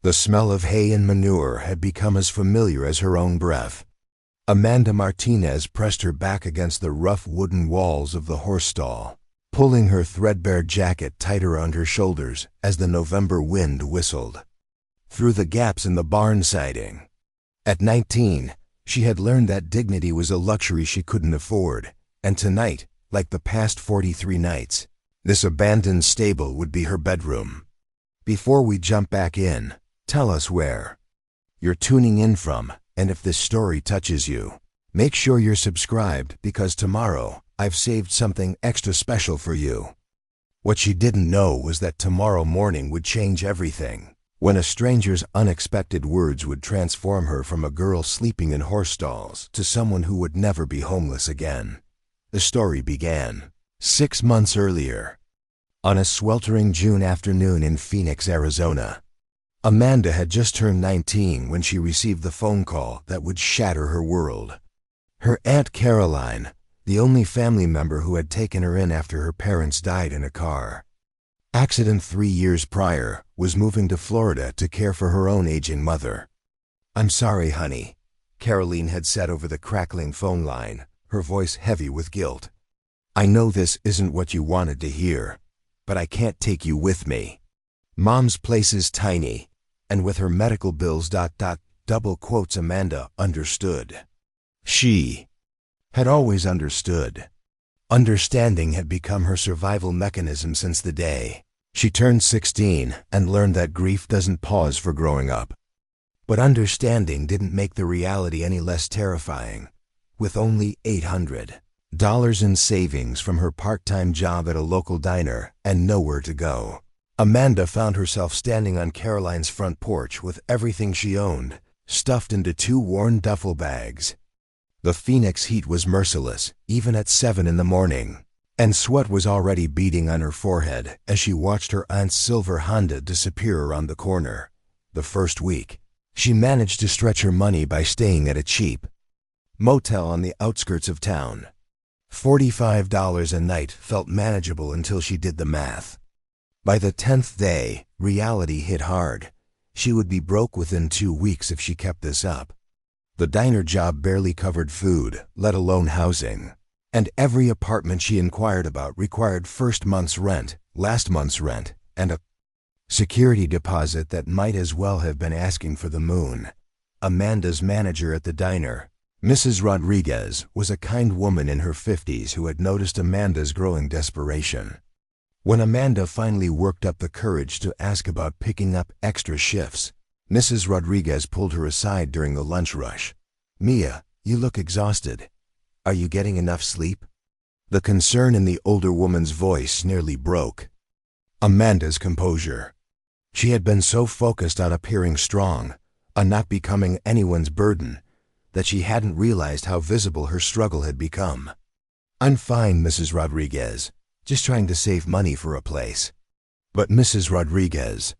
The smell of hay and manure had become as familiar as her own breath. Amanda Martinez pressed her back against the rough wooden walls of the horse stall, pulling her threadbare jacket tighter around her shoulders as the November wind whistled through the gaps in the barn siding. At 19, she had learned that dignity was a luxury she couldn't afford, and tonight, like the past 43 nights, this abandoned stable would be her bedroom. Before we jump back in, tell us where you're tuning in from, and if this story touches you, make sure you're subscribed because tomorrow I've saved something extra special for you. What she didn't know was that tomorrow morning would change everything, when a stranger's unexpected words would transform her from a girl sleeping in horse stalls to someone who would never be homeless again. The story began 6 months earlier, on a sweltering June afternoon in Phoenix, Arizona. Amanda had just turned 19 when she received the phone call that would shatter her world. Her Aunt Caroline, the only family member who had taken her in after her parents died in a car accident 3 years prior, was moving to Florida to care for her own aging mother. "I'm sorry, honey," Caroline had said over the crackling phone line, her voice heavy with guilt. "I know this isn't what you wanted to hear, but I can't take you with me. Mom's place is tiny, and with her medical bills... double quotes Amanda understood. She had always understood. Understanding had become her survival mechanism since the day she turned 16 and learned that grief doesn't pause for growing up. But understanding didn't make the reality any less terrifying. With only $800 in savings from her part-time job at a local diner and nowhere to go, Amanda found herself standing on Caroline's front porch with everything she owned stuffed into 2 worn duffel bags. The Phoenix heat was merciless, even at 7 in the morning, and sweat was already beading on her forehead as she watched her aunt's silver Honda disappear around the corner. The first week, she managed to stretch her money by staying at a cheap motel on the outskirts of town. $45 a night felt manageable until she did the math. By the 10th day, reality hit hard. She would be broke within 2 weeks if she kept this up. The diner job barely covered food, let alone housing, and every apartment she inquired about required first month's rent, last month's rent, and a security deposit that might as well have been asking for the moon. Amanda's manager at the diner, Mrs. Rodriguez, was a kind woman in her 50s who had noticed Amanda's growing desperation. When Amanda finally worked up the courage to ask about picking up extra shifts, Mrs. Rodriguez pulled her aside during the lunch rush. "Mia, you look exhausted. Are you getting enough sleep?" The concern in the older woman's voice nearly broke Amanda's composure. She had been so focused on appearing strong, on not becoming anyone's burden, that she hadn't realized how visible her struggle had become. "I'm fine, Mrs. Rodriguez. Just trying to save money for a place." But Mrs. Rodriguez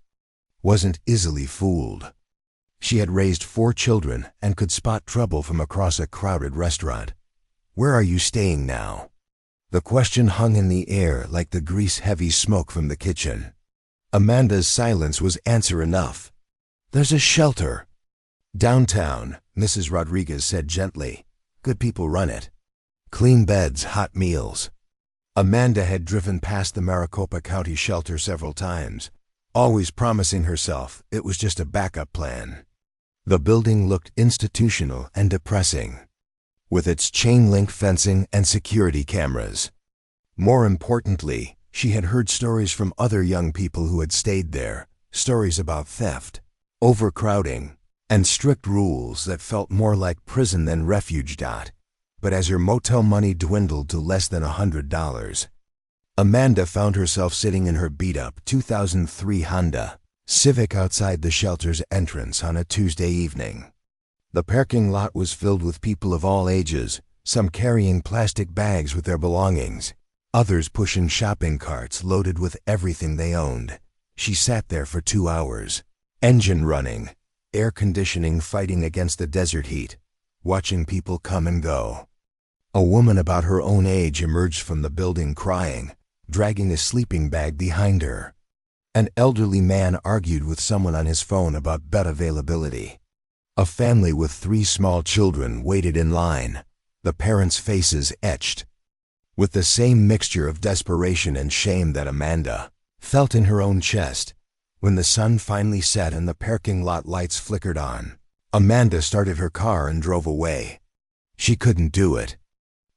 wasn't easily fooled. She had raised 4 children and could spot trouble from across a crowded restaurant. "Where are you staying now?" The question hung in the air like the grease-heavy smoke from the kitchen. Amanda's silence was answer enough. "There's a shelter downtown," Mrs. Rodriguez said gently. "Good people run it. Clean beds, hot meals." Amanda had driven past the Maricopa County shelter several times, always promising herself it was just a backup plan. The building looked institutional and depressing, with its chain-link fencing and security cameras. More importantly, she had heard stories from other young people who had stayed there, stories about theft, overcrowding, and strict rules that felt more like prison than refuge. But as her motel money dwindled to less than $100, Amanda found herself sitting in her beat-up 2003 Honda Civic outside the shelter's entrance on a Tuesday evening. The parking lot was filled with people of all ages, some carrying plastic bags with their belongings, others pushing shopping carts loaded with everything they owned. She sat there for 2 hours, engine running, air conditioning fighting against the desert heat, watching people come and go. A woman about her own age emerged from the building crying, dragging a sleeping bag behind her. An elderly man argued with someone on his phone about bed availability. A family with 3 small children waited in line, the parents' faces etched with the same mixture of desperation and shame that Amanda felt in her own chest. When the sun finally set and the parking lot lights flickered on, Amanda started her car and drove away. She couldn't do it.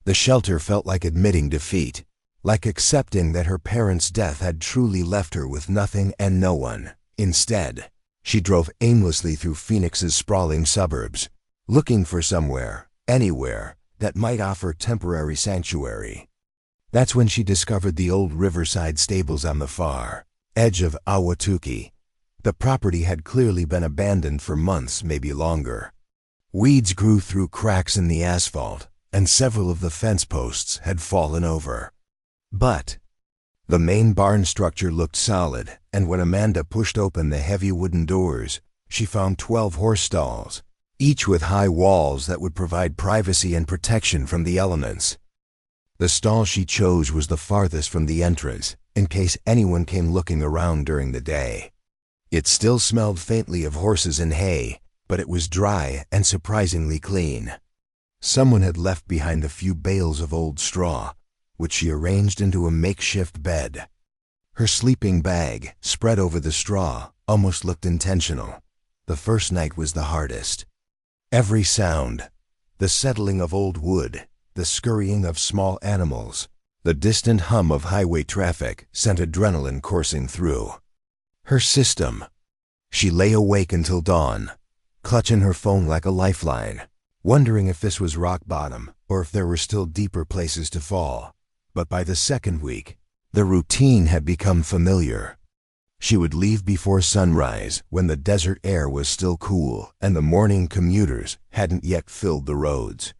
The shelter felt like admitting defeat, like accepting that her parents' death had truly left her with nothing and no one. Instead, she drove aimlessly through Phoenix's sprawling suburbs, looking for somewhere, anywhere, that might offer temporary sanctuary. That's when she discovered the old Riverside stables on the far edge of Ahwatukee. The property had clearly been abandoned for months, maybe longer. Weeds grew through cracks in the asphalt, and several of the fence posts had fallen over. But the main barn structure looked solid, and when Amanda pushed open the heavy wooden doors, she found 12 horse stalls, each with high walls that would provide privacy and protection from the elements. The stall she chose was the farthest from the entrance, in case anyone came looking around during the day. It still smelled faintly of horses and hay, but it was dry and surprisingly clean. Someone had left behind a few bales of old straw, which she arranged into a makeshift bed. Her sleeping bag, spread over the straw, almost looked intentional. The first night was the hardest. Every sound, the settling of old wood, the scurrying of small animals, the distant hum of highway traffic sent adrenaline coursing through her system. She lay awake until dawn, clutching her phone like a lifeline, wondering if this was rock bottom or if there were still deeper places to fall. But by the second week, the routine had become familiar. She would leave before sunrise when the desert air was still cool and the morning commuters hadn't yet filled the roads.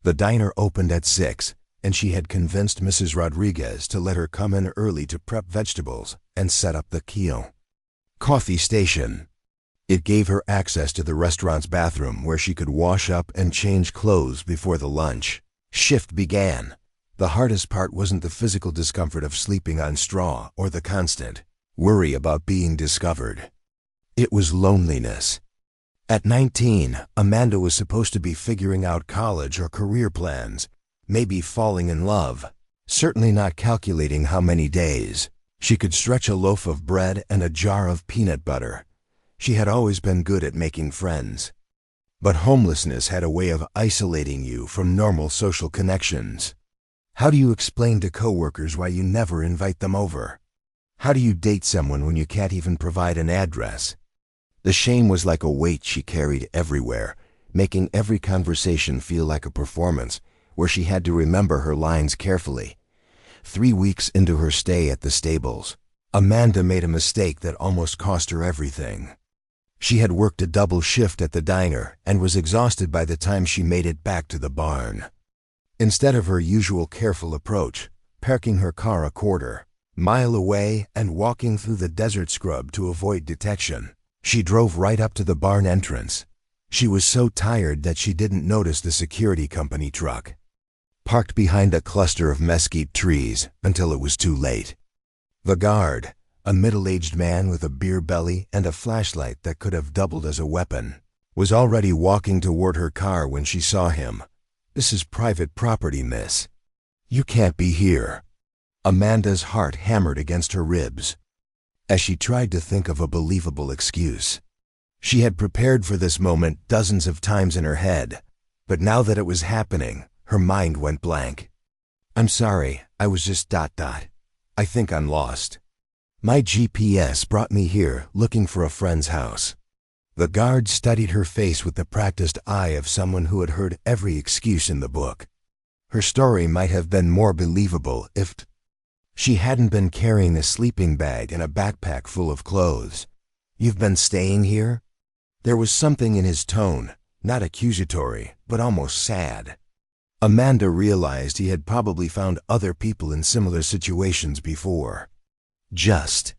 The diner opened at 6, and she had convinced Mrs. Rodriguez to let her come in early to prep vegetables and set up the coffee station. It gave her access to the restaurant's bathroom where she could wash up and change clothes before the lunch shift began. The hardest part wasn't the physical discomfort of sleeping on straw or the constant worry about being discovered. It was loneliness. At 19, Amanda was supposed to be figuring out college or career plans, maybe falling in love, certainly not calculating how many days she could stretch a loaf of bread and a jar of peanut butter. She had always been good at making friends. But homelessness had a way of isolating you from normal social connections. How do you explain to coworkers why you never invite them over? How do you date someone when you can't even provide an address? The shame was like a weight she carried everywhere, making every conversation feel like a performance where she had to remember her lines carefully. 3 weeks into her stay at the stables, Amanda made a mistake that almost cost her everything. She had worked a double shift at the diner and was exhausted by the time she made it back to the barn. Instead of her usual careful approach, parking her car a quarter-mile away and walking through the desert scrub to avoid detection, she drove right up to the barn entrance. She was so tired that she didn't notice the security company truck parked behind a cluster of mesquite trees until it was too late. The guard, a middle-aged man with a beer belly and a flashlight that could have doubled as a weapon, was already walking toward her car when she saw him. "This is private property, miss. You can't be here." Amanda's heart hammered against her ribs as she tried to think of a believable excuse. She had prepared for this moment dozens of times in her head, but now that it was happening, her mind went blank. "I'm sorry, I was just ... I think I'm lost. My GPS brought me here looking for a friend's house." The guard studied her face with the practiced eye of someone who had heard every excuse in the book. Her story might have been more believable if she hadn't been carrying a sleeping bag and a backpack full of clothes. "You've been staying here?" There was something in his tone, not accusatory, but almost sad. Amanda realized he had probably found other people in similar situations before. "Just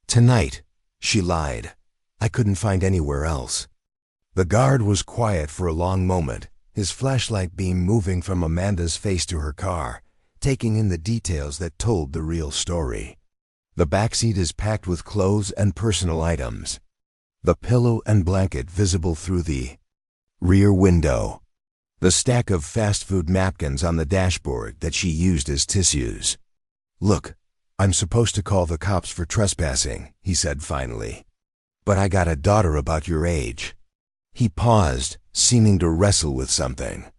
tonight," she lied. "I couldn't find anywhere else." The guard was quiet for a long moment, his flashlight beam moving from Amanda's face to her car, taking in the details that told the real story. The backseat is packed with clothes and personal items. The pillow and blanket visible through the rear window. The stack of fast food napkins on the dashboard that she used as tissues. "Look, I'm supposed to call the cops for trespassing," he said finally. "But I got a daughter about your age." He paused, seeming to wrestle with something.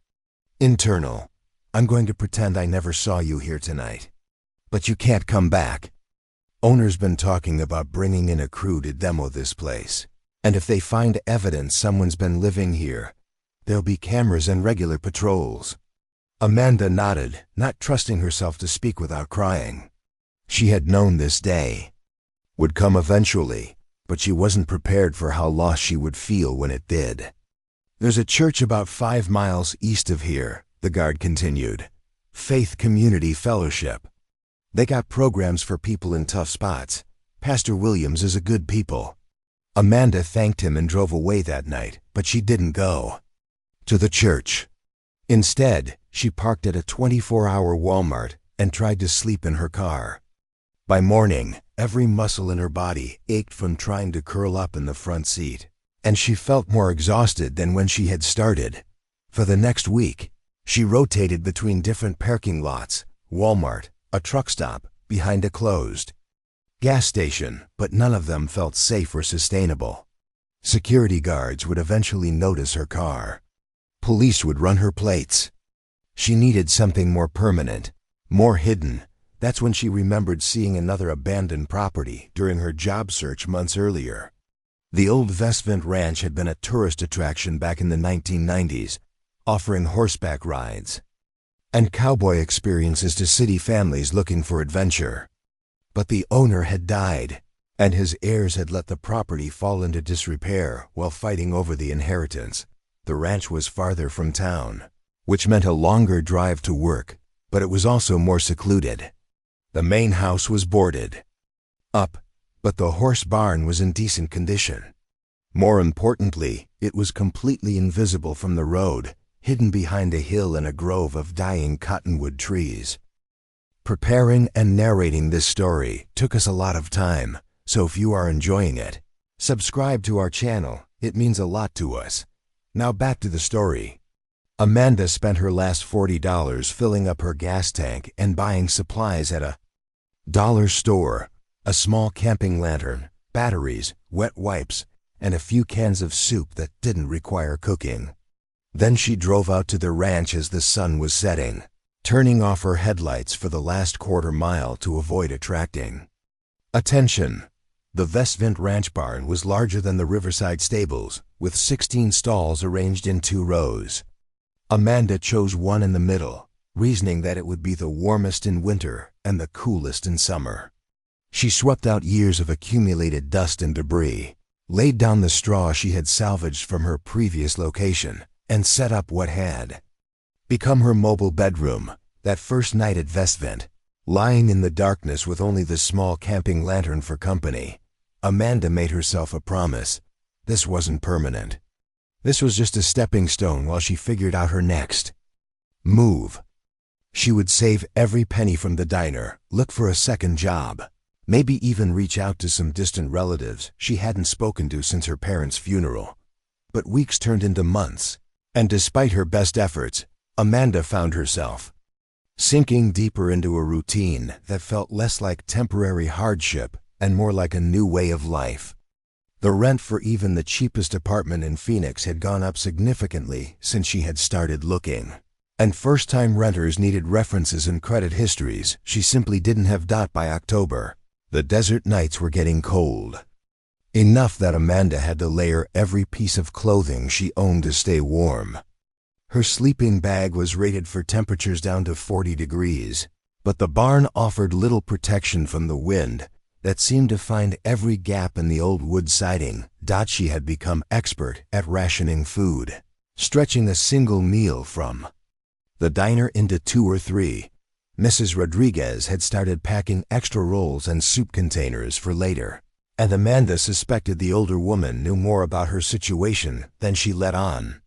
"Internal. I'm going to pretend I never saw you here tonight. But you can't come back. Owner's been talking about bringing in a crew to demo this place. And if they find evidence someone's been living here, there'll be cameras and regular patrols." Amanda nodded, not trusting herself to speak without crying. She had known this day would come eventually, but she wasn't prepared for how lost she would feel when it did. "There's a church about 5 miles east of here," the guard continued. "Faith Community Fellowship. They got programs for people in tough spots. Pastor Williams is a good people." Amanda thanked him and drove away that night, but she didn't go to the church. Instead, she parked at a 24-hour Walmart and tried to sleep in her car. By morning, every muscle in her body ached from trying to curl up in the front seat, and she felt more exhausted than when she had started. For the next week, she rotated between different parking lots, Walmart, a truck stop, behind a closed gas station, but none of them felt safe or sustainable. Security guards would eventually notice her car. Police would run her plates. She needed something more permanent, more hidden. That's when she remembered seeing another abandoned property during her job search months earlier. The old Vestvent Ranch had been a tourist attraction back in the 1990s, offering horseback rides and cowboy experiences to city families looking for adventure. But the owner had died, and his heirs had let the property fall into disrepair while fighting over the inheritance. The ranch was farther from town, which meant a longer drive to work, but it was also more secluded. The main house was boarded up, but the horse barn was in decent condition. More importantly, it was completely invisible from the road, hidden behind a hill and a grove of dying cottonwood trees. Preparing and narrating this story took us a lot of time, so if you are enjoying it, subscribe to our channel. It means a lot to us. Now back to the story. Amanda spent her last $40 filling up her gas tank and buying supplies at a dollar store, a small camping lantern, batteries, wet wipes, and a few cans of soup that didn't require cooking. Then she drove out to the ranch as the sun was setting, turning off her headlights for the last quarter mile to avoid attracting attention. The Vestvent Ranch barn was larger than the Riverside stables, with 16 stalls arranged in 2 rows. Amanda chose one in the middle, reasoning that it would be the warmest in winter and the coolest in summer. She swept out years of accumulated dust and debris, laid down the straw she had salvaged from her previous location, and set up what had become her mobile bedroom. That first night at Vestvent, lying in the darkness with only the small camping lantern for company, Amanda made herself a promise. This wasn't permanent. This was just a stepping stone while she figured out her next move. She would save every penny from the diner, look for a second job, maybe even reach out to some distant relatives she hadn't spoken to since her parents' funeral. But weeks turned into months, and despite her best efforts, Amanda found herself sinking deeper into a routine that felt less like temporary hardship and more like a new way of life. The rent for even the cheapest apartment in Phoenix had gone up significantly since she had started looking, and first-time renters needed references and credit histories she simply didn't have. By October, the desert nights were getting cold, enough that Amanda had to layer every piece of clothing she owned to stay warm. Her sleeping bag was rated for temperatures down to 40 degrees, but the barn offered little protection from the wind that seemed to find every gap in the old wood siding. She had become expert at rationing food, stretching a single meal from the diner into 2 or 3. Mrs. Rodriguez had started packing extra rolls and soup containers for later, and Amanda suspected the older woman knew more about her situation than she let on.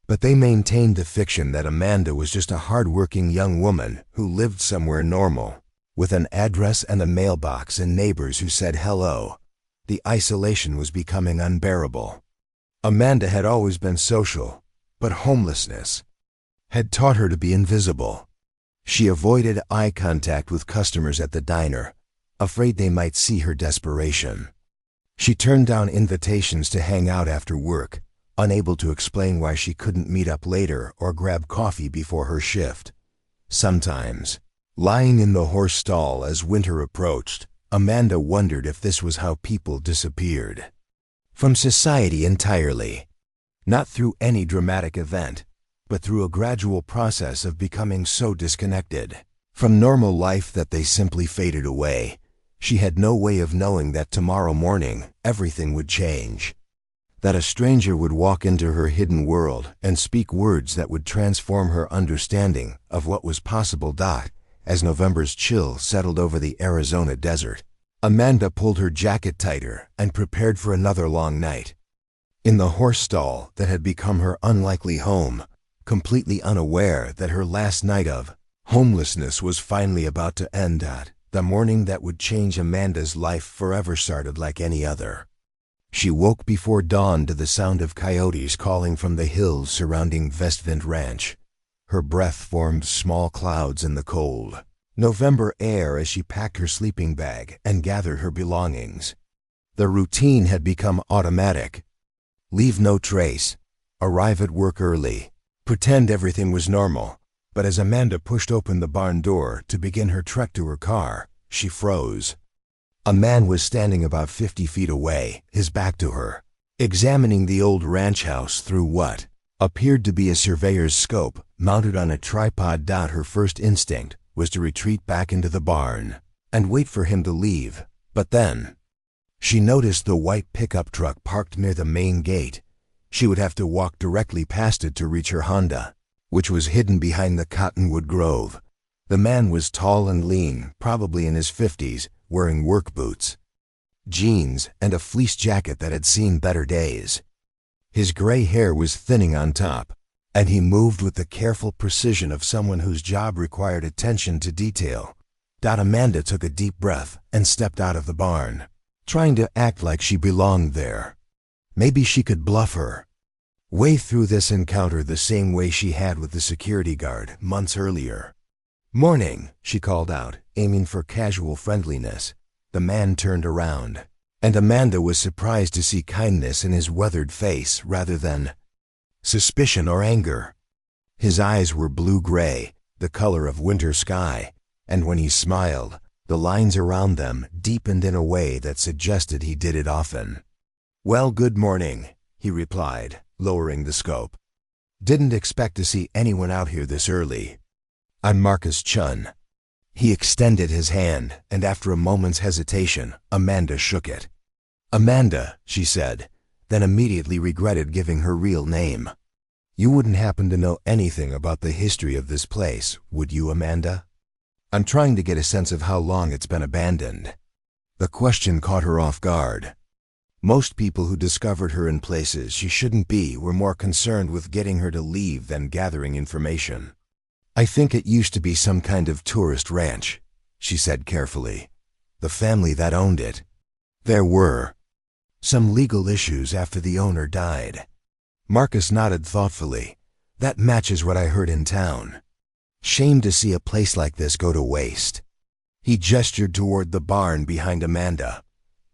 But they maintained the fiction that Amanda was just a hard-working young woman who lived somewhere normal. With an address and a mailbox and neighbors who said hello, the isolation was becoming unbearable. Amanda had always been social, but homelessness had taught her to be invisible. She avoided eye contact with customers at the diner, afraid they might see her desperation. She turned down invitations to hang out after work, unable to explain why she couldn't meet up later or grab coffee before her shift. Sometimes, lying in the horse stall as winter approached, Amanda wondered if this was how people disappeared from society entirely, not through any dramatic event, but through a gradual process of becoming so disconnected from normal life that they simply faded away. She had no way of knowing that tomorrow morning everything would change, that a stranger would walk into her hidden world and speak words that would transform her understanding of what was possible. As November's chill settled over the Arizona desert, Amanda pulled her jacket tighter and prepared for another long night in the horse stall that had become her unlikely home, completely unaware that her last night of homelessness was finally about to end. The morning that would change Amanda's life forever started like any other. She woke before dawn to the sound of coyotes calling from the hills surrounding Vestwind Ranch. Her breath formed small clouds in the cold November air as she packed her sleeping bag and gathered her belongings. The routine had become automatic. Leave no trace, arrive at work early, pretend everything was normal. But as Amanda pushed open the barn door to begin her trek to her car, she froze. A man was standing about 50 feet away, his back to her, examining the old ranch house through what appeared to be a surveyor's scope mounted on a tripod. Her first instinct was to retreat back into the barn and wait for him to leave, but then she noticed the white pickup truck parked near the main gate. She would have to walk directly past it to reach her Honda, which was hidden behind the cottonwood grove. The man was tall and lean, probably in his 50s, wearing work boots, jeans, and a fleece jacket that had seen better days. His gray hair was thinning on top, and he moved with the careful precision of someone whose job required attention to detail. Amanda took a deep breath and stepped out of the barn, trying to act like she belonged there. Maybe she could bluff her way through this encounter the same way she had with the security guard months earlier. "Morning," she called out, aiming for casual friendliness. The man turned around, and Amanda was surprised to see kindness in his weathered face rather than suspicion or anger. His eyes were blue-gray, the color of winter sky, and when he smiled, the lines around them deepened in a way that suggested he did it often. "Well, good morning," he replied, lowering the scope. "Didn't expect to see anyone out here this early. I'm Marcus Chun." He extended his hand, and after a moment's hesitation, Amanda shook it. "Amanda," she said, then immediately regretted giving her real name. "You wouldn't happen to know anything about the history of this place, would you, Amanda? I'm trying to get a sense of how long it's been abandoned." The question caught her off guard. Most people who discovered her in places she shouldn't be were more concerned with getting her to leave than gathering information. "I think it used to be some kind of tourist ranch," she said carefully. "The family that owned it. There were some legal issues after the owner died." Marcus nodded thoughtfully. "That matches what I heard in town. Shame to see a place like this go to waste." He gestured toward the barn behind Amanda.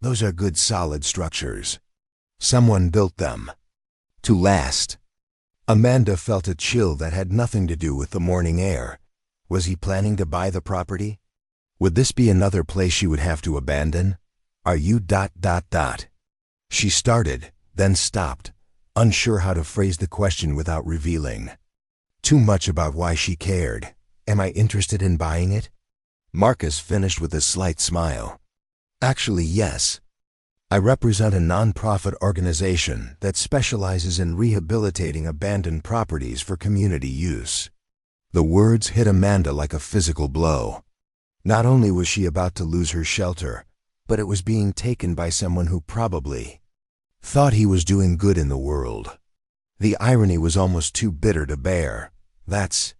"Those are good solid structures. Someone built them to last." Amanda felt a chill that had nothing to do with the morning air. Was he planning to buy the property? Would this be another place she would have to abandon? "Are you ... She started, then stopped, unsure how to phrase the question without revealing too much about why she cared. "Am I interested in buying it?" Marcus finished with a slight smile. "Actually, yes. I represent a non-profit organization that specializes in rehabilitating abandoned properties for community use." The words hit Amanda like a physical blow. Not only was she about to lose her shelter, but it was being taken by someone who probably thought he was doing good in the world. The irony was almost too bitter to bear. That's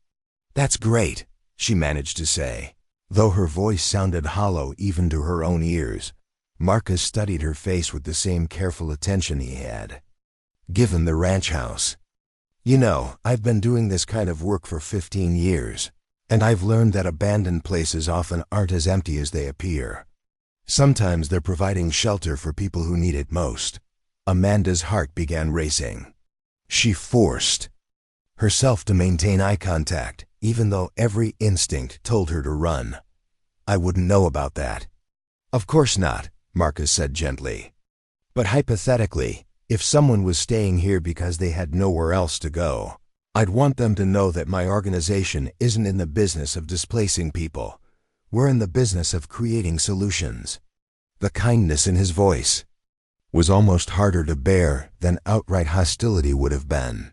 great," she managed to say. Though her voice sounded hollow even to her own ears, Marcus studied her face with the same careful attention he had given the ranch house. You know, I've been doing this kind of work for 15 years, and I've learned that abandoned places often aren't as empty as they appear. Sometimes they're providing shelter for people who need it most. Amanda's heart began racing. She forced herself to maintain eye contact, even though every instinct told her to run. I wouldn't know about that. Of course not, Marcus said gently. But hypothetically, if someone was staying here because they had nowhere else to go, I'd want them to know that my organization isn't in the business of displacing people. We're in the business of creating solutions. The kindness in his voice was almost harder to bear than outright hostility would have been.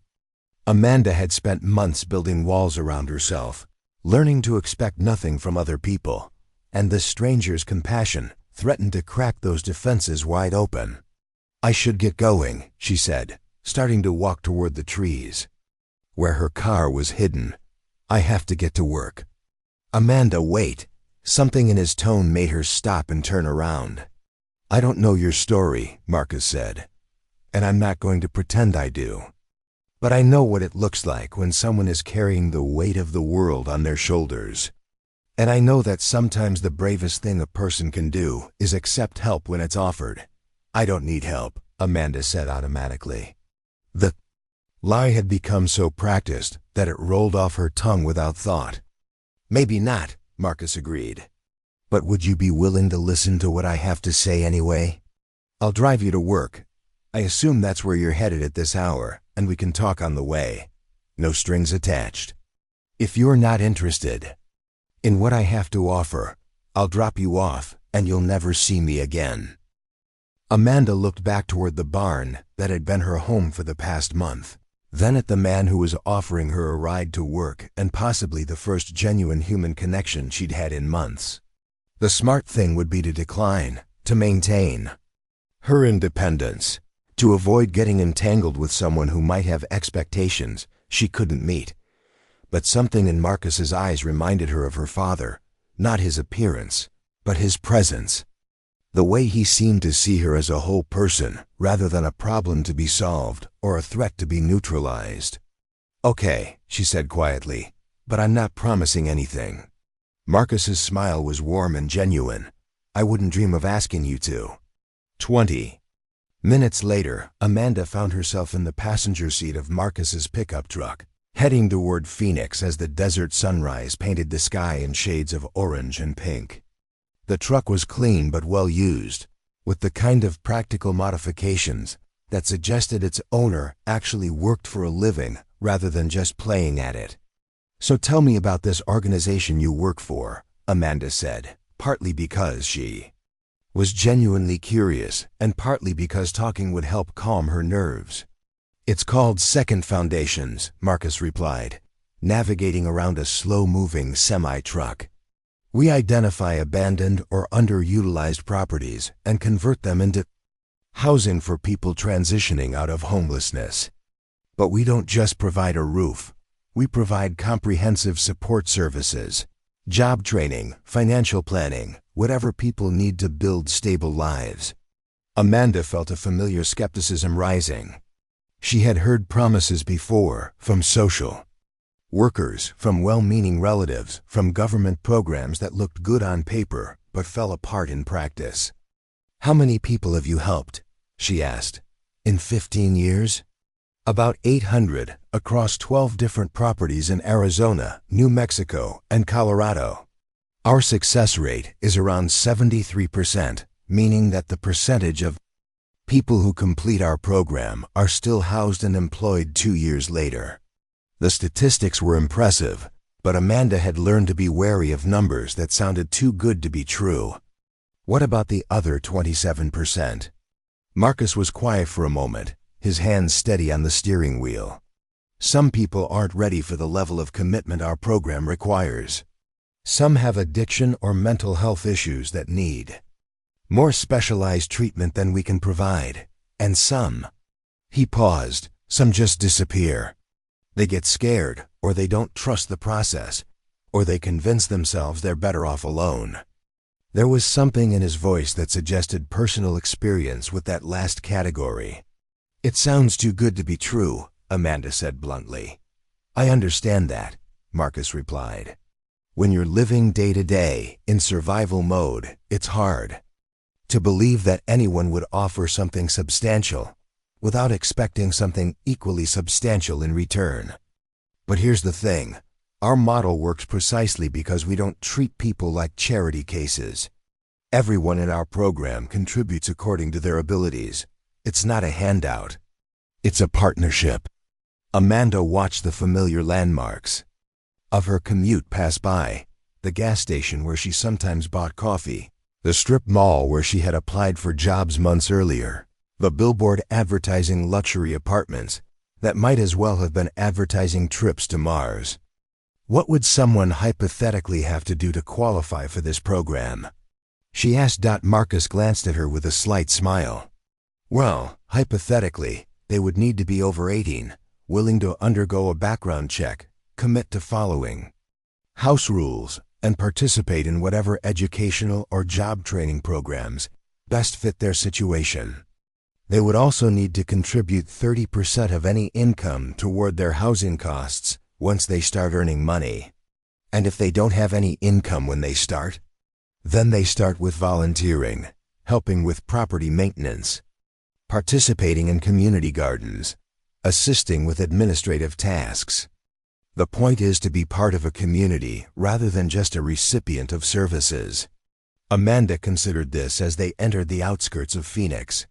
Amanda had spent months building walls around herself, learning to expect nothing from other people, and this stranger's compassion threatened to crack those defenses wide open. I should get going, she said, starting to walk toward the trees where her car was hidden. I have to get to work. Amanda, wait. Something in his tone made her stop and turn around. I don't know your story, Marcus said, and I'm not going to pretend I do. But I know what it looks like when someone is carrying the weight of the world on their shoulders. And I know that sometimes the bravest thing a person can do is accept help when it's offered. I don't need help, Amanda said automatically. The lie had become so practiced that it rolled off her tongue without thought. Maybe not, Marcus agreed. But would you be willing to listen to what I have to say anyway? I'll drive you to work. I assume that's where you're headed at this hour, and we can talk on the way. No strings attached. If you're not interested in what I have to offer, I'll drop you off, and you'll never see me again. Amanda looked back toward the barn that had been her home for the past month, then at the man who was offering her a ride to work and possibly the first genuine human connection she'd had in months. The smart thing would be to decline, to maintain her independence, to avoid getting entangled with someone who might have expectations she couldn't meet. But something in Marcus's eyes reminded her of her father, not his appearance, but his presence. The way he seemed to see her as a whole person, rather than a problem to be solved or a threat to be neutralized. Okay, she said quietly, but I'm not promising anything. Marcus's smile was warm and genuine. I wouldn't dream of asking you to. 20 minutes later, Amanda found herself in the passenger seat of Marcus's pickup truck, heading toward Phoenix as the desert sunrise painted the sky in shades of orange and pink. The truck was clean but well used, with the kind of practical modifications that suggested its owner actually worked for a living rather than just playing at it. So tell me about this organization you work for, Amanda said, partly because she was genuinely curious and partly because talking would help calm her nerves. It's called Second Foundations, Marcus replied, navigating around a slow-moving semi-truck. We identify abandoned or underutilized properties and convert them into housing for people transitioning out of homelessness. But we don't just provide a roof. We provide comprehensive support services, job training, financial planning, whatever people need to build stable lives. Amanda felt a familiar skepticism rising. She had heard promises before from social workers, from well-meaning relatives, from government programs that looked good on paper but fell apart in practice. How many people have you helped? She asked. In 15 years? About 800, across 12 different properties in Arizona, New Mexico, and Colorado. Our success rate is around 73%, meaning that the percentage of people who complete our program are still housed and employed 2 years later. The statistics were impressive, but Amanda had learned to be wary of numbers that sounded too good to be true. What about the other 27%? Marcus was quiet for a moment, his hands steady on the steering wheel. Some people aren't ready for the level of commitment our program requires. Some have addiction or mental health issues that need more specialized treatment than we can provide. And some, he paused, some just disappear. They get scared, or they don't trust the process, or they convince themselves they're better off alone. There was something in his voice that suggested personal experience with that last category. "It sounds too good to be true," Amanda said bluntly. "I understand that," Marcus replied. "When you're living day to day, in survival mode, it's hard to believe that anyone would offer something substantial without expecting something equally substantial in return. But here's the thing. Our model works precisely because we don't treat people like charity cases. Everyone in our program contributes according to their abilities. It's not a handout. It's a partnership." Amanda watched the familiar landmarks of her commute pass by: the gas station where she sometimes bought coffee, the strip mall where she had applied for jobs months earlier, the billboard advertising luxury apartments that might as well have been advertising trips to Mars. What would someone hypothetically have to do to qualify for this program? She asked. Marcus glanced at her with a slight smile. "Well, hypothetically, they would need to be over 18, willing to undergo a background check, commit to following house rules, and participate in whatever educational or job training programs best fit their situation. They would also need to contribute 30% of any income toward their housing costs once they start earning money. And if they don't have any income when they start, then they start with volunteering, helping with property maintenance, participating in community gardens, assisting with administrative tasks. The point is to be part of a community rather than just a recipient of services." Amanda considered this as they entered the outskirts of Phoenix.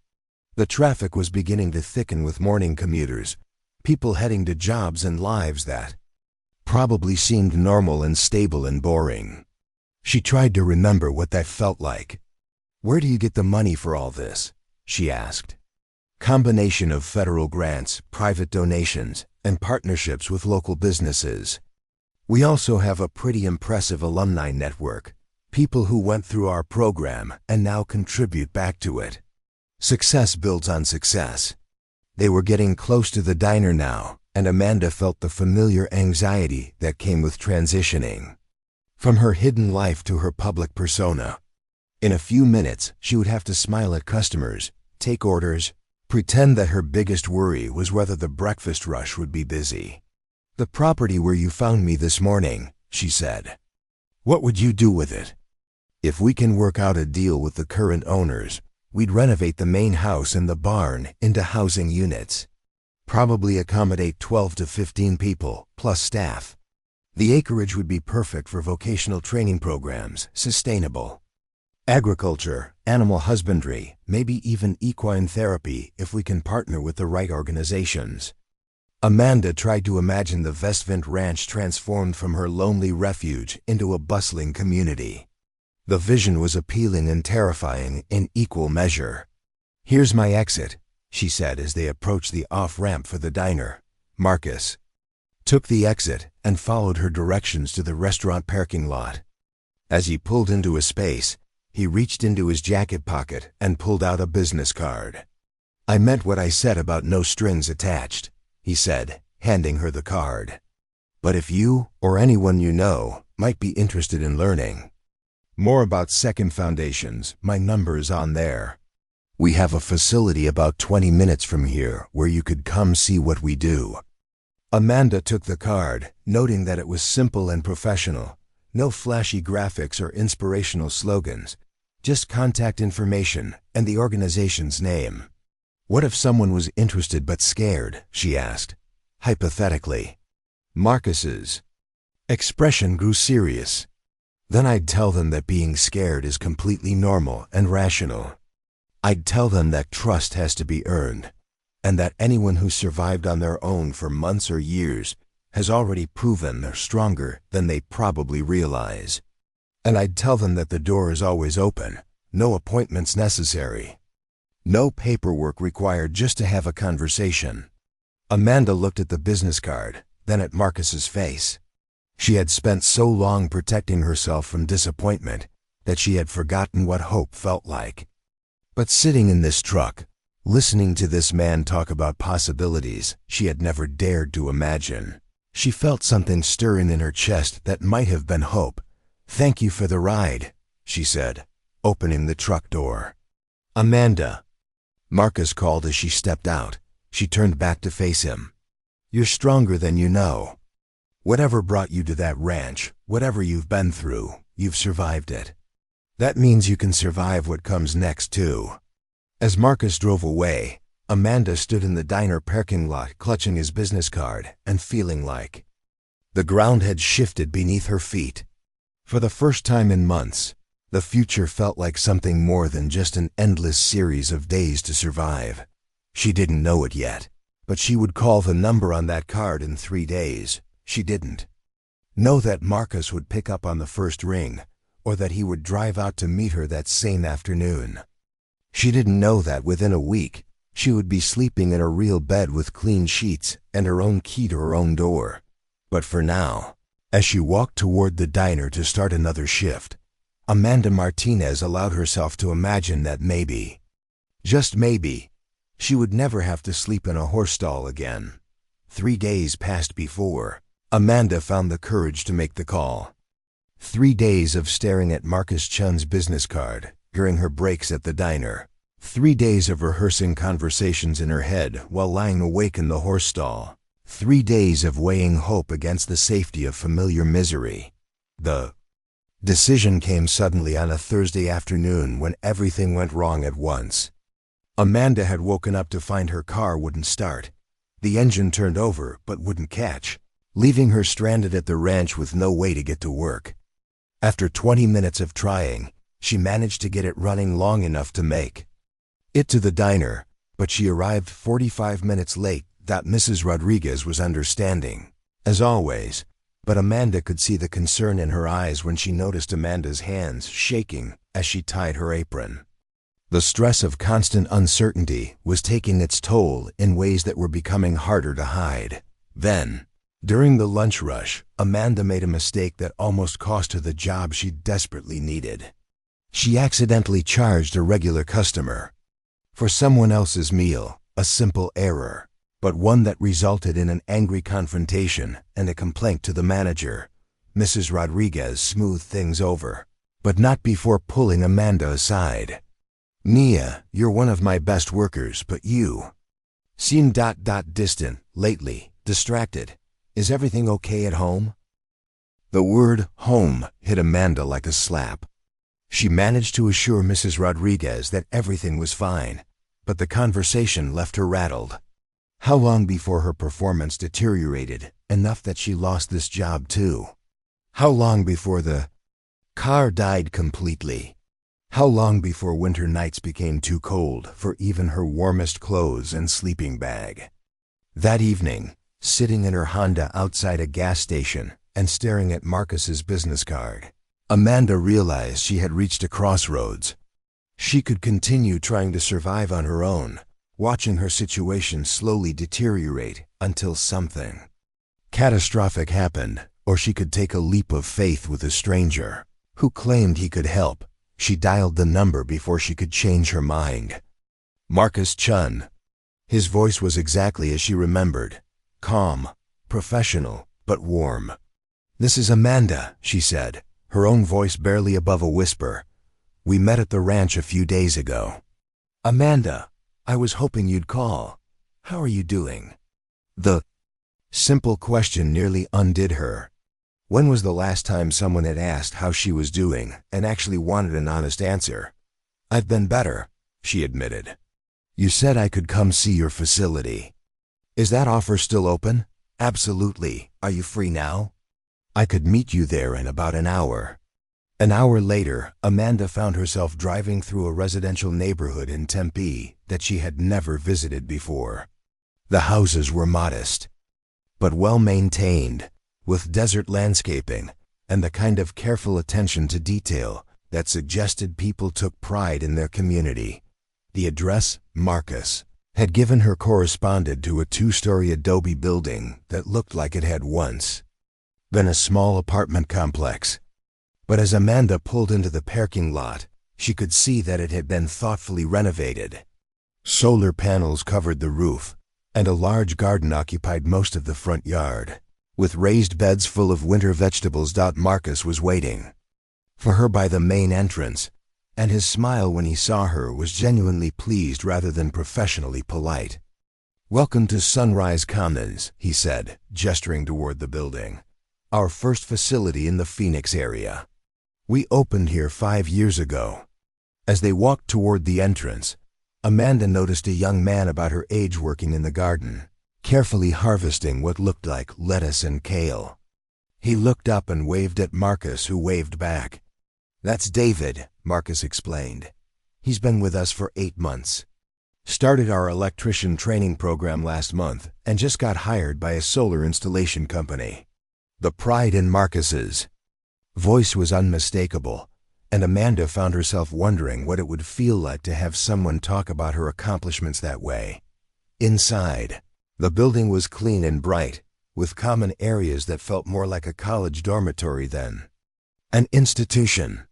The traffic was beginning to thicken with morning commuters, people heading to jobs and lives that probably seemed normal and stable and boring. She tried to remember what that felt like. "Where do you get the money for all this?" she asked. "Combination of federal grants, private donations, and partnerships with local businesses. We also have a pretty impressive alumni network, people who went through our program and now contribute back to it. Success builds on success." They were getting close to the diner now, and Amanda felt the familiar anxiety that came with transitioning from her hidden life to her public persona. In a few minutes, she would have to smile at customers, take orders, pretend that her biggest worry was whether the breakfast rush would be busy. "The property where you found me this morning," she said. "What would you do with it?" "If we can work out a deal with the current owners, we'd renovate the main house and the barn into housing units. Probably accommodate 12 to 15 people, plus staff. The acreage would be perfect for vocational training programs, sustainable agriculture, animal husbandry, maybe even equine therapy if we can partner with the right organizations." Amanda tried to imagine the Vestvent Ranch transformed from her lonely refuge into a bustling community. The vision was appealing and terrifying in equal measure. "Here's my exit," she said as they approached the off-ramp for the diner. Marcus took the exit and followed her directions to the restaurant parking lot. As he pulled into a space, he reached into his jacket pocket and pulled out a business card. "I meant what I said about no strings attached," he said, handing her the card. "But if you, or anyone you know, might be interested in learning more about Second Foundations, my number is on there. We have a facility about 20 minutes from here where you could come see what we do." Amanda took the card, noting that it was simple and professional. No flashy graphics or inspirational slogans, just contact information and the organization's name. "What if someone was interested but scared?" she asked. Hypothetically. Marcus's expression grew serious. "Then I'd tell them that being scared is completely normal and rational. I'd tell them that trust has to be earned, and that anyone who survived on their own for months or years has already proven they're stronger than they probably realize. And I'd tell them that the door is always open, no appointments necessary. No paperwork required, just to have a conversation." Amanda looked at the business card, then at Marcus's face. She had spent so long protecting herself from disappointment that she had forgotten what hope felt like. But sitting in this truck, listening to this man talk about possibilities she had never dared to imagine, She felt something stirring in her chest that might have been hope. "Thank you for the ride," she said, opening the truck door. "Amanda," Marcus called as she stepped out. She turned back to face him. "You're stronger than you know. Whatever brought you to that ranch, whatever you've been through, you've survived it. That means you can survive what comes next, too." As Marcus drove away, Amanda stood in the diner parking lot clutching his business card and feeling like the ground had shifted beneath her feet. For the first time in months, the future felt like something more than just an endless series of days to survive. She didn't know it yet, but she would call the number on that card in 3 days. She didn't know that Marcus would pick up on the first ring, or that he would drive out to meet her that same afternoon. She didn't know that within a week, she would be sleeping in a real bed with clean sheets and her own key to her own door. But for now, as she walked toward the diner to start another shift, Amanda Martinez allowed herself to imagine that maybe, just maybe, she would never have to sleep in a horse stall again. 3 days passed before Amanda found the courage to make the call. 3 days of staring at Marcus Chun's business card during her breaks at the diner. 3 days of rehearsing conversations in her head while lying awake in the horse stall. 3 days of weighing hope against the safety of familiar misery. The decision came suddenly on a Thursday afternoon when everything went wrong at once. Amanda had woken up to find her car wouldn't start. The engine turned over but wouldn't catch, leaving her stranded at the ranch with no way to get to work. After 20 minutes of trying, she managed to get it running long enough to make it to the diner, but she arrived 45 minutes late. Mrs. Rodriguez was understanding, as always, but Amanda could see the concern in her eyes when she noticed Amanda's hands shaking as she tied her apron. The stress of constant uncertainty was taking its toll in ways that were becoming harder to hide. Then, during the lunch rush, Amanda made a mistake that almost cost her the job she desperately needed. She accidentally charged a regular customer for someone else's meal, a simple error, but one that resulted in an angry confrontation and a complaint to the manager. Mrs. Rodriguez smoothed things over, but not before pulling Amanda aside. "Nia, you're one of my best workers, but you seem distant lately, distracted. Is everything okay at home?" The word home hit Amanda like a slap. She managed to assure Mrs. Rodriguez that everything was fine, but the conversation left her rattled. How long before her performance deteriorated enough that she lost this job too? How long before the car died completely? How long before winter nights became too cold for even her warmest clothes and sleeping bag? That evening, sitting in her Honda outside a gas station and staring at Marcus's business card, Amanda realized she had reached a crossroads. She could continue trying to survive on her own, watching her situation slowly deteriorate until something catastrophic happened, or she could take a leap of faith with a stranger who claimed he could help. She dialed the number before she could change her mind. Marcus Chun. His voice was exactly as she remembered, calm, professional, but warm. "This is Amanda," she said, her own voice barely above a whisper. "We met at the ranch a few days ago." "Amanda, I was hoping you'd call. How are you doing?" The simple question nearly undid her. When was the last time someone had asked how she was doing and actually wanted an honest answer? "I've been better," she admitted. "You said I could come see your facility. Is that offer still open?" "Absolutely. Are you free now?" "I could meet you there in about an hour." An hour later, Amanda found herself driving through a residential neighborhood in Tempe that she had never visited before. The houses were modest, but well-maintained, with desert landscaping and the kind of careful attention to detail that suggested people took pride in their community. The address, Marcus, had given her corresponded to a 2-story adobe building that looked like it had once been a small apartment complex. But as Amanda pulled into the parking lot, she could see that it had been thoughtfully renovated. Solar panels covered the roof, and a large garden occupied most of the front yard. with raised beds full of winter vegetables. Marcus was waiting for her by the main entrance, and his smile when he saw her was genuinely pleased rather than professionally polite. "Welcome to Sunrise Commons," he said, gesturing toward the building. "Our first facility in the Phoenix area. We opened here 5 years ago." As they walked toward the entrance, Amanda noticed a young man about her age working in the garden, carefully harvesting what looked like lettuce and kale. He looked up and waved at Marcus, who waved back. "That's David," Marcus explained. "He's been with us for 8 months. Started our electrician training program last month and just got hired by a solar installation company." The pride in Marcus's voice was unmistakable, and Amanda found herself wondering what it would feel like to have someone talk about her accomplishments that way. Inside, the building was clean and bright, with common areas that felt more like a college dormitory than an institution.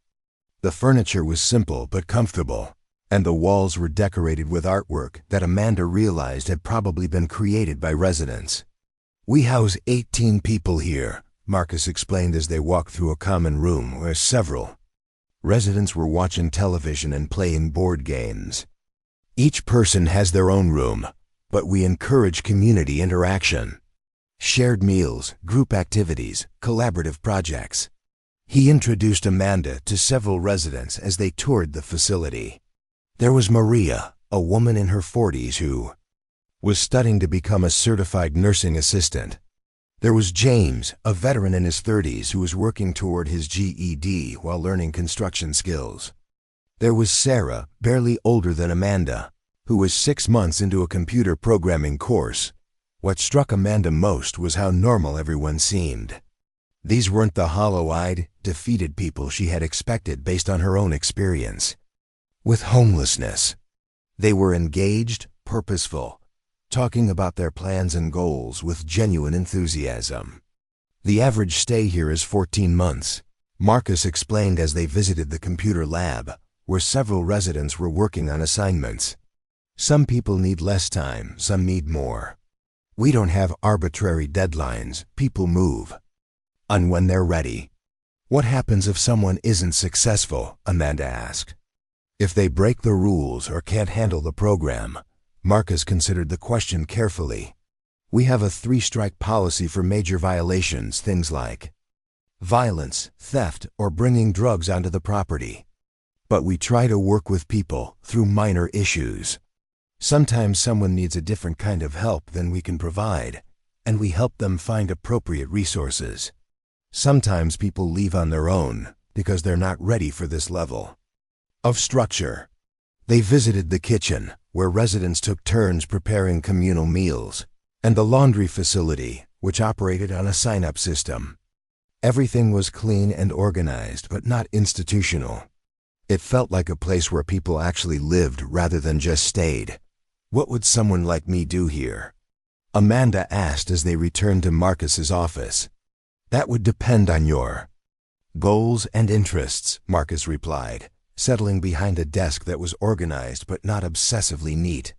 The furniture was simple but comfortable, and the walls were decorated with artwork that Amanda realized had probably been created by residents. "We house 18 people here," Marcus explained as they walked through a common room where several residents were watching television and playing board games. "Each person has their own room, but we encourage community interaction. Shared meals, group activities, collaborative projects." He introduced Amanda to several residents as they toured the facility. There was Maria, a woman in her 40s who was studying to become a certified nursing assistant. There was James, a veteran in his 30s who was working toward his GED while learning construction skills. There was Sarah, barely older than Amanda, who was 6 months into a computer programming course. What struck Amanda most was how normal everyone seemed. These weren't the hollow-eyed, defeated people she had expected based on her own experience with homelessness. They were engaged, purposeful, talking about their plans and goals with genuine enthusiasm. "The average stay here is 14 months, Marcus explained as they visited the computer lab, where several residents were working on assignments. "Some people need less time, some need more. We don't have arbitrary deadlines, people move on when they're ready." "What happens if someone isn't successful?" Amanda asked. "If they break the rules or can't handle the program?" Marcus considered the question carefully. "We have a 3-strike policy for major violations, things like violence, theft, or bringing drugs onto the property. But we try to work with people through minor issues. Sometimes someone needs a different kind of help than we can provide, and we help them find appropriate resources. Sometimes people leave on their own because they're not ready for this level of structure." They visited the kitchen, where residents took turns preparing communal meals, and the laundry facility, which operated on a sign-up system. Everything was clean and organized, but not institutional. It felt like a place where people actually lived rather than just stayed. "What would someone like me do here?" Amanda asked as they returned to Marcus's office. "That would depend on your goals and interests," Marcus replied, settling behind a desk that was organized but not obsessively neat.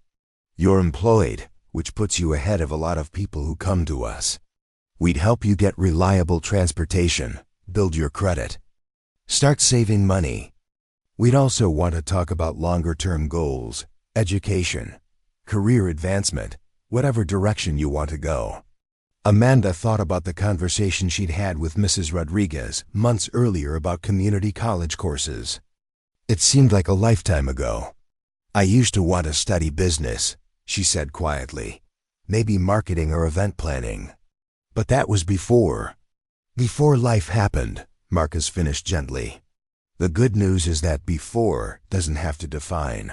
"You're employed, which puts you ahead of a lot of people who come to us. We'd help you get reliable transportation, build your credit, start saving money. We'd also want to talk about longer-term goals, education, career advancement, whatever direction you want to go." Amanda thought about the conversation she'd had with Mrs. Rodriguez months earlier about community college courses. It seemed like a lifetime ago. "I used to want to study business," she said quietly. "Maybe marketing or event planning. But that was before life happened," Marcus finished gently. "The good news is that before doesn't have to define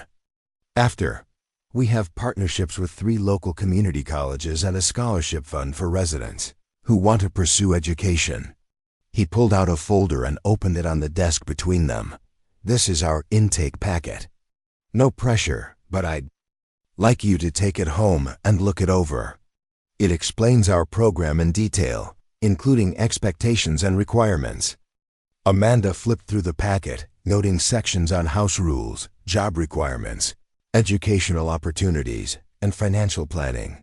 after." "We have partnerships with 3 local community colleges and a scholarship fund for residents who want to pursue education." He pulled out a folder and opened it on the desk between them. "This is our intake packet. No pressure, but I'd like you to take it home and look it over. It explains our program in detail, including expectations and requirements." Amanda flipped through the packet, noting sections on house rules, job requirements, educational opportunities, and financial planning.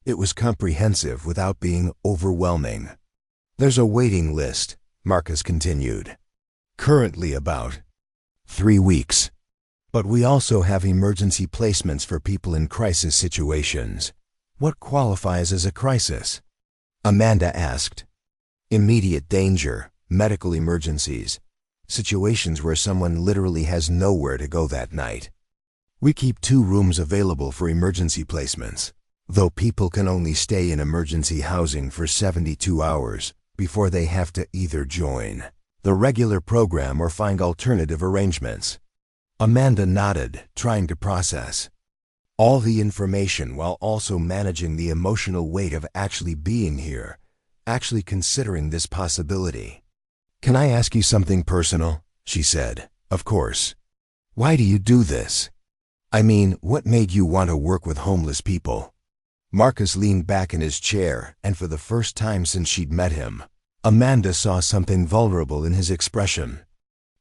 It was comprehensive without being overwhelming. There's a waiting list, Marcus continued. Currently about 3 weeks. But we also have emergency placements for people in crisis situations. What qualifies as a crisis? Amanda asked. Immediate danger, medical emergencies, situations where someone literally has nowhere to go that night. We keep 2 rooms available for emergency placements, though people can only stay in emergency housing for 72 hours before they have to either join the regular program or find alternative arrangements. Amanda nodded, trying to process all the information while also managing the emotional weight of actually being here, actually considering this possibility. Can I ask you something personal? She said. Of course. Why do you do this? I mean, what made you want to work with homeless people? Marcus leaned back in his chair, and for the first time since she'd met him, Amanda saw something vulnerable in his expression.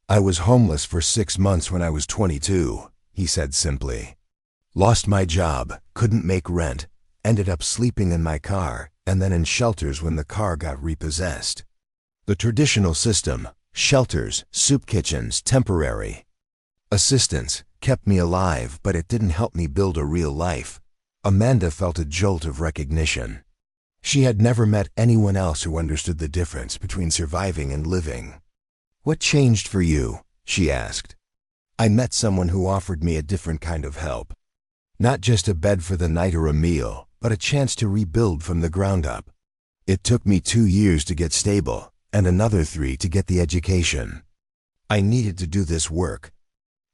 I was homeless for 6 months when I was 22, he said simply. Lost my job, couldn't make rent, ended up sleeping in my car, and then in shelters when the car got repossessed. The traditional system, shelters, soup kitchens, temporary assistance, kept me alive, but it didn't help me build a real life. Amanda felt a jolt of recognition. She had never met anyone else who understood the difference between surviving and living. What changed for you? She asked. I met someone who offered me a different kind of help. Not just a bed for the night or a meal, but a chance to rebuild from the ground up. It took me 2 years to get stable, and another 3 to get the education. I needed to do this work.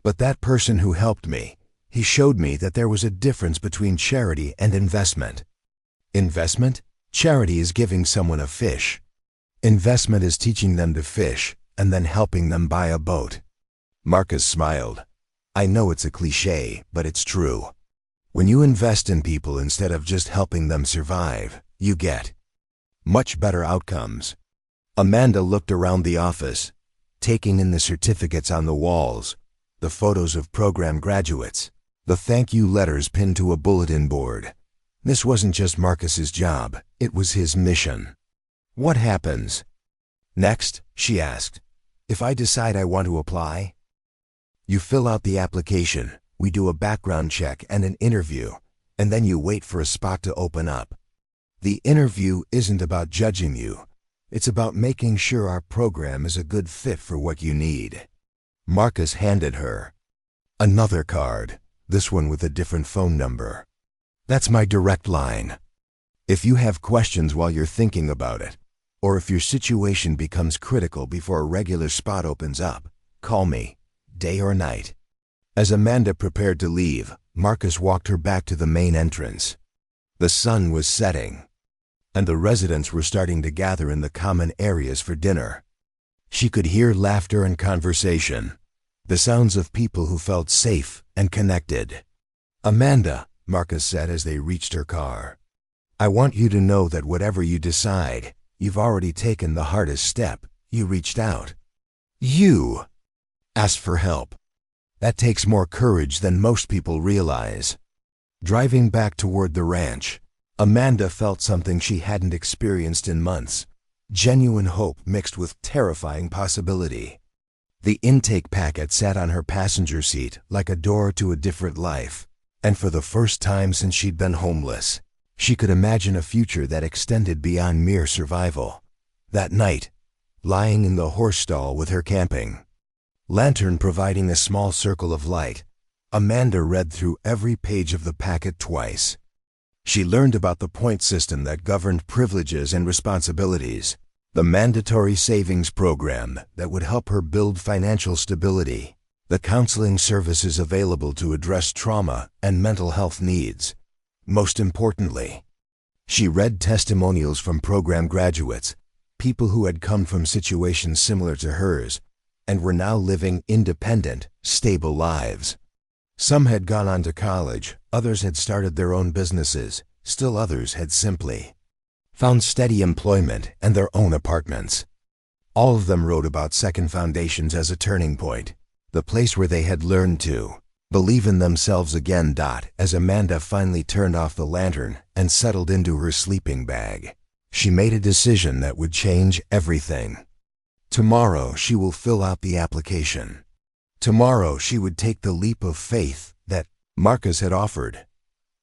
But that person who helped me, he showed me that there was a difference between charity and investment. Investment? Charity is giving someone a fish. Investment is teaching them to fish and then helping them buy a boat. Marcus smiled. I know it's a cliché, but it's true. When you invest in people instead of just helping them survive, you get much better outcomes. Amanda looked around the office, taking in the certificates on the walls, the photos of program graduates, the thank you letters pinned to a bulletin board. This wasn't just Marcus's job, it was his mission. What happens next? She asked. If I decide I want to apply? You fill out the application, we do a background check and an interview, and then you wait for a spot to open up. The interview isn't about judging you, it's about making sure our program is a good fit for what you need. Marcus handed her another card, this one with a different phone number. That's my direct line. If you have questions while you're thinking about it, or if your situation becomes critical before a regular spot opens up, call me, day or night. As Amanda prepared to leave, Marcus walked her back to the main entrance. The sun was setting, and the residents were starting to gather in the common areas for dinner. She could hear laughter and conversation, the sounds of people who felt safe and connected. Amanda, Marcus said as they reached her car, I want you to know that whatever you decide, you've already taken the hardest step. You reached out. You asked for help. That takes more courage than most people realize. Driving back toward the ranch, Amanda felt something she hadn't experienced in months. Genuine hope mixed with terrifying possibility. The intake packet sat on her passenger seat like a door to a different life, and for the first time since she'd been homeless, she could imagine a future that extended beyond mere survival. That night, lying in the horse stall with her camping lantern providing a small circle of light, Amanda read through every page of the packet twice. She learned about the point system that governed privileges and responsibilities, the mandatory savings program that would help her build financial stability, the counseling services available to address trauma and mental health needs. Most importantly, she read testimonials from program graduates, people who had come from situations similar to hers and were now living independent, stable lives. Some had gone on to college, others had started their own businesses, still others had simply found steady employment and their own apartments. All of them wrote about Second Foundations as a turning point, the place where they had learned to believe in themselves again. As Amanda finally turned off the lantern and settled into her sleeping bag, she made a decision that would change everything. Tomorrow she will fill out the application. Tomorrow she would take the leap of faith that Marcus had offered.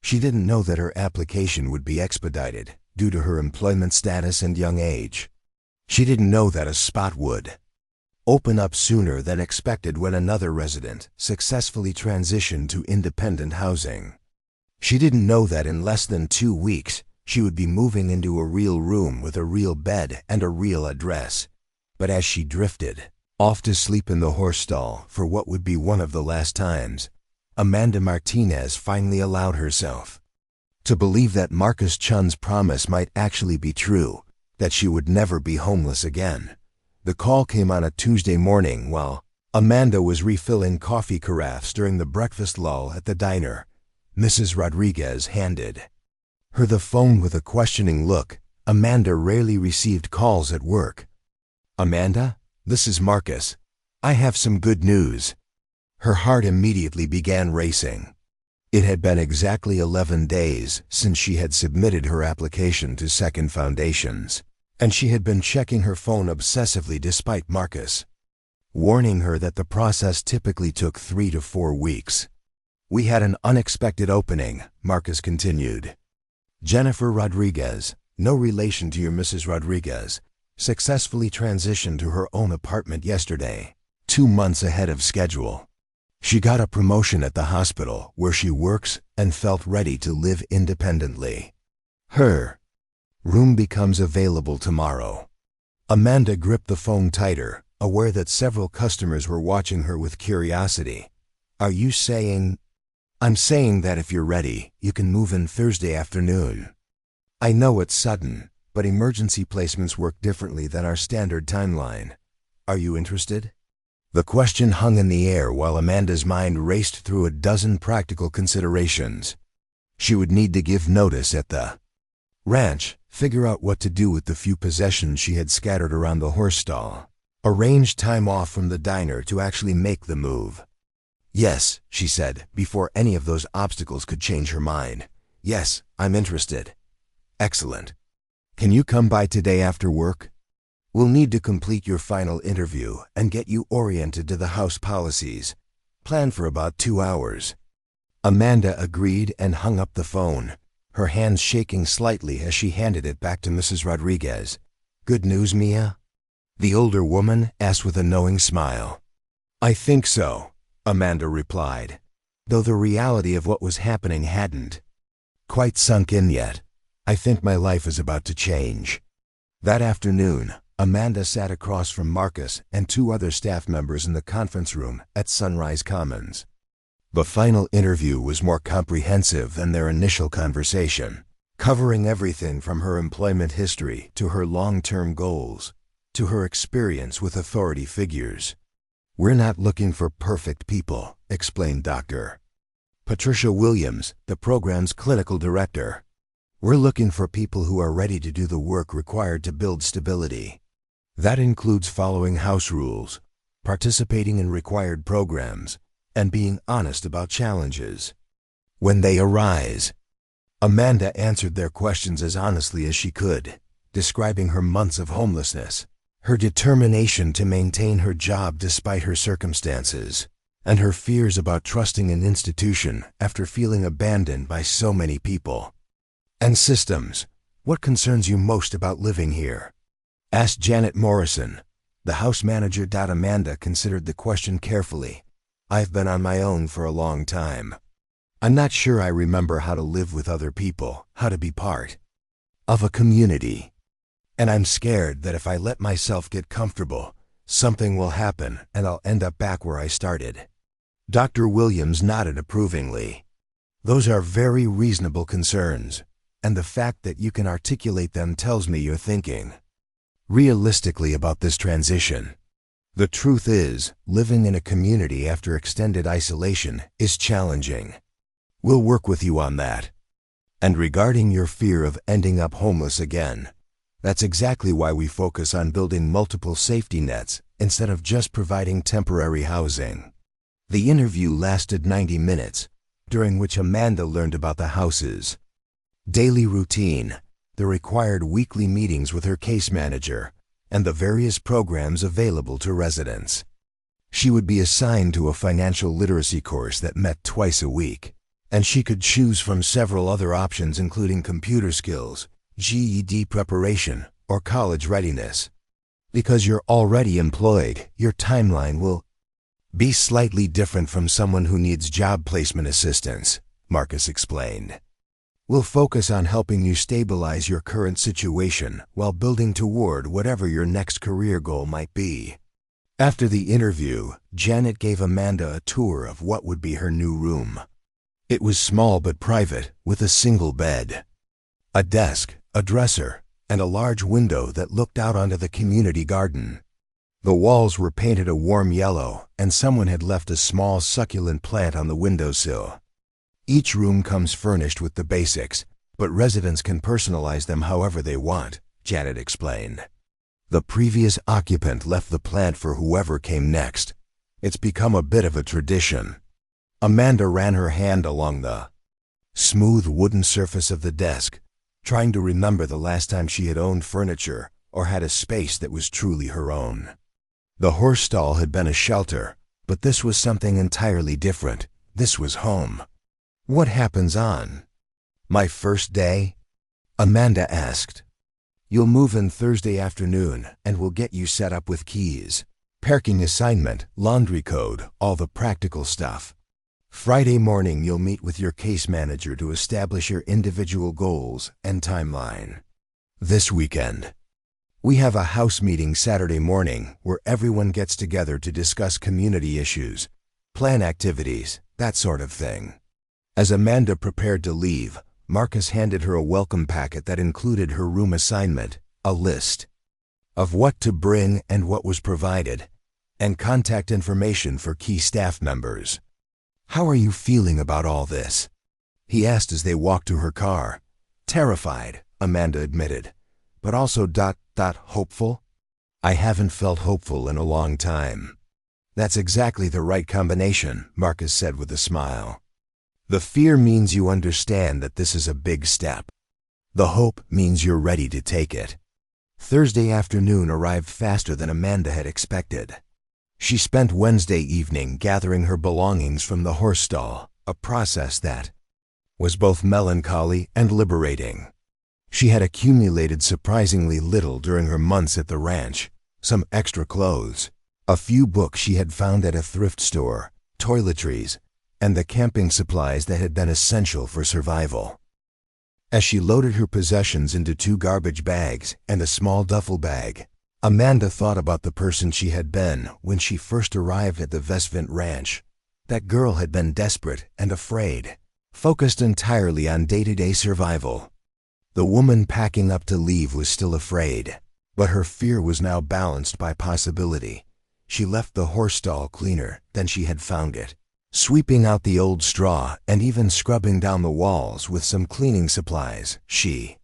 She didn't know that her application would be expedited due to her employment status and young age. She didn't know that a spot would open up sooner than expected when another resident successfully transitioned to independent housing. She didn't know that in less than 2 weeks she would be moving into a real room with a real bed and a real address. But as she drifted off to sleep in the horse stall for what would be one of the last times, Amanda Martinez finally allowed herself to believe that Marcus Chun's promise might actually be true, that she would never be homeless again. The call came on a Tuesday morning while Amanda was refilling coffee carafes during the breakfast lull at the diner. Mrs. Rodriguez handed her the phone with a questioning look. Amanda rarely received calls at work. "Amanda, this is Marcus. I have some good news." Her heart immediately began racing. It had been exactly 11 days since she had submitted her application to Second Foundations, and she had been checking her phone obsessively despite Marcus warning her that the process typically took 3 to 4 weeks. "We had an unexpected opening," Marcus continued. "Jennifer Rodriguez, no relation to your Mrs. Rodriguez, successfully transitioned to her own apartment yesterday, 2 months ahead of schedule. She got a promotion at the hospital where she works and felt ready to live independently. Her room becomes available tomorrow." Amanda gripped the phone tighter, aware that several customers were watching her with curiosity. "Are you saying—" "I'm saying that if you're ready, you can move in Thursday afternoon. I know it's sudden, but emergency placements work differently than our standard timeline. Are you interested?" The question hung in the air while Amanda's mind raced through a dozen practical considerations. She would need to give notice at the ranch, figure out what to do with the few possessions she had scattered around the horse stall, arrange time off from the diner to actually make the move. "Yes," she said, before any of those obstacles could change her mind. "Yes, I'm interested." "Excellent. Can you come by today after work? We'll need to complete your final interview and get you oriented to the house policies. Plan for about 2 hours." Amanda agreed and hung up the phone, her hands shaking slightly as she handed it back to Mrs. Rodriguez. "Good news, Mia?" the older woman asked with a knowing smile. "I think so," Amanda replied, though the reality of what was happening hadn't quite sunk in yet. "I think my life is about to change." That afternoon, Amanda sat across from Marcus and 2 other staff members in the conference room at Sunrise Commons. The final interview was more comprehensive than their initial conversation, covering everything from her employment history to her long-term goals, to her experience with authority figures. "We're not looking for perfect people," explained Dr. Patricia Williams, the program's clinical director. "We're looking for people who are ready to do the work required to build stability. That includes following house rules, participating in required programs, and being honest about challenges when they arise." Amanda answered their questions as honestly as she could, describing her months of homelessness, her determination to maintain her job despite her circumstances, and her fears about trusting an institution after feeling abandoned by so many people and systems. "What concerns you most about living here?" asked Janet Morrison, the house manager. Amanda considered the question carefully. "I've been on my own for a long time. I'm not sure I remember how to live with other people, how to be part of a community. And I'm scared that if I let myself get comfortable, something will happen and I'll end up back where I started." Dr. Williams nodded approvingly. "Those are very reasonable concerns, and the fact that you can articulate them tells me you're thinking realistically about this transition. The truth is, living in a community after extended isolation is challenging. We'll work with you on that. And regarding your fear of ending up homeless again, that's exactly why we focus on building multiple safety nets instead of just providing temporary housing. The interview lasted 90 minutes, during which Amanda learned about the house's daily routine, the required weekly meetings with her case manager, and the various programs available to residents. She would be assigned to a financial literacy course that met twice a week, and she could choose from several other options including computer skills, GED preparation, or college readiness. Because you're already employed, your timeline will be slightly different from someone who needs job placement assistance, Marcus explained. We'll focus on helping you stabilize your current situation while building toward whatever your next career goal might be. After the interview, Janet gave Amanda a tour of what would be her new room. It was small but private, with a single bed, a desk, a dresser, and a large window that looked out onto the community garden. The walls were painted a warm yellow, and someone had left a small succulent plant on the windowsill. Each room comes furnished with the basics, but residents can personalize them however they want, Janet explained. The previous occupant left the plant for whoever came next. It's become a bit of a tradition. Amanda ran her hand along the smooth wooden surface of the desk, trying to remember the last time she had owned furniture or had a space that was truly her own. The horse stall had been a shelter, but this was something entirely different. This was home. What happens on my first day? Amanda asked. You'll move in Thursday afternoon, and we'll get you set up with keys, parking assignment, laundry code, all the practical stuff. Friday morning, you'll meet with your case manager to establish your individual goals and timeline. This weekend, we have a house meeting Saturday morning where everyone gets together to discuss community issues, plan activities, that sort of thing. As Amanda prepared to leave, Marcus handed her a welcome packet that included her room assignment, a list of what to bring and what was provided, and contact information for key staff members. How are you feeling about all this? He asked as they walked to her car. Terrified, Amanda admitted, but also hopeful. I haven't felt hopeful in a long time. That's exactly the right combination, Marcus said with a smile. The fear means you understand that this is a big step. The hope means you're ready to take it. Thursday afternoon arrived faster than Amanda had expected. She spent Wednesday evening gathering her belongings from the horse stall, a process that was both melancholy and liberating. She had accumulated surprisingly little during her months at the ranch: some extra clothes, a few books she had found at a thrift store, toiletries, and the camping supplies that had been essential for survival. As she loaded her possessions into 2 garbage bags and a small duffel bag, Amanda thought about the person she had been when she first arrived at the Vesvent Ranch. That girl had been desperate and afraid, focused entirely on day-to-day survival. The woman packing up to leave was still afraid, but her fear was now balanced by possibility. She left the horse stall cleaner than she had found it, sweeping out the old straw and even scrubbing down the walls with some cleaning supplies she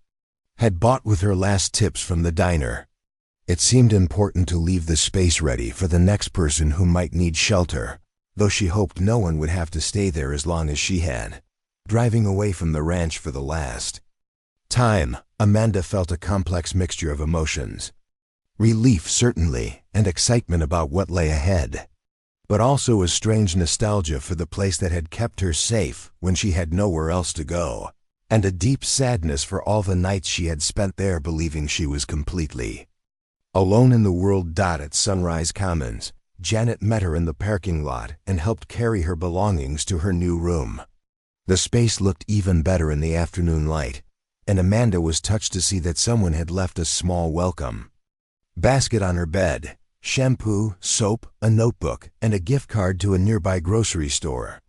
had bought with her last tips from the diner. It seemed important to leave the space ready for the next person who might need shelter, though she hoped no one would have to stay there as long as she had. Driving away from the ranch for the last time, Amanda felt a complex mixture of emotions. Relief, certainly, and excitement about what lay ahead, but also a strange nostalgia for the place that had kept her safe when she had nowhere else to go, and a deep sadness for all the nights she had spent there believing she was completely alone in the world. At Sunrise Commons, Janet met her in the parking lot and helped carry her belongings to her new room. The space looked even better in the afternoon light, and Amanda was touched to see that someone had left a small welcome basket on her bed: shampoo, soap, a notebook, and a gift card to a nearby grocery store.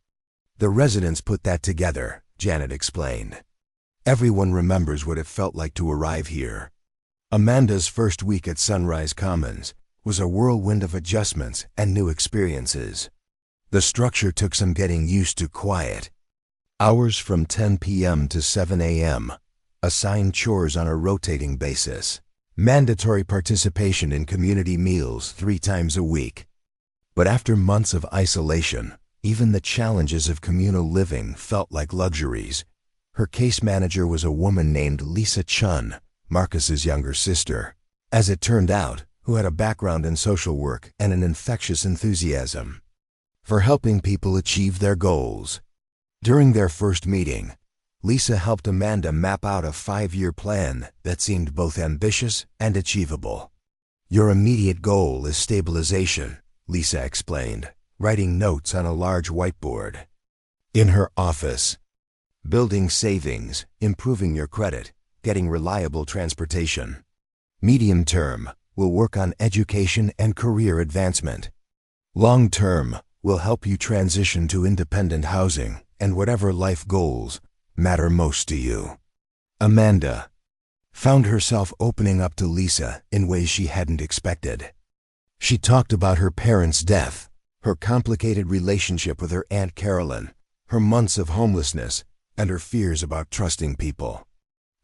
The residents put that together, Janet explained. Everyone remembers what it felt like to arrive here. Amanda's first week at Sunrise Commons was a whirlwind of adjustments and new experiences. The structure took some getting used to. Quiet hours from 10 p.m. to 7 a.m., assigned chores on a rotating basis, mandatory participation in community meals 3 times a week. But after months of isolation, Even the challenges of communal living felt like luxuries. Her case manager was a woman named Lisa Chun, Marcus's younger sister, as it turned out, who had a background in social work and an infectious enthusiasm for helping people achieve their goals. During their first meeting, Lisa helped Amanda map out a 5-year plan that seemed both ambitious and achievable. "Your immediate goal is stabilization," Lisa explained, writing notes on a large whiteboard. In her office, "Building savings, improving your credit, getting reliable transportation. Medium term, we'll work on education and career advancement. Long term, we'll help you transition to independent housing and whatever life goals matter most to you." Amanda found herself opening up to Lisa in ways she hadn't expected. She talked about her parents' death, her complicated relationship with her Aunt Carolyn, her months of homelessness, and her fears about trusting people.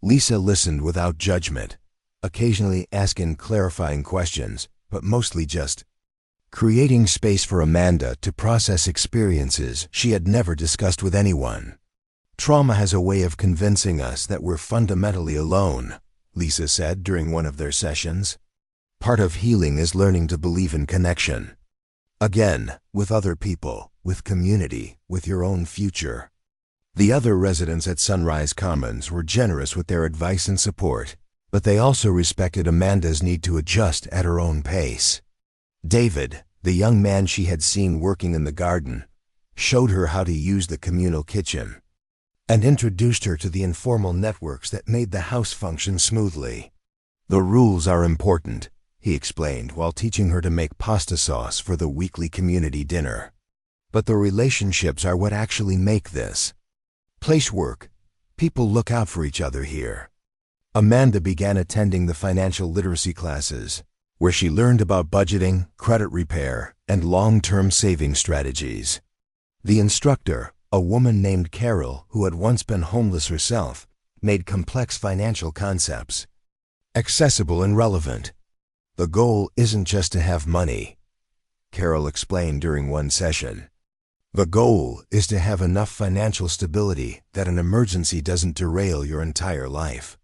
Lisa listened without judgment, occasionally asking clarifying questions, but mostly just creating space for Amanda to process experiences she had never discussed with anyone. "Trauma has a way of convincing us that we're fundamentally alone," Lisa said during one of their sessions. "Part of healing is learning to believe in connection. Again, with other people, with community, with your own future." The other residents at Sunrise Commons were generous with their advice and support, but they also respected Amanda's need to adjust at her own pace. David, the young man she had seen working in the garden, showed her how to use the communal kitchen and introduced her to the informal networks that made the house function smoothly. "The rules are important," he explained while teaching her to make pasta sauce for the weekly community dinner. "But the relationships are what actually make this place work. People look out for each other here." Amanda began attending the financial literacy classes, where she learned about budgeting, credit repair, and long-term saving strategies. The instructor, a woman named Carol who had once been homeless herself, made complex financial concepts accessible and relevant. "The goal isn't just to have money," Carol explained during one session. "The goal is to have enough financial stability that an emergency doesn't derail your entire life.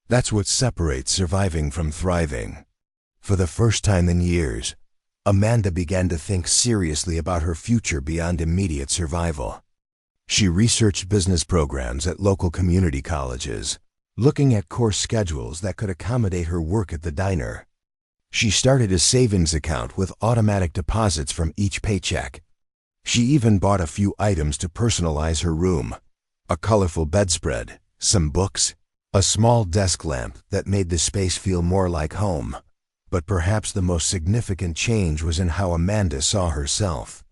That's what separates surviving from thriving." For the first time in years, Amanda began to think seriously about her future beyond immediate survival. She researched business programs at local community colleges, looking at course schedules that could accommodate her work at the diner. She started a savings account with automatic deposits from each paycheck. She even bought a few items to personalize her room: a colorful bedspread, some books, a small desk lamp that made the space feel more like home. But perhaps the most significant change was in how Amanda saw herself.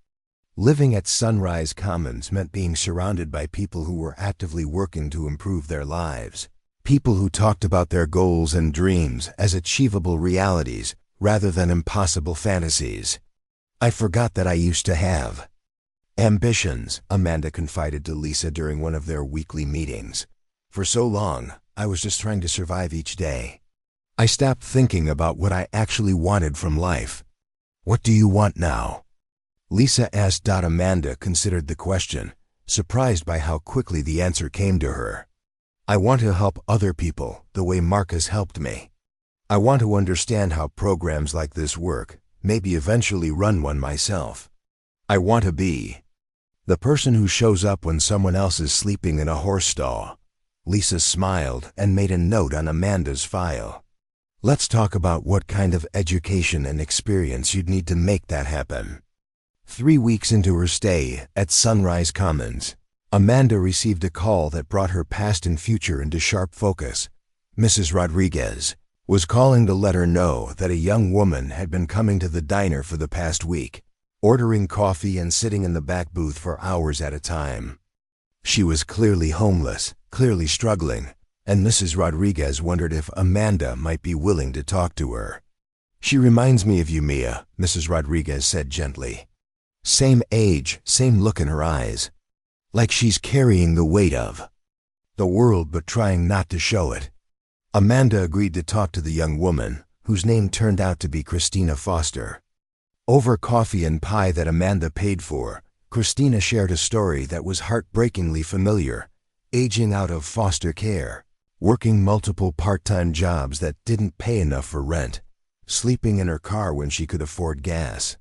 Living at Sunrise Commons meant being surrounded by people who were actively working to improve their lives. People who talked about their goals and dreams as achievable realities rather than impossible fantasies. "I forgot that I used to have ambitions," Amanda confided to Lisa during one of their weekly meetings. "For so long, I was just trying to survive each day. I stopped thinking about what I actually wanted from life." "What do you want now?" Lisa asked. Amanda considered the question, surprised by how quickly the answer came to her. "I want to help other people the way Marcus helped me. I want to understand how programs like this work, maybe eventually run one myself. I want to be the person who shows up when someone else is sleeping in a horse stall." Lisa smiled and made a note on Amanda's file. "Let's talk about what kind of education and experience you'd need to make that happen." 3 weeks into her stay at Sunrise Commons, Amanda received a call that brought her past and future into sharp focus. Mrs. Rodriguez was calling to let her know that a young woman had been coming to the diner for the past week, ordering coffee and sitting in the back booth for hours at a time. She was clearly homeless, clearly struggling, and Mrs. Rodriguez wondered if Amanda might be willing to talk to her. "She reminds me of you, Mia," Mrs. Rodriguez said gently. "Same age, same look in her eyes. Like she's carrying the weight of the world but trying not to show it." Amanda agreed to talk to the young woman, whose name turned out to be Christina Foster. Over coffee and pie that Amanda paid for, Christina shared a story that was heartbreakingly familiar: aging out of foster care, working multiple part-time jobs that didn't pay enough for rent, sleeping in her car when she could afford gas,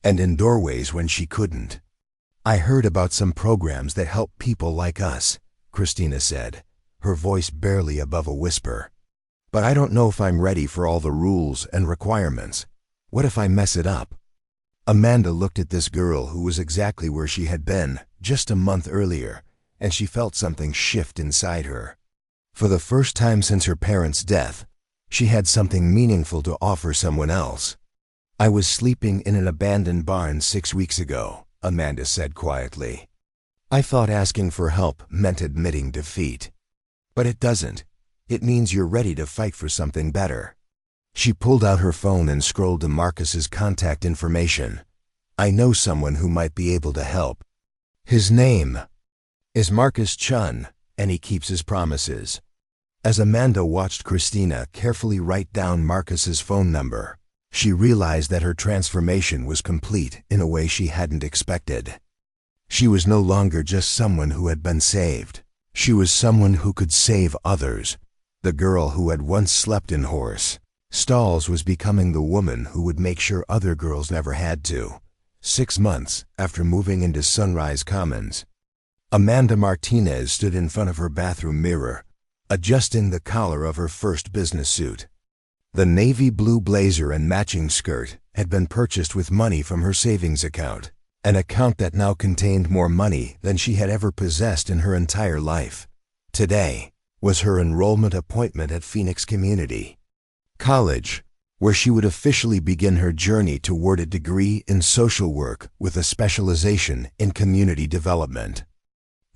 and in doorways when she couldn't. "I heard about some programs that help people like us," Christina said, her voice barely above a whisper. "But I don't know if I'm ready for all the rules and requirements. What if I mess it up?" Amanda looked at this girl who was exactly where she had been just a month earlier, and she felt something shift inside her. For the first time since her parents' death, she had something meaningful to offer someone else. "I was sleeping in an abandoned barn 6 weeks ago," Amanda said quietly. "I thought asking for help meant admitting defeat. But it doesn't. It means you're ready to fight for something better." She pulled out her phone and scrolled to Marcus's contact information. "I know someone who might be able to help. His name is Marcus Chun, and he keeps his promises." As Amanda watched Christina carefully write down Marcus's phone number, she realized that her transformation was complete in a way she hadn't expected. She was no longer just someone who had been saved. She was someone who could save others. The girl who had once slept in horse stalls was becoming the woman who would make sure other girls never had to. 6 months after moving into Sunrise Commons, Amanda Martinez stood in front of her bathroom mirror, adjusting the collar of her first business suit. The navy blue blazer and matching skirt had been purchased with money from her savings account, an account that now contained more money than she had ever possessed in her entire life. Today was her enrollment appointment at Phoenix Community College, where she would officially begin her journey toward a degree in social work with a specialization in community development.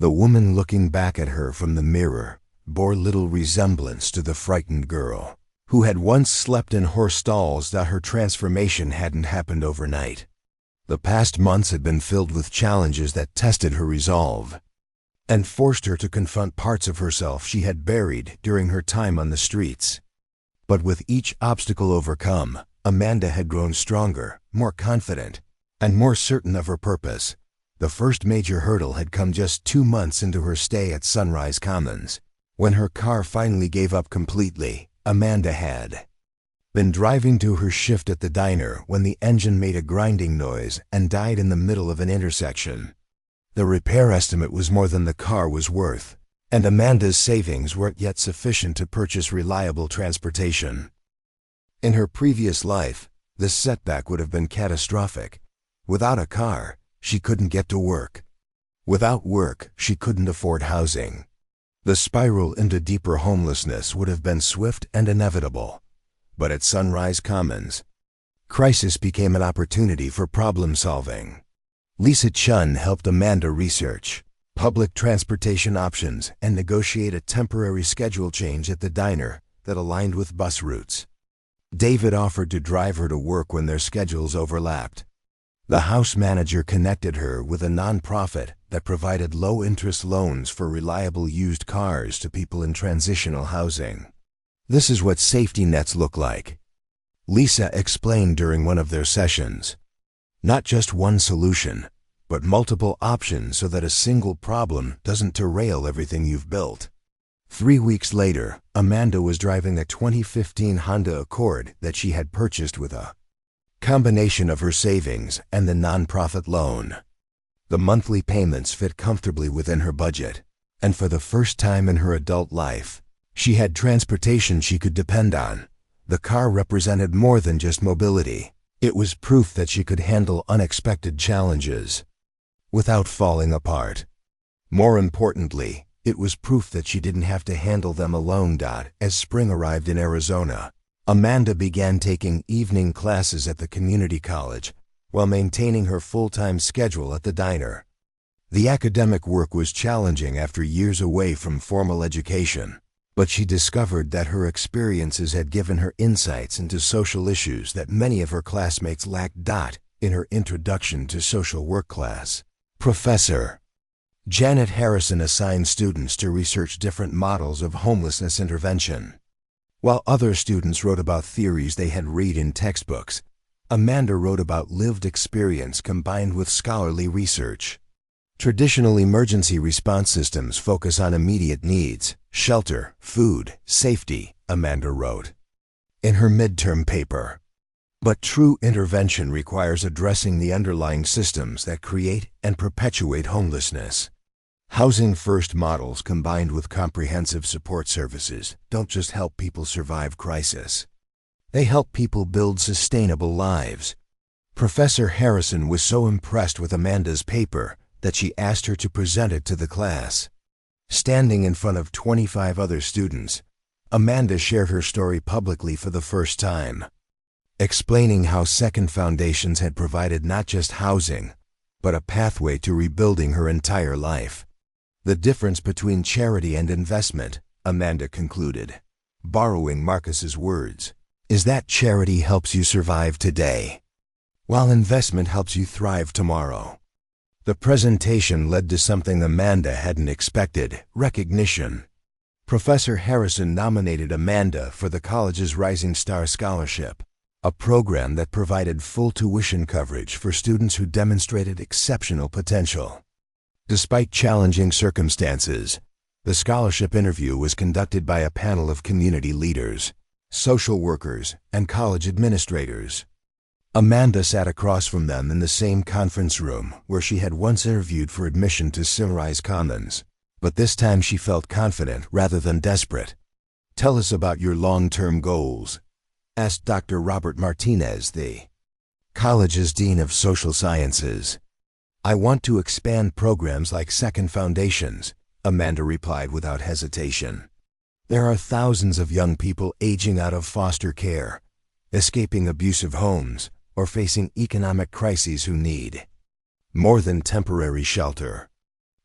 The woman looking back at her from the mirror bore little resemblance to the frightened girl who had once slept in horse stalls. That her transformation hadn't happened overnight. The past months had been filled with challenges that tested her resolve and forced her to confront parts of herself she had buried during her time on the streets. But with each obstacle overcome, Amanda had grown stronger, more confident, and more certain of her purpose. The first major hurdle had come just 2 months into her stay at Sunrise Commons. When her car finally gave up completely, Amanda had been driving to her shift at the diner when the engine made a grinding noise and died in the middle of an intersection. The repair estimate was more than the car was worth, and Amanda's savings weren't yet sufficient to purchase reliable transportation. In her previous life, this setback would have been catastrophic. Without a car, she couldn't get to work. Without work, she couldn't afford housing. The spiral into deeper homelessness would have been swift and inevitable. But at Sunrise Commons, crisis became an opportunity for problem solving. Lisa Chun helped Amanda research public transportation options and negotiate a temporary schedule change at the diner that aligned with bus routes. David offered to drive her to work when their schedules overlapped. The house manager connected her with a nonprofit that provided low-interest loans for reliable used cars to people in transitional housing. "This is what safety nets look like," Lisa explained during one of their sessions. "Not just one solution, but multiple options so that a single problem doesn't derail everything you've built." 3 weeks later, Amanda was driving a 2015 Honda Accord that she had purchased with a combination of her savings and the nonprofit loan. The monthly payments fit comfortably within her budget, and for the first time in her adult life, she had transportation she could depend on. The car represented more than just mobility. It was proof that she could handle unexpected challenges without falling apart. More importantly, it was proof that she didn't have to handle them alone. As spring arrived in Arizona, Amanda began taking evening classes at the community college while maintaining her full-time schedule at the diner. The academic work was challenging after years away from formal education, but she discovered that her experiences had given her insights into social issues that many of her classmates lacked. In her Introduction to Social Work class, Professor Janet Harrison assigned students to research different models of homelessness intervention. While other students wrote about theories they had read in textbooks, Amanda wrote about lived experience combined with scholarly research. Traditional emergency response systems focus on immediate needs, shelter, food, safety, Amanda wrote in her midterm paper. But true intervention requires addressing the underlying systems that create and perpetuate homelessness. Housing first models combined with comprehensive support services don't just help people survive crisis. They help people build sustainable lives. Professor Harrison was so impressed with Amanda's paper that she asked her to present it to the class. Standing in front of 25 other students, Amanda shared her story publicly for the first time, explaining how Second Foundations had provided not just housing, but a pathway to rebuilding her entire life. The difference between charity and investment, Amanda concluded, borrowing Marcus's words, is that charity helps you survive today, while investment helps you thrive tomorrow. The presentation led to something Amanda hadn't expected: recognition. Professor Harrison nominated Amanda for the college's Rising Star Scholarship, a program that provided full tuition coverage for students who demonstrated exceptional potential. Despite challenging circumstances, the scholarship interview was conducted by a panel of community leaders, social workers, and college administrators. Amanda sat across from them in the same conference room where she had once interviewed for admission to Sunrise Commons, but this time she felt confident rather than desperate. "Tell us about your long-term goals," asked Dr. Robert Martinez, the college's Dean of Social Sciences. "I want to expand programs like Second Foundations," Amanda replied without hesitation. "There are thousands of young people aging out of foster care, escaping abusive homes, or facing economic crises who need more than temporary shelter.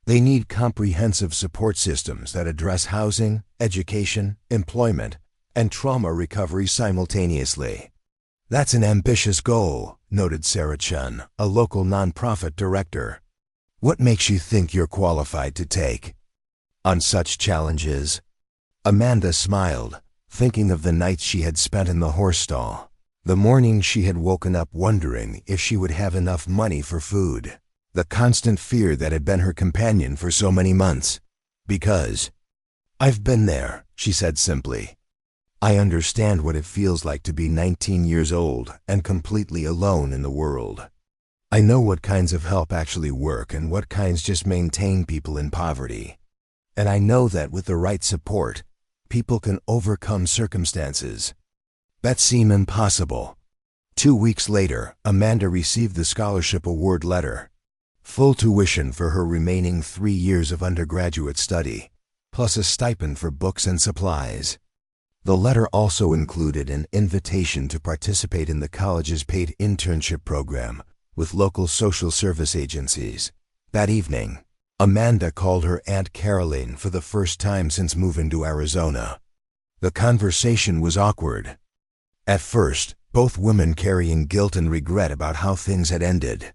They need comprehensive support systems that address housing, education, employment, and trauma recovery simultaneously." "That's an ambitious goal," noted Sarah Chun, a local nonprofit director. "What makes you think you're qualified to take on such challenges?" Amanda smiled, thinking of the nights she had spent in the horse stall, the mornings she had woken up wondering if she would have enough money for food, the constant fear that had been her companion for so many months. "Because I've been there," she said simply. "I understand what it feels like to be 19 years old and completely alone in the world. I know what kinds of help actually work and what kinds just maintain people in poverty. And I know that with the right support, people can overcome circumstances that seem impossible." 2 weeks later, Amanda received the scholarship award letter, full tuition for her remaining 3 years of undergraduate study, plus a stipend for books and supplies. The letter also included an invitation to participate in the college's paid internship program with local social service agencies. That evening, Amanda called her Aunt Caroline for the first time since moving to Arizona. The conversation was awkward. At first, both women carrying guilt and regret about how things had ended.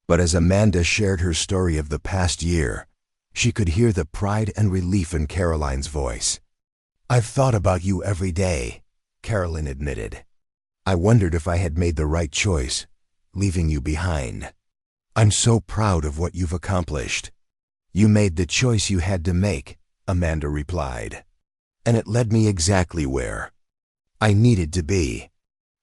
But as Amanda shared her story of the past year, she could hear the pride and relief in Caroline's voice. "I've thought about you every day," Caroline admitted. "I wondered if I had made the right choice, leaving you behind. I'm so proud of what you've accomplished." "You made the choice you had to make," Amanda replied. "And it led me exactly where I needed to be."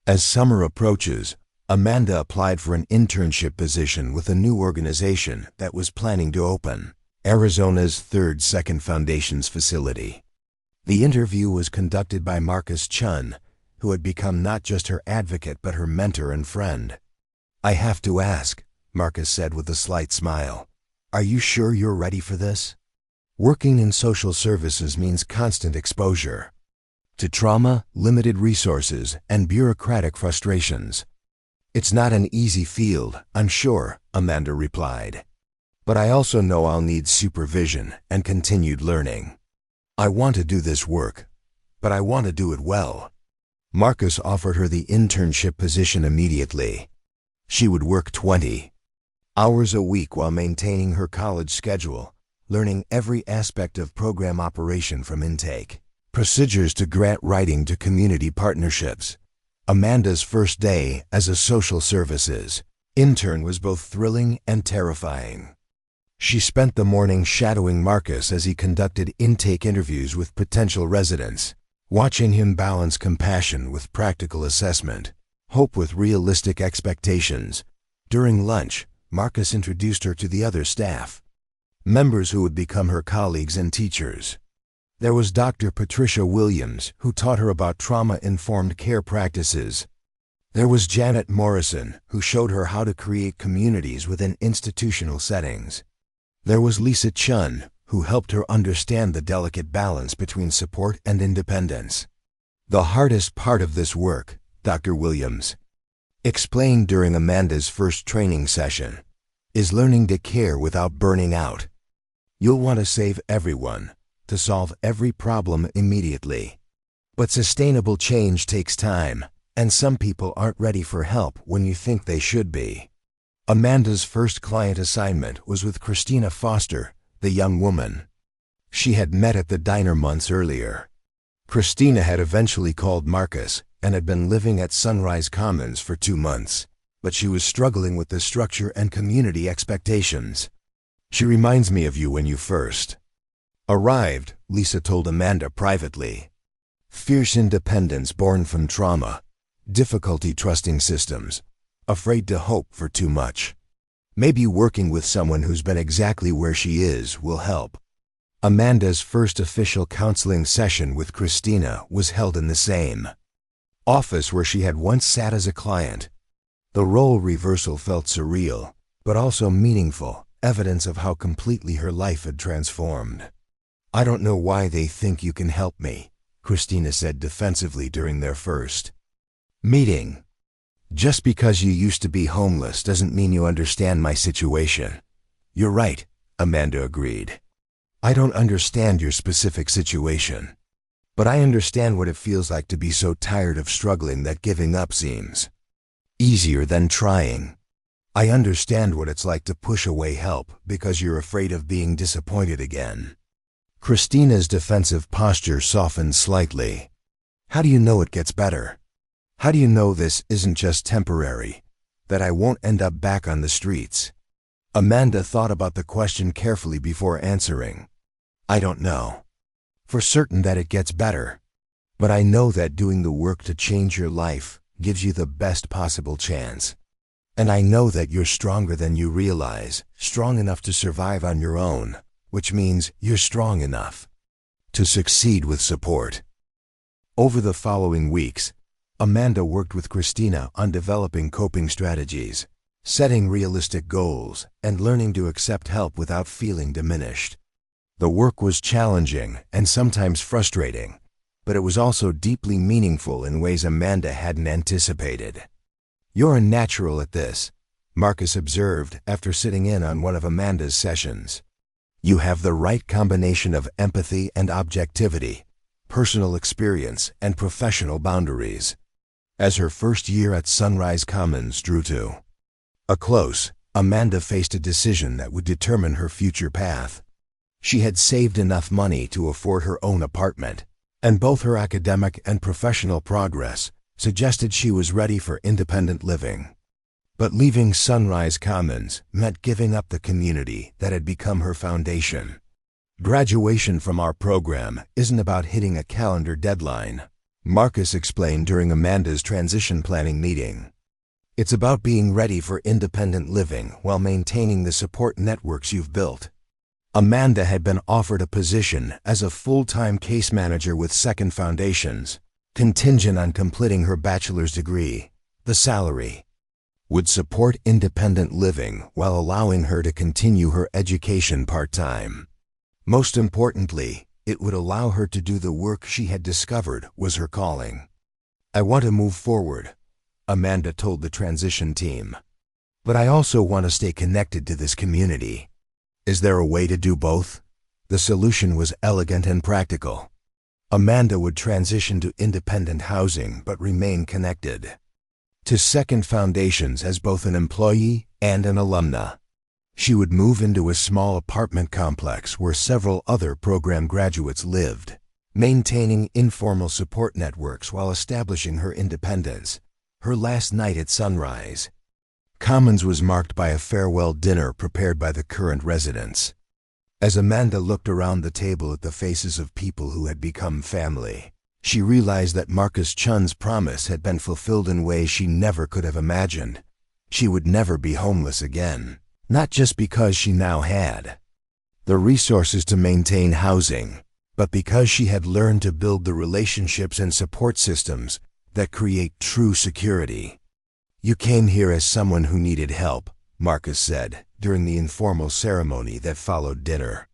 As summer approaches, Amanda applied for an internship position with a new organization that was planning to open Arizona's third Second Foundations facility. The interview was conducted by Marcus Chun, who had become not just her advocate but her mentor and friend. "I have to ask," Marcus said with a slight smile, "are you sure you're ready for this? Working in social services means constant exposure to trauma, limited resources, and bureaucratic frustrations. It's not an easy field, I'm sure," Amanda replied. "But I also know I'll need supervision and continued learning. I want to do this work, but I want to do it well." Marcus offered her the internship position immediately. She would work 20 hours a week while maintaining her college schedule, learning every aspect of program operation from intake procedures to grant writing to community partnerships. Amanda's first day as a social services intern was both thrilling and terrifying. She spent the morning shadowing Marcus as he conducted intake interviews with potential residents, watching him balance compassion with practical assessment, hope with realistic expectations. During lunch, Marcus introduced her to the other staff, members who would become her colleagues and teachers. There was Dr. Patricia Williams, who taught her about trauma-informed care practices. There was Janet Morrison, who showed her how to create communities within institutional settings. There was Lisa Chun, who helped her understand the delicate balance between support and independence. The hardest part of this work, Dr. Williams explained during Amanda's first training session, is learning to care without burning out. You'll want to save everyone, to solve every problem immediately. But sustainable change takes time, and some people aren't ready for help when you think they should be. Amanda's first client assignment was with Christina Foster, the young woman she had met at the diner months earlier. Christina had eventually called Marcus and had been living at Sunrise Commons for 2 months, but she was struggling with the structure and community expectations. She reminds me of you when you first arrived, Lisa told Amanda privately. Fierce independence born from trauma, difficulty trusting systems, afraid to hope for too much. Maybe working with someone who's been exactly where she is will help. Amanda's first official counseling session with Christina was held in the same office where she had once sat as a client. The role reversal felt surreal, but also meaningful, evidence of how completely her life had transformed. I don't know why they think you can help me, Christina said defensively during their first meeting. Just because you used to be homeless doesn't mean you understand my situation. You're right, Amanda agreed. I don't understand your specific situation, but I understand what it feels like to be so tired of struggling that giving up seems easier than trying. I understand what it's like to push away help because you're afraid of being disappointed again. Christina's defensive posture softened slightly. How do you know it gets better? How do you know this isn't just temporary, that I won't end up back on the streets? Amanda thought about the question carefully before answering. I don't know for certain that it gets better, but I know that doing the work to change your life gives you the best possible chance. And I know that you're stronger than you realize, strong enough to survive on your own, which means you're strong enough to succeed with support. Over the following weeks, Amanda worked with Christina on developing coping strategies, setting realistic goals, and learning to accept help without feeling diminished. The work was challenging and sometimes frustrating, but it was also deeply meaningful in ways Amanda hadn't anticipated. You're a natural at this, Marcus observed after sitting in on one of Amanda's sessions. You have the right combination of empathy and objectivity, personal experience and professional boundaries. As her first year at Sunrise Commons drew to a close, Amanda faced a decision that would determine her future path. She had saved enough money to afford her own apartment, and both her academic and professional progress suggested she was ready for independent living. But leaving Sunrise Commons meant giving up the community that had become her foundation. Graduation from our program isn't about hitting a calendar deadline, Marcus explained during Amanda's transition planning meeting. It's about being ready for independent living while maintaining the support networks you've built. Amanda had been offered a position as a full-time case manager with Second Foundations, contingent on completing her bachelor's degree. The salary would support independent living while allowing her to continue her education part-time. Most importantly, it would allow her to do the work she had discovered was her calling. I want to move forward, Amanda told the transition team. But I also want to stay connected to this community. Is there a way to do both? The solution was elegant and practical. Amanda would transition to independent housing but remain connected to Second Foundations as both an employee and an alumna. She would move into a small apartment complex where several other program graduates lived. maintaining informal support networks while establishing her independence. Her last night at Sunrise Commons was marked by a farewell dinner prepared by the current residents. As Amanda looked around the table at the faces of people who had become family, she realized that Marcus Chun's promise had been fulfilled in ways she never could have imagined. She would never be homeless again, not just because she now had the resources to maintain housing, but because she had learned to build the relationships and support systems that create true security. "You came here as someone who needed help," Marcus said during the informal ceremony that followed dinner.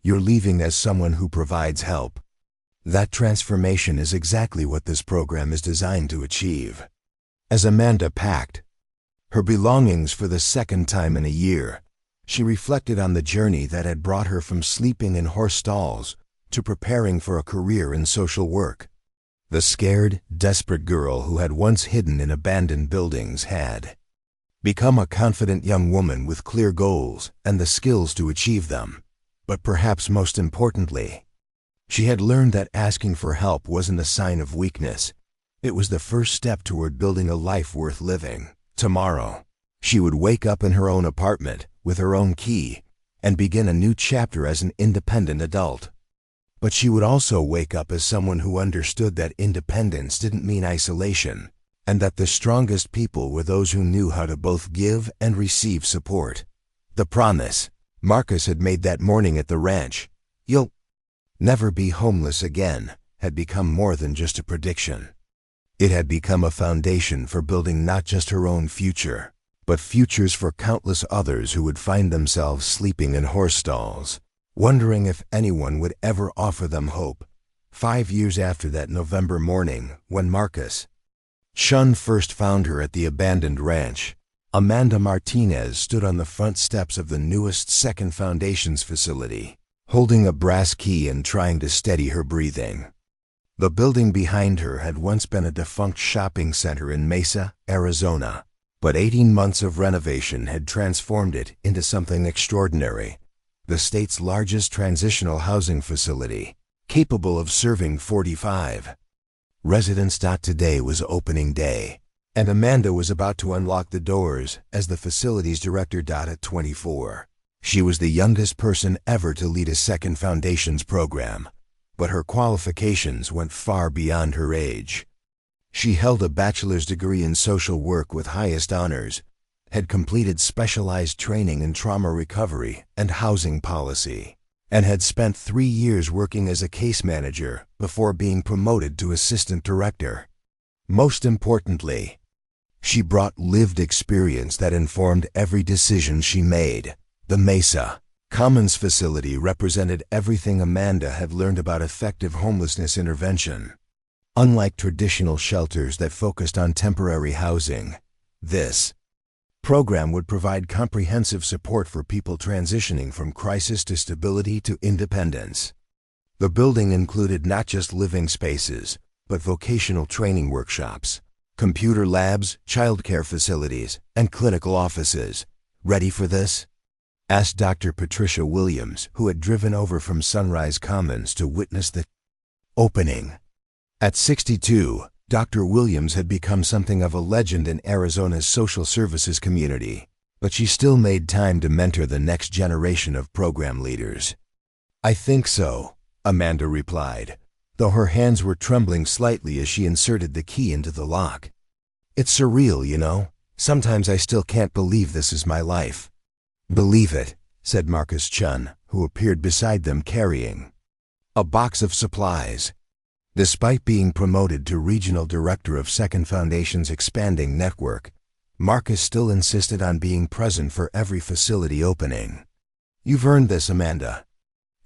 "You're leaving as someone who provides help." That transformation is exactly what this program is designed to achieve. As Amanda packed her belongings for the second time in a year, she reflected on the journey that had brought her from sleeping in horse stalls to preparing for a career in social work. The scared, desperate girl who had once hidden in abandoned buildings had become a confident young woman with clear goals and the skills to achieve them. But perhaps most importantly, she had learned that asking for help wasn't a sign of weakness. It was the first step toward building a life worth living. Tomorrow, she would wake up in her own apartment with her own key and begin a new chapter as an independent adult. But she would also wake up as someone who understood that independence didn't mean isolation, and that the strongest people were those who knew how to both give and receive support. The promise Marcus had made that morning at the ranch, "You'll never be homeless again," had become more than just a prediction. It had become a foundation for building not just her own future, but futures for countless others who would find themselves sleeping in horse stalls, wondering if anyone would ever offer them hope. 5 years after that November morning, when Marcus Chun first found her at the abandoned ranch, Amanda Martinez stood on the front steps of the newest Second Foundations facility, holding a brass key and trying to steady her breathing. The building behind her had once been a defunct shopping center in Mesa, Arizona, but 18 months of renovation had transformed it into something extraordinary. The state's largest transitional housing facility, capable of serving 45 residents. Today was opening day, and Amanda was about to unlock the doors as the facility's director. At 24, she was the youngest person ever to lead a Second Foundations program, but her qualifications went far beyond her age. She held a bachelor's degree in social work with highest honors, had completed specialized training in trauma recovery and housing policy, and had spent 3 years working as a case manager before being promoted to assistant director. Most importantly, she brought lived experience that informed every decision she made. The Mesa Commons facility represented everything Amanda had learned about effective homelessness intervention. Unlike traditional shelters that focused on temporary housing, this program would provide comprehensive support for people transitioning from crisis to stability to independence. The building included not just living spaces, but vocational training workshops, computer labs, childcare facilities, and clinical offices. "Ready for this?" asked Dr. Patricia Williams, who had driven over from Sunrise Commons to witness the opening. At 62, Dr. Williams had become something of a legend in Arizona's social services community, but she still made time to mentor the next generation of program leaders. "I think so," Amanda replied, though her hands were trembling slightly as she inserted the key into the lock. "It's surreal, you know. Sometimes I still can't believe this is my life." "Believe it," said Marcus Chun, who appeared beside them carrying a box of supplies. Despite being promoted to regional director of Second Foundation's expanding network, Marcus still insisted on being present for every facility opening. "You've earned this, Amanda.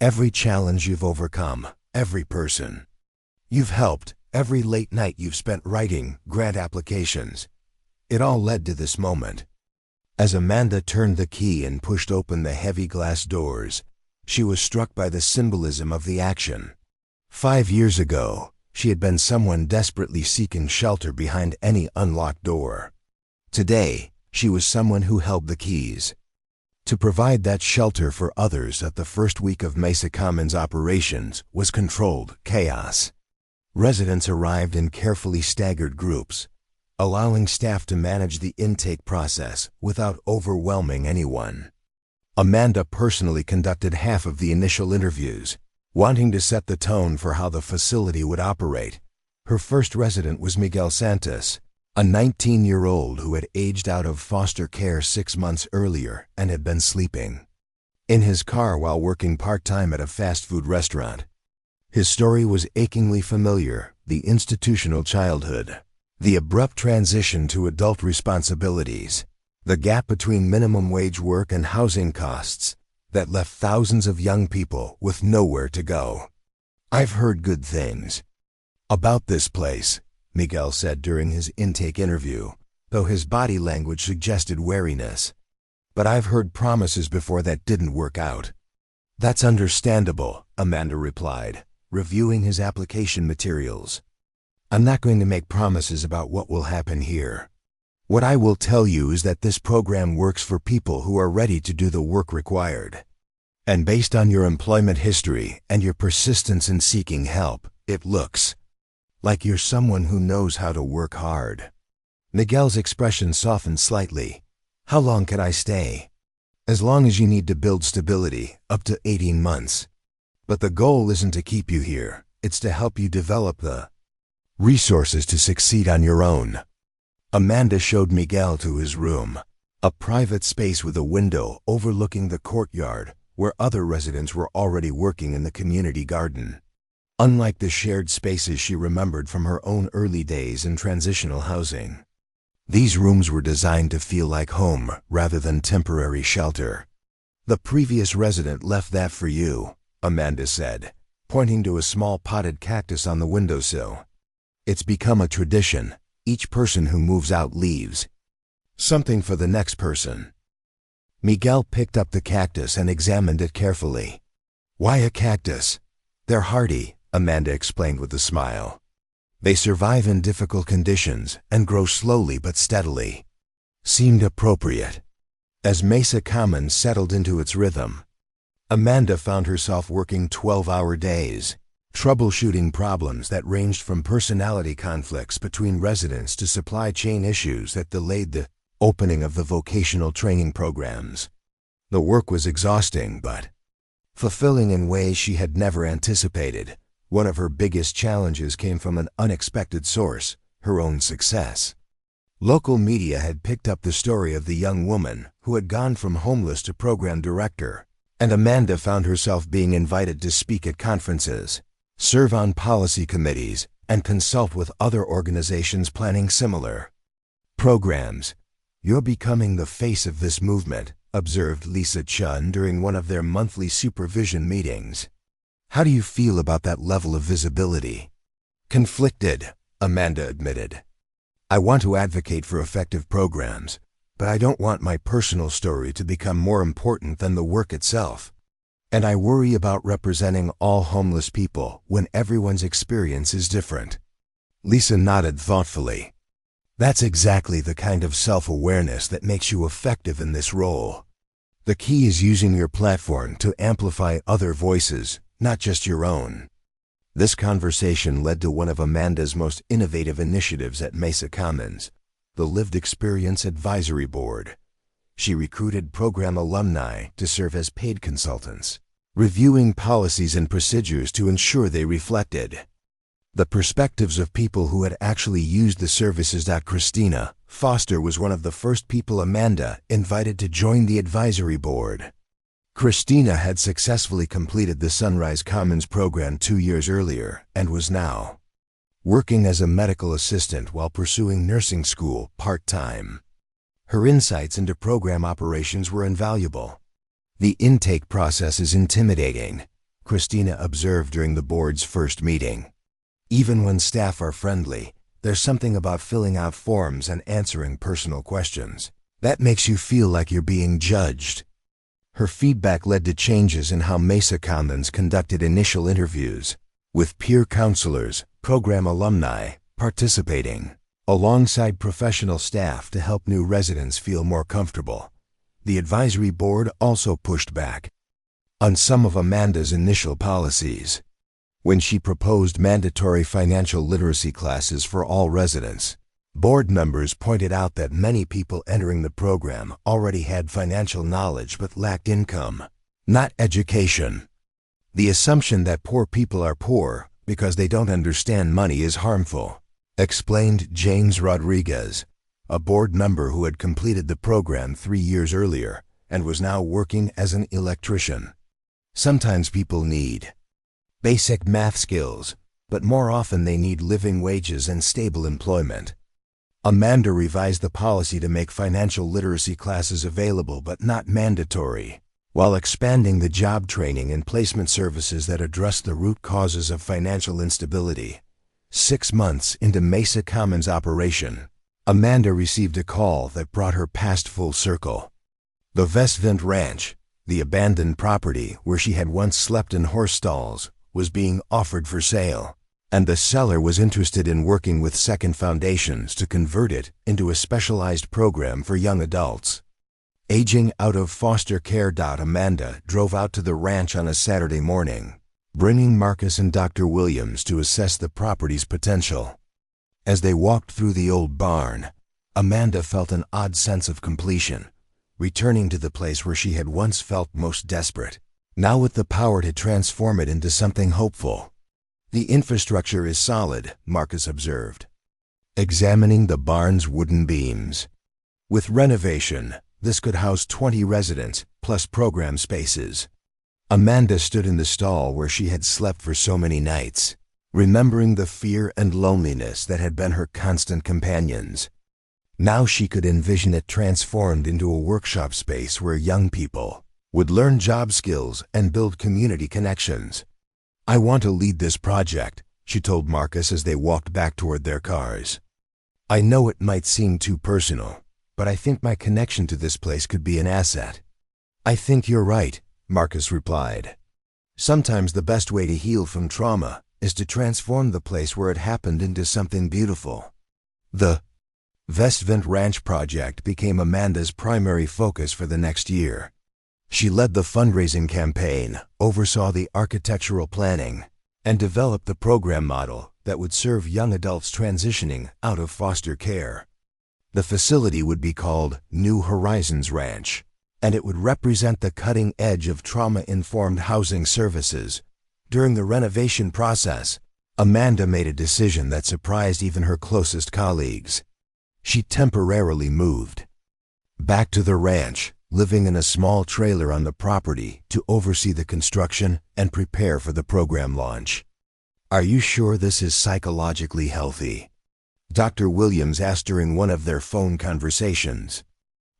Every challenge you've overcome, every person you've helped, every late night you've spent writing grant applications, it all led to this moment." As Amanda turned the key and pushed open the heavy glass doors, she was struck by the symbolism of the action. 5 years ago, she had been someone desperately seeking shelter behind any unlocked door. Today, she was someone who held the keys. To provide that shelter for others at the first week of Mesa Commons operations was controlled chaos. Residents arrived in carefully staggered groups, allowing staff to manage the intake process without overwhelming anyone. Amanda personally conducted half of the initial interviews, wanting to set the tone for how the facility would operate. Her first resident was Miguel Santos, a 19-year-old who had aged out of foster care 6 months earlier and had been sleeping in his car while working part-time at a fast food restaurant. His story was achingly familiar: the institutional childhood, the abrupt transition to adult responsibilities, the gap between minimum wage work and housing costs that left thousands of young people with nowhere to go. "I've heard good things about this place," Miguel said during his intake interview, though his body language suggested wariness. "But I've heard promises before that didn't work out." "That's understandable," Amanda replied, reviewing his application materials. "I'm not going to make promises about what will happen here. What I will tell you is that this program works for people who are ready to do the work required. And based on your employment history and your persistence in seeking help, it looks like you're someone who knows how to work hard." Miguel's expression softened slightly. "How long can I stay?" "As long as you need to build stability, up to 18 months. But the goal isn't to keep you here, it's to help you develop the resources to succeed on your own." Amanda showed Miguel to his room, a private space with a window overlooking the courtyard where other residents were already working in the community garden. Unlike the shared spaces she remembered from her own early days in transitional housing, these rooms were designed to feel like home rather than temporary shelter. "The previous resident left that for you," Amanda said, pointing to a small potted cactus on the windowsill. "It's become a tradition. Each person who moves out leaves something for the next person." Miguel picked up the cactus and examined it carefully. "Why a cactus?" "They're hardy," Amanda explained with a smile. "They survive in difficult conditions and grow slowly but steadily." Seemed appropriate as Mesa Commons settled into its rhythm. Amanda found herself working 12-hour days, troubleshooting problems that ranged from personality conflicts between residents to supply chain issues that delayed the opening of the vocational training programs. The work was exhausting but fulfilling in ways she had never anticipated. One of her biggest challenges came from an unexpected source: her own success. Local media had picked up the story of the young woman who had gone from homeless to program director, and Amanda found herself being invited to speak at conferences, serve on policy committees, and consult with other organizations planning similar programs. "You're becoming the face of this movement," observed Lisa Chun during one of their monthly supervision meetings. "How do you feel about that level of visibility?" "Conflicted," Amanda admitted. "I want to advocate for effective programs, but I don't want my personal story to become more important than the work itself. And I worry about representing all homeless people when everyone's experience is different." Lisa nodded thoughtfully. "That's exactly the kind of self-awareness that makes you effective in this role. The key is using your platform to amplify other voices, not just your own." This conversation led to one of Amanda's most innovative initiatives at Mesa Commons, the Lived Experience Advisory Board. She recruited program alumni to serve as paid consultants, reviewing policies and procedures to ensure they reflected the perspectives of people who had actually used the services. Christina Foster was one of the first people Amanda invited to join the advisory board. Christina had successfully completed the Sunrise Commons program 2 years earlier and was now working as a medical assistant while pursuing nursing school part-time. Her insights into program operations were invaluable. "The intake process is intimidating," Christina observed during the board's first meeting. "Even when staff are friendly, there's something about filling out forms and answering personal questions that makes you feel like you're being judged." Her feedback led to changes in how Mesa Commons conducted initial interviews, with peer counselors, program alumni, participating alongside professional staff to help new residents feel more comfortable. The advisory board also pushed back on some of Amanda's initial policies. When she proposed mandatory financial literacy classes for all residents, board members pointed out that many people entering the program already had financial knowledge but lacked income, not education. The assumption that poor people are poor because they don't understand money is harmful, explained James Rodriguez, a board member who had completed the program 3 years earlier and was now working as an electrician. Sometimes people need basic math skills, but more often they need living wages and stable employment. Amanda revised the policy to make financial literacy classes available but not mandatory, while expanding the job training and placement services that address the root causes of financial instability. 6 months into Mesa Commons' operation, Amanda received a call that brought her past full circle. The Vestvent Ranch, the abandoned property where she had once slept in horse stalls, was being offered for sale, and the seller was interested in working with Second Foundations to convert it into a specialized program for young adults. Aging out of foster care. Amanda drove out to the ranch on a Saturday morning, bringing Marcus and Dr. Williams to assess the property's potential. As they walked through the old barn, Amanda felt an odd sense of completion, returning to the place where she had once felt most desperate, now with the power to transform it into something hopeful. The infrastructure is solid, Marcus observed, examining the barn's wooden beams. With renovation, this could house 20 residents, plus program spaces. Amanda stood in the stall where she had slept for so many nights, remembering the fear and loneliness that had been her constant companions. Now she could envision it transformed into a workshop space where young people would learn job skills and build community connections. "I want to lead this project," she told Marcus as they walked back toward their cars. "I know it might seem too personal, but I think my connection to this place could be an asset." "I think you're right," Marcus replied. "Sometimes the best way to heal from trauma is to transform the place where it happened into something beautiful." The Vestvent Ranch project became Amanda's primary focus for the next year. She led the fundraising campaign, oversaw the architectural planning, and developed the program model that would serve young adults transitioning out of foster care. The facility would be called New Horizons Ranch, and it would represent the cutting edge of trauma-informed housing services. During the renovation process, Amanda made a decision that surprised even her closest colleagues. She temporarily moved back to the ranch, living in a small trailer on the property to oversee the construction and prepare for the program launch. "Are you sure this is psychologically healthy?" Dr. Williams asked during one of their phone conversations.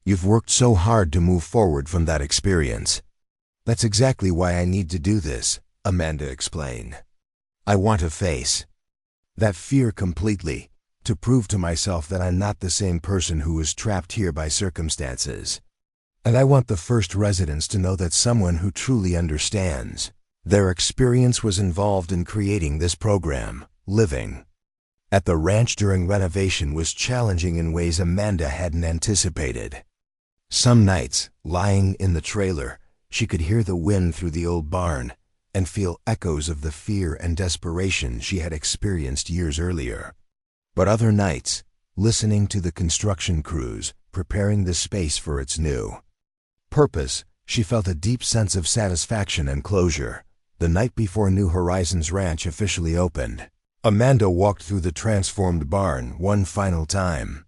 "You've worked so hard to move forward from that experience." "That's exactly why I need to do this," Amanda explained. "I want to face that fear completely, to prove to myself that I'm not the same person who was trapped here by circumstances. And I want the first residents to know that someone who truly understands their experience was involved in creating this program." Living at the ranch during renovation was challenging in ways Amanda hadn't anticipated. Some nights, lying in the trailer, she could hear the wind through the old barn and feel echoes of the fear and desperation she had experienced years earlier. But other nights, listening to the construction crews preparing the space for its new purpose, she felt a deep sense of satisfaction and closure. The night before New Horizons Ranch officially opened, Amanda walked through the transformed barn one final time.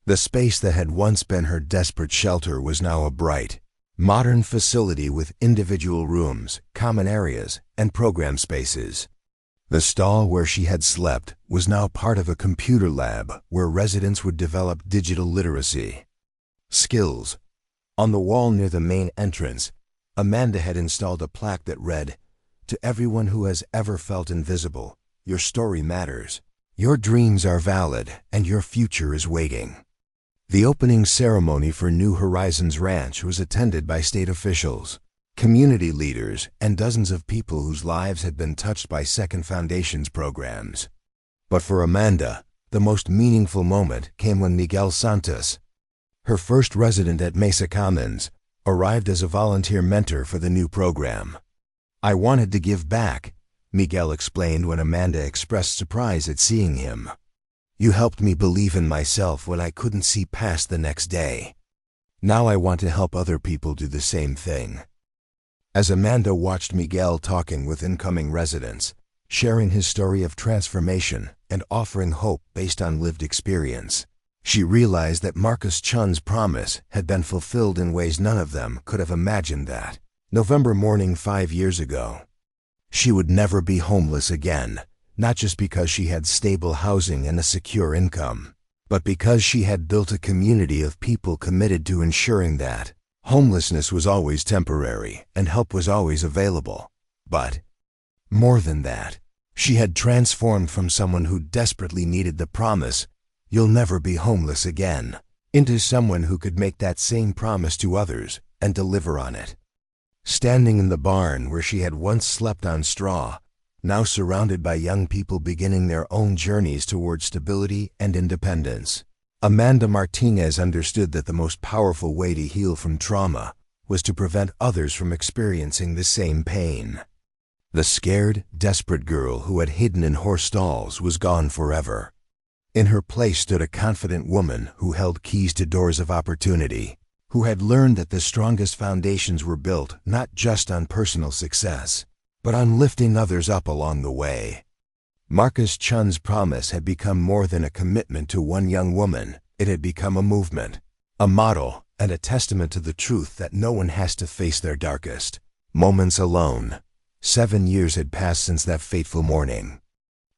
The space that had once been her desperate shelter was now a bright, modern facility with individual rooms, common areas, and program spaces. The stall where she had slept was now part of a computer lab where residents would develop digital literacy skills. On the wall near the main entrance, Amanda had installed a plaque that read, "To everyone who has ever felt invisible, your story matters. Your dreams are valid, and your future is waiting." The opening ceremony for New Horizons Ranch was attended by state officials, community leaders, and dozens of people whose lives had been touched by Second Foundation's programs. But for Amanda, the most meaningful moment came when Miguel Santos, Her first resident at Mesa Commons, arrived as a volunteer mentor for the new program. "I wanted to give back," Miguel explained when Amanda expressed surprise at seeing him. "You helped me believe in myself when I couldn't see past the next day. Now I want to help other people do the same thing." As Amanda watched Miguel talking with incoming residents, sharing his story of transformation and offering hope based on lived experience, she realized that Marcus Chun's promise had been fulfilled in ways none of them could have imagined. That November morning 5 years ago, she would never be homeless again, not just because she had stable housing and a secure income, but because she had built a community of people committed to ensuring that homelessness was always temporary and help was always available. But more than that, she had transformed from someone who desperately needed the promise, "You'll never be homeless again," into someone who could make that same promise to others and deliver on it. Standing in the barn where she had once slept on straw, now surrounded by young people beginning their own journeys toward stability and independence, Amanda Martinez understood that the most powerful way to heal from trauma was to prevent others from experiencing the same pain. The scared, desperate girl who had hidden in horse stalls was gone forever. In her place stood a confident woman who held keys to doors of opportunity, who had learned that the strongest foundations were built not just on personal success, but on lifting others up along the way. Marcus Chun's promise had become more than a commitment to one young woman. It had become a movement, a model, and a testament to the truth that no one has to face their darkest moments alone. 7 years had passed since that fateful morning.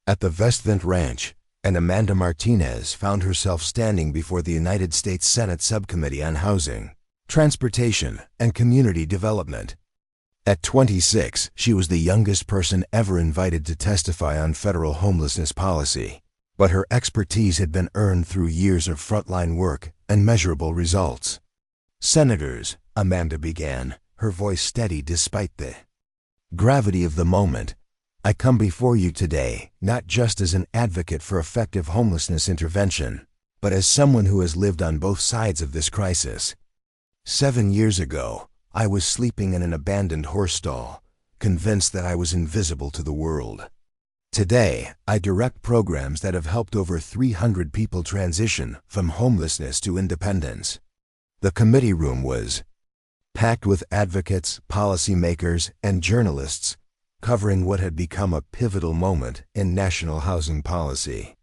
At the Vestvent Ranch, and Amanda Martinez found herself standing before the United States Senate Subcommittee on Housing, Transportation, and Community Development. At 26, she was the youngest person ever invited to testify on federal homelessness policy, but her expertise had been earned through years of frontline work and measurable results. "Senators," Amanda began, her voice steady despite the gravity of the moment, "I come before you today not just as an advocate for effective homelessness intervention, but as someone who has lived on both sides of this crisis. 7 years ago, I was sleeping in an abandoned horse stall, convinced that I was invisible to the world. Today, I direct programs that have helped over 300 people transition from homelessness to independence." The committee room was packed with advocates, policymakers, and journalists, covering what had become a pivotal moment in national housing policy.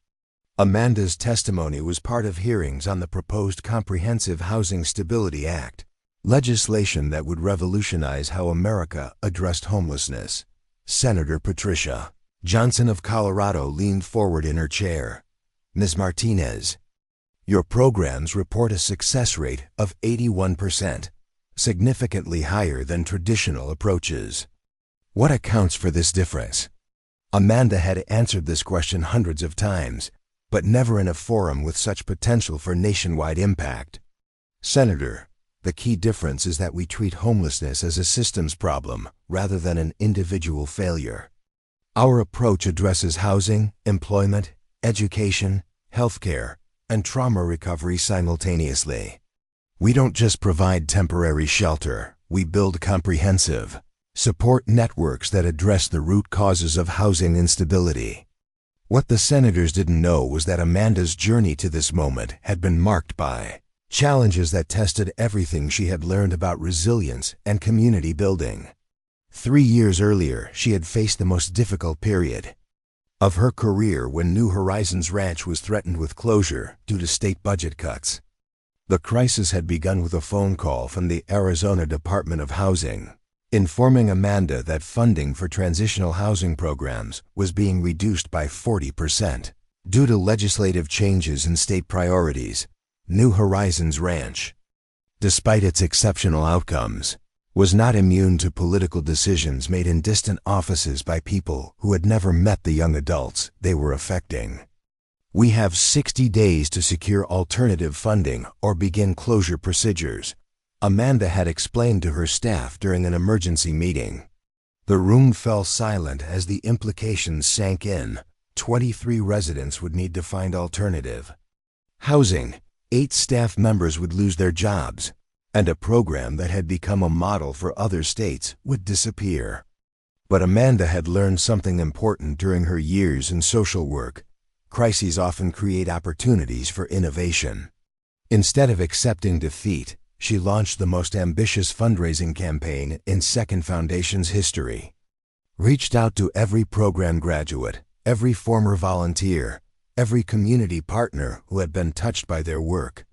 Amanda's testimony was part of hearings on the proposed Comprehensive Housing Stability Act, legislation that would revolutionize how America addressed homelessness. Senator Patricia Johnson of Colorado leaned forward in her chair. "Ms. Martinez, your programs report a success rate of 81%, significantly higher than traditional approaches. What accounts for this difference?" Amanda had answered this question hundreds of times, but never in a forum with such potential for nationwide impact. "Senator, the key difference is that we treat homelessness as a systems problem rather than an individual failure. Our approach addresses housing, employment, education, healthcare, and trauma recovery simultaneously. We don't just provide temporary shelter, we build comprehensive support networks that address the root causes of housing instability." What the senators didn't know was that Amanda's journey to this moment had been marked by challenges that tested everything she had learned about resilience and community building. 3 years earlier, she had faced the most difficult period of her career when New Horizons Ranch was threatened with closure due to state budget cuts. The crisis had begun with a phone call from the Arizona Department of Housing, informing Amanda that funding for transitional housing programs was being reduced by 40% due to legislative changes in state priorities. New Horizons Ranch, despite its exceptional outcomes, was not immune to political decisions made in distant offices by people who had never met the young adults they were affecting. "We have 60 days to secure alternative funding or begin closure procedures," Amanda had explained to her staff during an emergency meeting. The room fell silent as the implications sank in. 23 residents would need to find alternative housing, 8 staff members would lose their jobs, and a program that had become a model for other states would disappear. But Amanda had learned something important during her years in social work. Crises often create opportunities for innovation. Instead of accepting defeat, she launched the most ambitious fundraising campaign in Second Foundation's history. Reached out to every program graduate, every former volunteer, every community partner who had been touched by their work.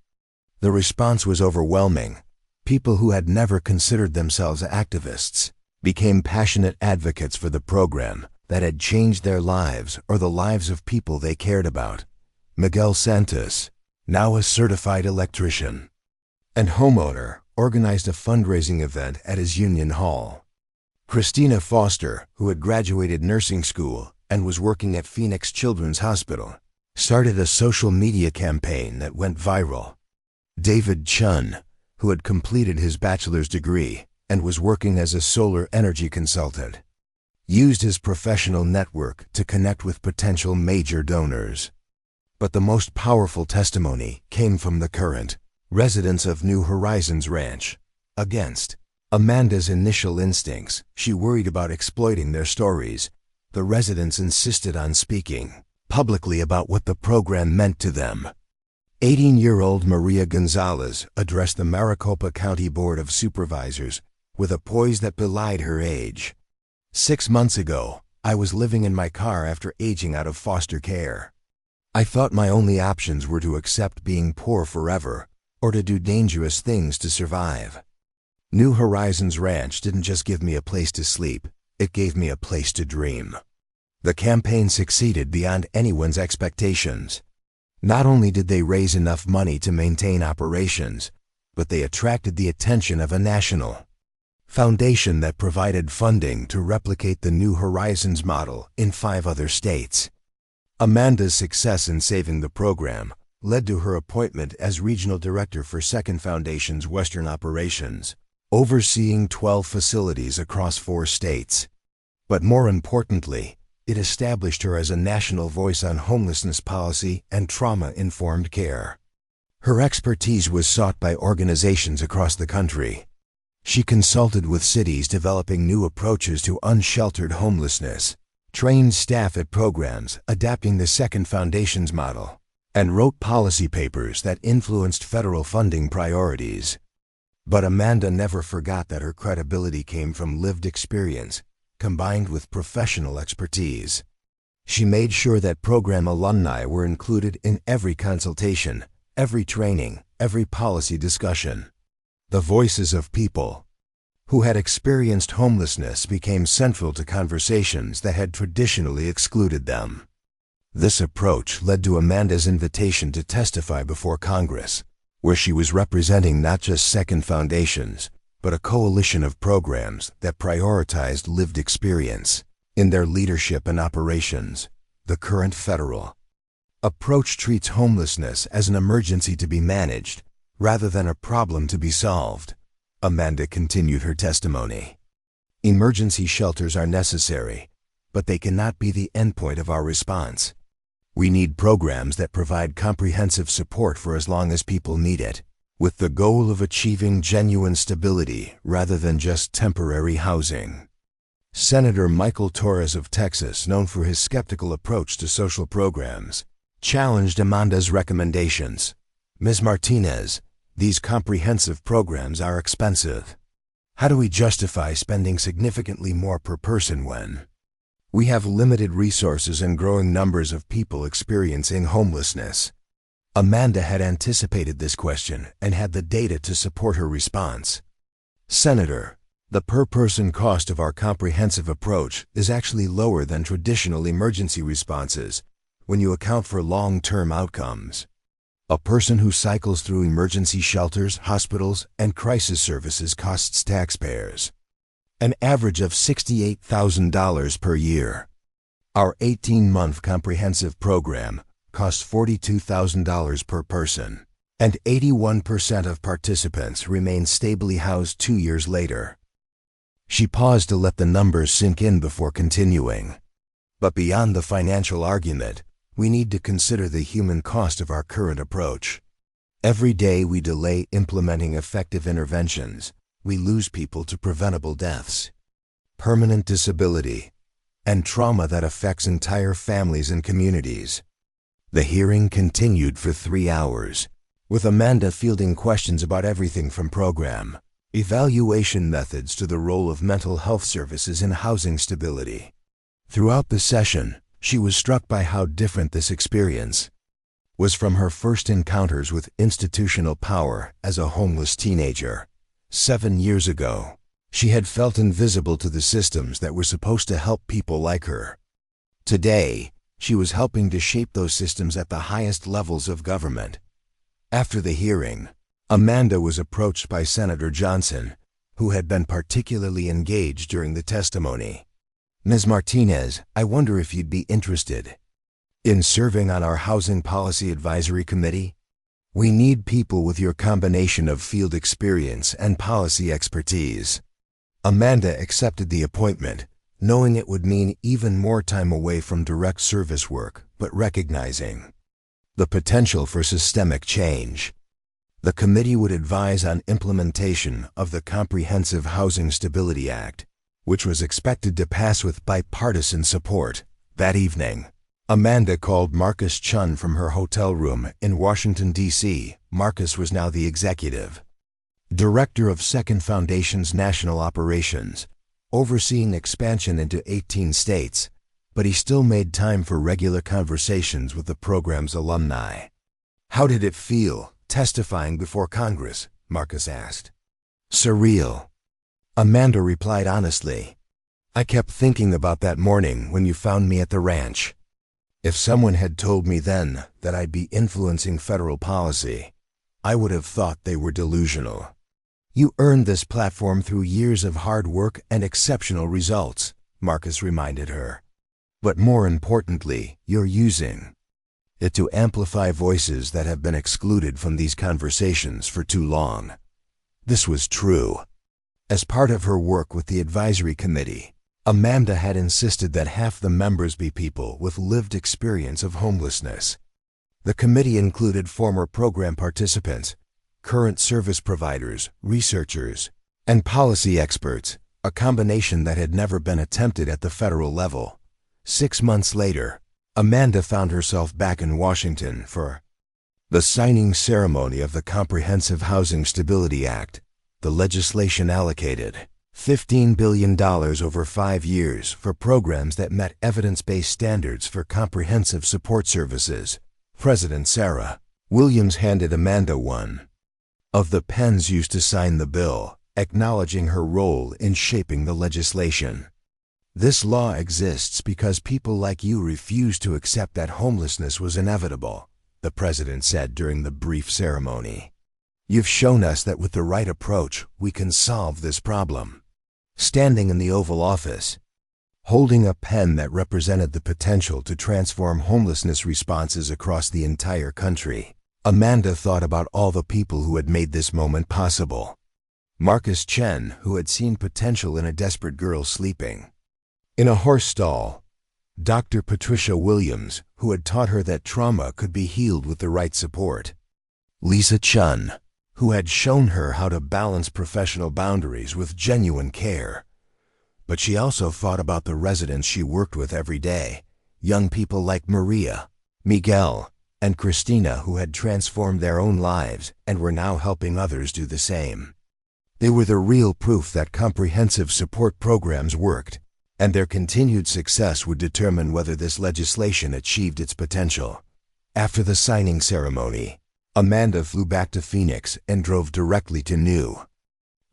The response was overwhelming. People who had never considered themselves activists became passionate advocates for the program that had changed their lives or the lives of people they cared about. Miguel Santos, now a certified electrician and homeowner, organized a fundraising event at his union hall. Christina Foster, who had graduated nursing school and was working at Phoenix Children's Hospital, started a social media campaign that went viral. David Chun, who had completed his bachelor's degree and was working as a solar energy consultant, used his professional network to connect with potential major donors. But the most powerful testimony came from the current residents of New Horizons Ranch. Against Amanda's initial instincts, she worried about exploiting their stories. The residents insisted on speaking publicly about what the program meant to them. 18-year-old Maria Gonzalez addressed the Maricopa County Board of Supervisors with a poise that belied her age. 6 months ago, I was living in my car after aging out of foster care. I thought my only options were to accept being poor forever or to do dangerous things to survive. New Horizons Ranch didn't just give me a place to sleep, it gave me a place to dream. The campaign succeeded beyond anyone's expectations. Not only did they raise enough money to maintain operations, but they attracted the attention of a national foundation that provided funding to replicate the New Horizons model in 5 other states. Amanda's success in saving the program led to her appointment as regional director for Second Foundation's Western operations, overseeing 12 facilities across 4 states. But more importantly, it established her as a national voice on homelessness policy and trauma-informed care. Her expertise was sought by organizations across the country. She consulted with cities developing new approaches to unsheltered homelessness, trained staff at programs adapting the Second Foundation's model, and wrote policy papers that influenced federal funding priorities. But Amanda never forgot that her credibility came from lived experience, combined with professional expertise. She made sure that program alumni were included in every consultation, every training, every policy discussion. The voices of people who had experienced homelessness became central to conversations that had traditionally excluded them. This approach led to Amanda's invitation to testify before Congress, where she was representing not just Second Foundations, but a coalition of programs that prioritized lived experience in their leadership and operations. The current federal approach treats homelessness as an emergency to be managed, rather than a problem to be solved. Amanda continued her testimony. Emergency shelters are necessary, but they cannot be the endpoint of our response. We need programs that provide comprehensive support for as long as people need it, with the goal of achieving genuine stability rather than just temporary housing. Senator Michael Torres of Texas, known for his skeptical approach to social programs, challenged Amanda's recommendations. Ms. Martinez, these comprehensive programs are expensive. How do we justify spending significantly more per person when we have limited resources and growing numbers of people experiencing homelessness? Amanda had anticipated this question and had the data to support her response. Senator, the per-person cost of our comprehensive approach is actually lower than traditional emergency responses when you account for long-term outcomes. A person who cycles through emergency shelters, hospitals, and crisis services costs taxpayers an average of $68,000 per year. Our 18-month comprehensive program costs $42,000 per person, and 81% of participants remain stably housed 2 years later. She paused to let the numbers sink in before continuing. But beyond the financial argument, we need to consider the human cost of our current approach. Every day we delay implementing effective interventions, we lose people to preventable deaths, permanent disability, and trauma that affects entire families and communities. The hearing continued for 3 hours, with Amanda fielding questions about everything from program evaluation methods to the role of mental health services in housing stability. Throughout the session, she was struck by how different this experience was from her first encounters with institutional power as a homeless teenager. 7 years ago, she had felt invisible to the systems that were supposed to help people like her. Today, she was helping to shape those systems at the highest levels of government. After the hearing, Amanda was approached by Senator Johnson, who had been particularly engaged during the testimony. "Ms. Martinez, I wonder if you'd be interested in serving on our Housing Policy Advisory Committee? We need people with your combination of field experience and policy expertise." Amanda accepted the appointment, knowing it would mean even more time away from direct service work, but recognizing the potential for systemic change. The committee would advise on implementation of the Comprehensive Housing Stability Act, which was expected to pass with bipartisan support. That evening, Amanda called Marcus Chun from her hotel room in Washington, D.C. Marcus was now the executive director of Second Foundation's national operations, overseeing expansion into 18 states, but he still made time for regular conversations with the program's alumni. "How did it feel, testifying before Congress?" Marcus asked. "Surreal," Amanda replied honestly. "I kept thinking about that morning when you found me at the ranch. If someone had told me then that I'd be influencing federal policy, I would have thought they were delusional. You earned this platform through years of hard work and exceptional results," Marcus reminded her. "But more importantly, you're using it to amplify voices that have been excluded from these conversations for too long." This was true. As part of her work with the advisory committee, Amanda had insisted that half the members be people with lived experience of homelessness. The committee included former program participants, current service providers, researchers, and policy experts, a combination that had never been attempted at the federal level. 6 months later, Amanda found herself back in Washington for the signing ceremony of the Comprehensive Housing Stability Act. The legislation allocated $15 billion over 5 years for programs that met evidence-based standards for comprehensive support services. President Sarah Williams handed Amanda one of the pens used to sign the bill, acknowledging her role in shaping the legislation. "This law exists because people like you refused to accept that homelessness was inevitable," the president said during the brief ceremony. "You've shown us that with the right approach, we can solve this problem." Standing in the Oval Office, holding a pen that represented the potential to transform homelessness responses across the entire country, Amanda thought about all the people who had made this moment possible. Marcus Chen, who had seen potential in a desperate girl sleeping in a horse stall. Dr. Patricia Williams, who had taught her that trauma could be healed with the right support. Lisa Chun, who had shown her how to balance professional boundaries with genuine care. But she also thought about the residents she worked with every day, young people like Maria, Miguel, and Christina who had transformed their own lives and were now helping others do the same. They were the real proof that comprehensive support programs worked, and their continued success would determine whether this legislation achieved its potential. After the signing ceremony, Amanda flew back to Phoenix and drove directly to New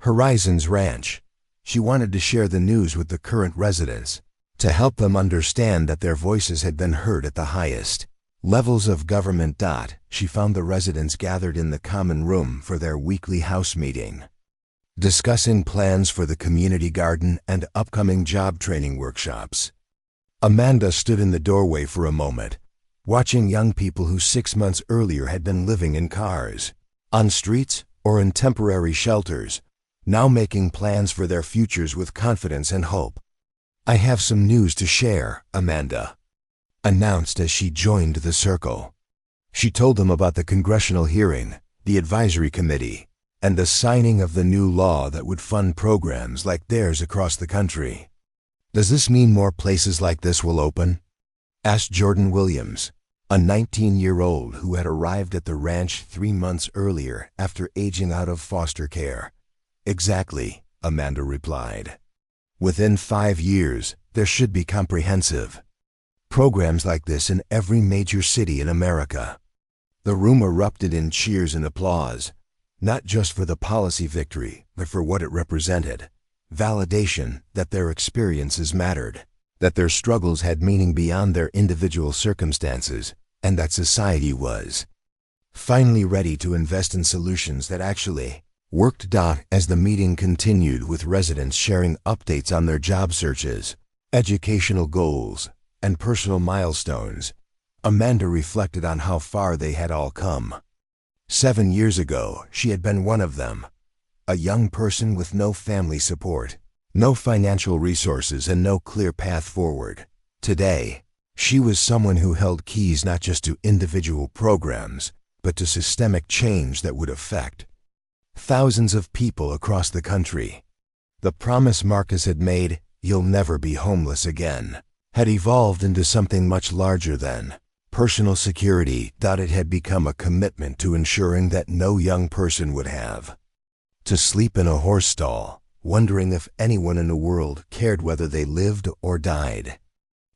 Horizons Ranch. She wanted to share the news with the current residents, to help them understand that their voices had been heard at the highest levels of government. She found the residents gathered in the common room for their weekly house meeting, discussing plans for the community garden and upcoming job training workshops. Amanda stood in the doorway for a moment, watching young people who 6 months earlier had been living in cars, on streets, or in temporary shelters, now making plans for their futures with confidence and hope. "I have some news to share," Amanda announced as she joined the circle. She told them about the congressional hearing, the advisory committee, and the signing of the new law that would fund programs like theirs across the country. "Does this mean more places like this will open?" asked Jordan Williams, a 19-year-old who had arrived at the ranch 3 months earlier after aging out of foster care. "Exactly," Amanda replied. "Within 5 years, there should be comprehensive programs like this in every major city in America." The room erupted in cheers and applause, not just for the policy victory, but for what it represented: validation that their experiences mattered, that their struggles had meaning beyond their individual circumstances, and that society was finally ready to invest in solutions that actually worked. As the meeting continued with residents sharing updates on their job searches, educational goals, and personal milestones, Amanda reflected on how far they had all come. 7 years ago, she had been one of them, a young person with no family support, no financial resources, and no clear path forward. Today, she was someone who held keys not just to individual programs, but to systemic change that would affect thousands of people across the country. The promise Marcus had made, "You'll never be homeless again," had evolved into something much larger than personal security. It had become a commitment to ensuring that no young person would have to sleep in a horse stall, wondering if anyone in the world cared whether they lived or died.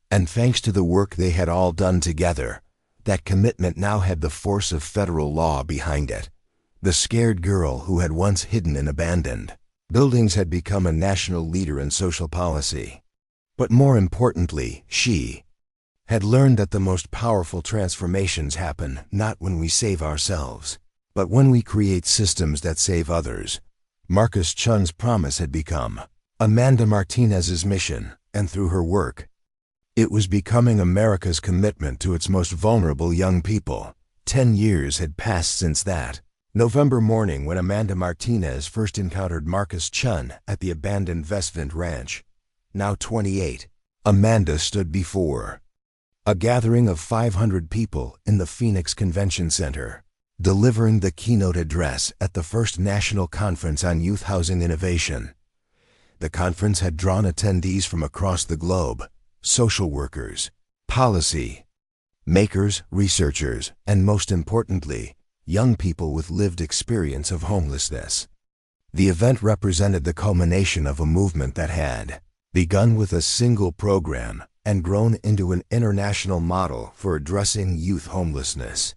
And thanks to the work they had all done together, that commitment now had the force of federal law behind it. The scared girl who had once hidden in abandoned buildings had become a national leader in social policy. But more importantly, she had learned that the most powerful transformations happen not when we save ourselves, but when we create systems that save others. Marcus Chun's promise had become Amanda Martinez's mission, and through her work, it was becoming America's commitment to its most vulnerable young people. 10 years had passed since that November morning when Amanda Martinez first encountered Marcus Chun at the abandoned Vestvent Ranch. Now 28, Amanda stood before a gathering of 500 people in the Phoenix Convention Center, delivering the keynote address at the first National Conference on Youth Housing Innovation. The conference had drawn attendees from across the globe: social workers, policy makers, researchers, and most importantly, young people with lived experience of homelessness. The event represented the culmination of a movement that had begun with a single program and grown into an international model for addressing youth homelessness.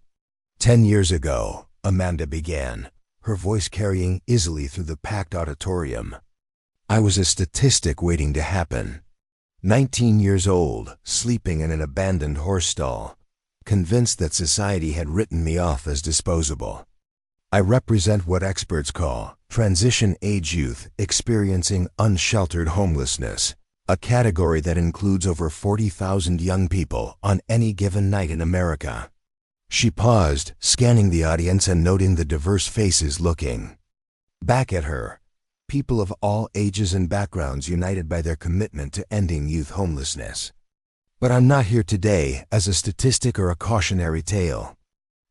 10 years ago, Amanda began, her voice carrying easily through the packed auditorium. "I was a statistic waiting to happen. 19 years old, sleeping in an abandoned horse stall, convinced that society had written me off as disposable. I represent what experts call transition-age youth experiencing unsheltered homelessness, a category that includes over 40,000 young people on any given night in America." She paused, scanning the audience and noting the diverse faces looking back at her. People of all ages and backgrounds united by their commitment to ending youth homelessness. "But I'm not here today as a statistic or a cautionary tale.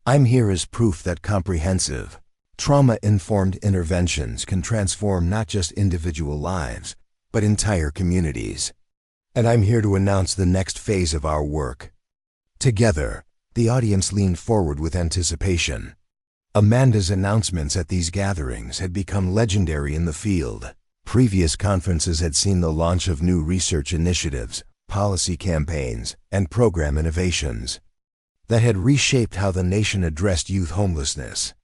I'm here as proof that comprehensive, trauma-informed interventions can transform not just individual lives, but entire communities. And I'm here to announce the next phase of our work." Together, the audience leaned forward with anticipation. Amanda's announcements at these gatherings had become legendary in the field. Previous conferences had seen the launch of new research initiatives, policy campaigns, and program innovations that had reshaped how the nation addressed youth homelessness.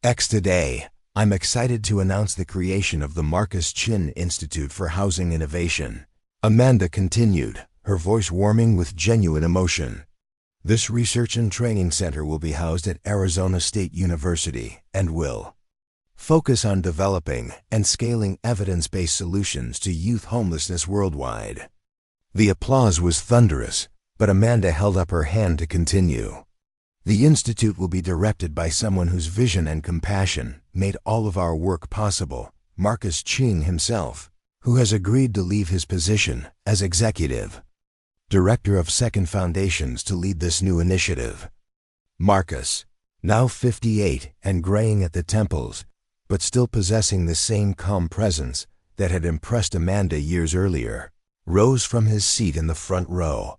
Today, I'm excited to announce the creation of the Marcus Chin Institute for Housing Innovation. Amanda continued, her voice warming with genuine emotion. "This research and training center will be housed at Arizona State University and will focus on developing and scaling evidence-based solutions to youth homelessness worldwide." The applause was thunderous, but Amanda held up her hand to continue. "The institute will be directed by someone whose vision and compassion made all of our work possible, Marcus Ching himself, who has agreed to leave his position as executive director of Second Foundations to lead this new initiative." Marcus, now 58 and graying at the temples, but still possessing the same calm presence that had impressed Amanda years earlier, rose from his seat in the front row.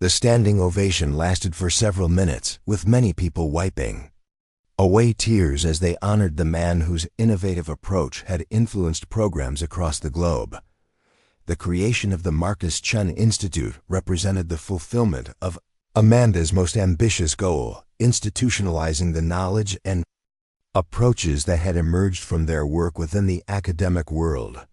The standing ovation lasted for several minutes, with many people wiping away tears as they honored the man whose innovative approach had influenced programs across the globe. The creation of the Marcus Chen Institute represented the fulfillment of Amanda's most ambitious goal, institutionalizing the knowledge and approaches that had emerged from their work within the academic world,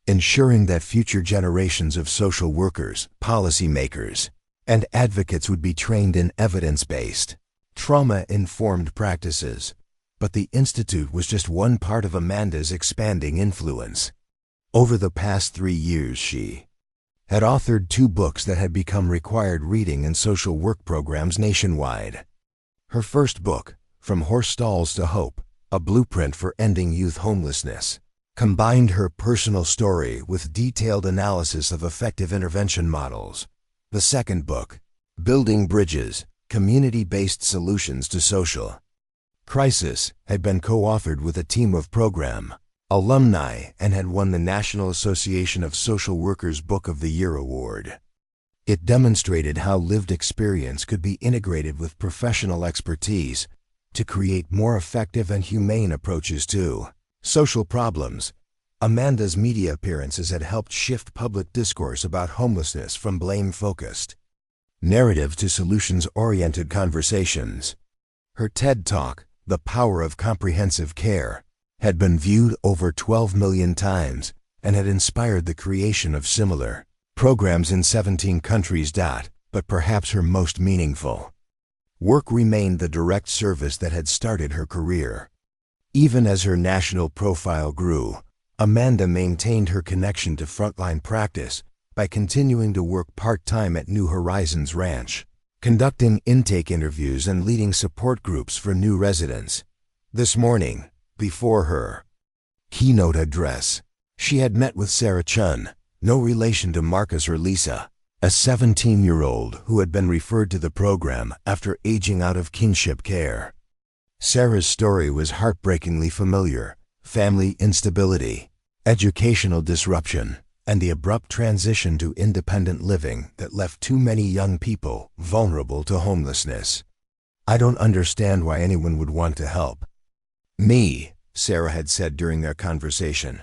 ensuring that future generations of social workers, policymakers, and advocates would be trained in evidence-based, trauma-informed practices. But the Institute was just one part of Amanda's expanding influence. Over the past 3 years, she had authored 2 books that had become required reading in social work programs nationwide. Her first book, From Horse Stalls to Hope, A Blueprint for Ending Youth Homelessness, combined her personal story with detailed analysis of effective intervention models. The second book, Building Bridges, Community-Based Solutions to Social Crisis, had been co-authored with a team of program alumni and had won the National Association of Social Workers Book of the Year award. It demonstrated how lived experience could be integrated with professional expertise to create more effective and humane approaches to social problems. Amanda's media appearances had helped shift public discourse about homelessness from blame-focused narrative to solutions-oriented conversations. Her TED Talk, The Power of Comprehensive Care, had been viewed over 12 million times and had inspired the creation of similar programs in 17 countries. But perhaps her most meaningful work remained the direct service that had started her career. Even as her national profile grew, Amanda maintained her connection to frontline practice by continuing to work part-time at New Horizons Ranch, conducting intake interviews and leading support groups for new residents. This morning, before her keynote address, she had met with Sarah Chun, no relation to Marcus or Lisa, a 17-year-old who had been referred to the program after aging out of kinship care. Sarah's story was heartbreakingly familiar: family instability, educational disruption, and the abrupt transition to independent living that left too many young people vulnerable to homelessness. "I don't understand why anyone would want to help me," Sarah had said during their conversation,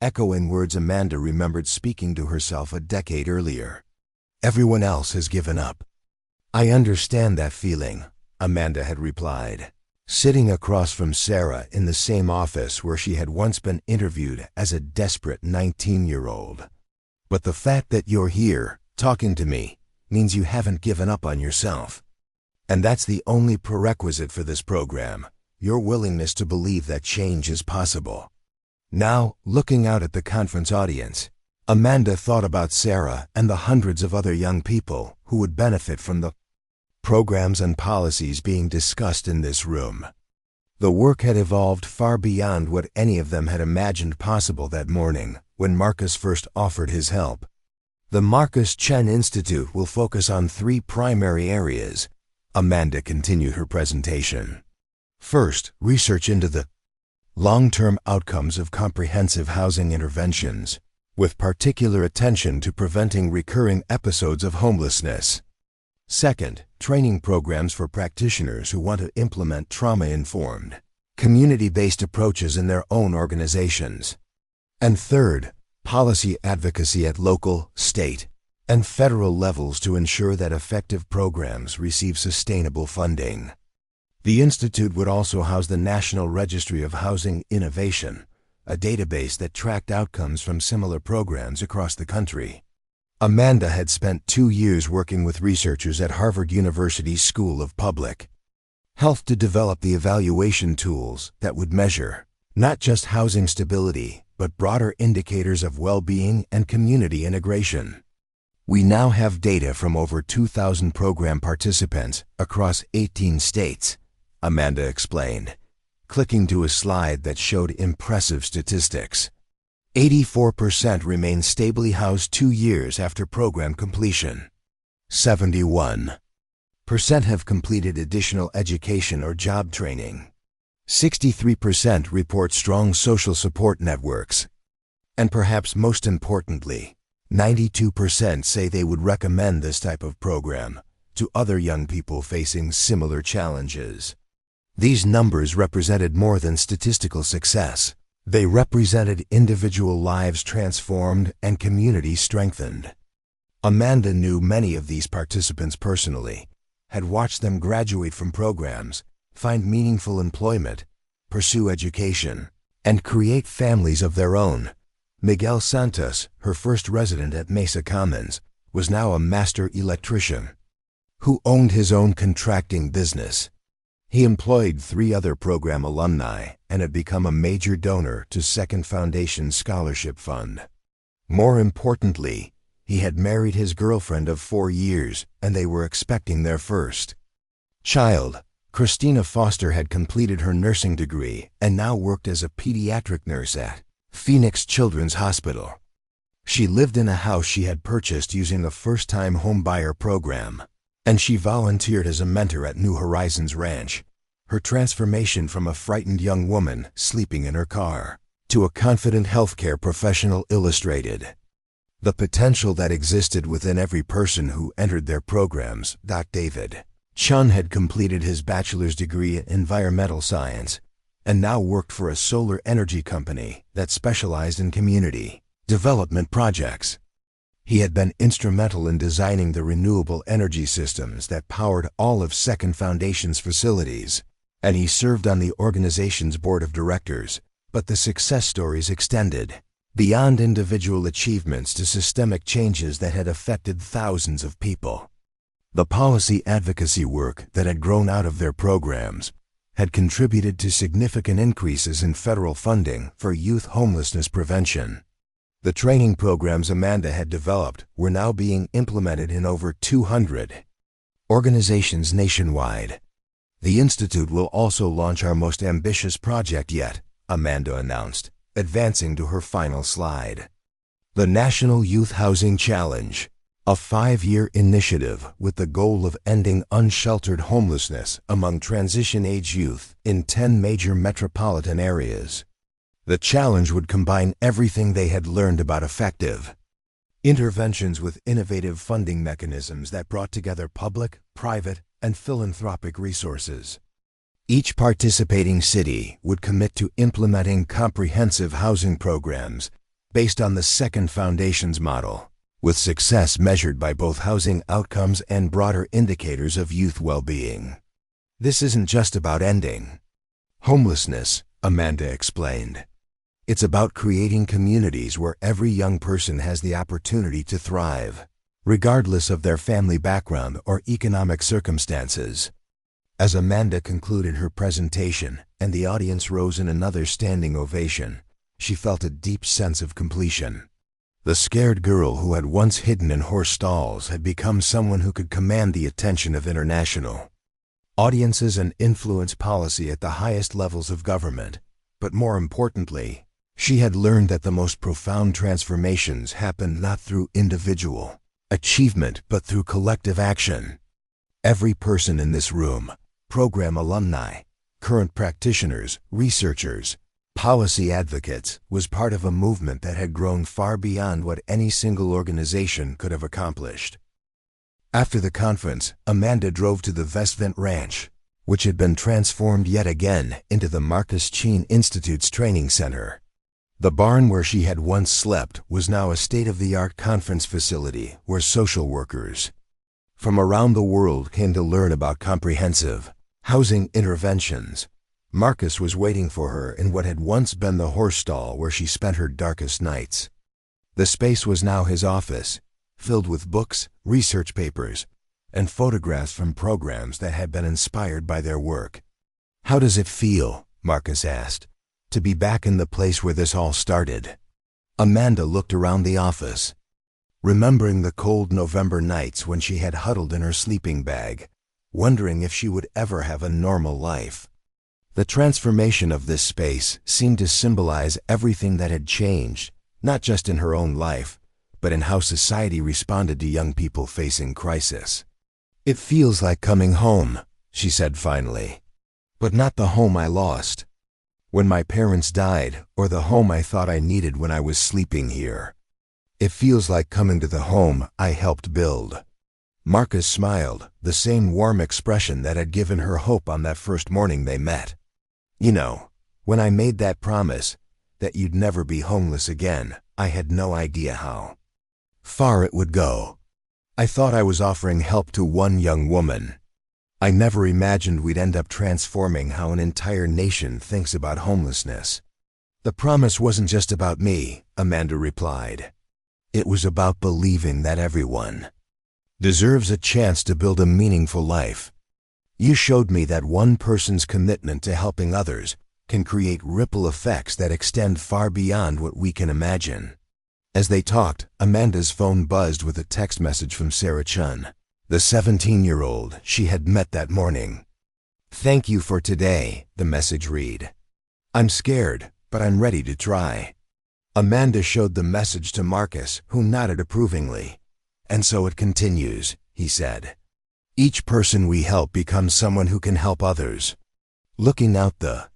echoing words Amanda remembered speaking to herself a decade earlier. "Everyone else has given up." "I understand that feeling," Amanda had replied, sitting across from Sarah in the same office where she had once been interviewed as a desperate 19-year-old. "But the fact that you're here, talking to me, means you haven't given up on yourself. And that's the only prerequisite for this program: your willingness to believe that change is possible." Now, looking out at the conference audience, Amanda thought about Sarah and the hundreds of other young people who would benefit from the programs and policies being discussed in this room. The work had evolved far beyond what any of them had imagined possible that morning when Marcus first offered his help. The Marcus Chen Institute will focus on 3 primary areas. Amanda continued her presentation. First, research into the long-term outcomes of comprehensive housing interventions, with particular attention to preventing recurring episodes of homelessness. Second, training programs for practitioners who want to implement trauma-informed, community-based approaches in their own organizations. And third, policy advocacy at local, state, and federal levels to ensure that effective programs receive sustainable funding. The Institute would also house the National Registry of Housing Innovation, a database that tracked outcomes from similar programs across the country. Amanda had spent 2 years working with researchers at Harvard University's School of Public Health to develop the evaluation tools that would measure not just housing stability, but broader indicators of well-being and community integration. "We now have data from over 2,000 program participants across 18 states, Amanda explained, clicking to a slide that showed impressive statistics. 84% remain stably housed 2 years after program completion. 71% have completed additional education or job training. 63% report strong social support networks. And perhaps most importantly, 92% say they would recommend this type of program to other young people facing similar challenges. These numbers represented more than statistical success. They represented individual lives transformed and communities strengthened. Amanda knew many of these participants personally, had watched them graduate from programs, find meaningful employment, pursue education, and create families of their own. Miguel Santos, her first resident at Mesa Commons, was now a master electrician who owned his own contracting business. He employed 3 other program alumni and had become a major donor to Second Foundation Scholarship Fund. More importantly, he had married his girlfriend of 4 years, and they were expecting their first child. Christina Foster had completed her nursing degree and now worked as a pediatric nurse at Phoenix Children's Hospital. She lived in a house she had purchased using a first-time home buyer program, and she volunteered as a mentor at New Horizons Ranch. Her transformation from a frightened young woman sleeping in her car to a confident healthcare professional illustrated the potential that existed within every person who entered their programs. David Chun had completed his bachelor's degree in environmental science and now worked for a solar energy company that specialized in community development projects. He had been instrumental in designing the renewable energy systems that powered all of Second Foundation's facilities, and he served on the organization's board of directors. But the success stories extended beyond individual achievements to systemic changes that had affected thousands of people. The policy advocacy work that had grown out of their programs had contributed to significant increases in federal funding for youth homelessness prevention. The training programs Amanda had developed were now being implemented in over 200 organizations nationwide. The Institute will also launch our most ambitious project yet, Amanda announced, advancing to her final slide. The National Youth Housing Challenge, a 5-year initiative with the goal of ending unsheltered homelessness among transition-age youth in 10 major metropolitan areas. The challenge would combine everything they had learned about effective interventions with innovative funding mechanisms that brought together public, private, and philanthropic resources. Each participating city would commit to implementing comprehensive housing programs based on the Second Foundation's model, with success measured by both housing outcomes and broader indicators of youth well-being. This isn't just about ending homelessness, Amanda explained. It's about creating communities where every young person has the opportunity to thrive, regardless of their family background or economic circumstances. As Amanda concluded her presentation and the audience rose in another standing ovation, she felt a deep sense of completion. The scared girl who had once hidden in horse stalls had become someone who could command the attention of international audiences and influence policy at the highest levels of government. But more importantly, she had learned that the most profound transformations happen not through individual achievement but through collective action. Every person in this room, program alumni, current practitioners, researchers, policy advocates, was part of a movement that had grown far beyond what any single organization could have accomplished. After the conference, Amanda drove to the Vestvent Ranch, which had been transformed yet again into the Marcus Cheen Institute's training center. The barn where she had once slept was now a state-of-the-art conference facility where social workers from around the world came to learn about comprehensive housing interventions. Marcus was waiting for her in what had once been the horse stall where she spent her darkest nights. The space was now his office, filled with books, research papers, and photographs from programs that had been inspired by their work. "How does it feel," Marcus asked, "to be back in the place where this all started?" Amanda looked around the office, remembering the cold November nights when she had huddled in her sleeping bag, wondering if she would ever have a normal life. The transformation of this space seemed to symbolize everything that had changed, not just in her own life, but in how society responded to young people facing crisis. It feels like coming home, she said finally. But not the home I lost when my parents died, or the home I thought I needed when I was sleeping here. It feels like coming to the home I helped build. Marcus smiled, the same warm expression that had given her hope on that first morning they met. You know, when I made that promise, that you'd never be homeless again, I had no idea how far it would go. I thought I was offering help to one young woman. I never imagined we'd end up transforming how an entire nation thinks about homelessness. The promise wasn't just about me, Amanda replied. It was about believing that everyone deserves a chance to build a meaningful life. You showed me that one person's commitment to helping others can create ripple effects that extend far beyond what we can imagine. As they talked, Amanda's phone buzzed with a text message from Sarah Chun, the 17-year-old she had met that morning. "Thank you for today," the message read. "I'm scared, but I'm ready to try." Amanda showed the message to Marcus, who nodded approvingly. "And so it continues," he said. "Each person we help becomes someone who can help others." Looking out the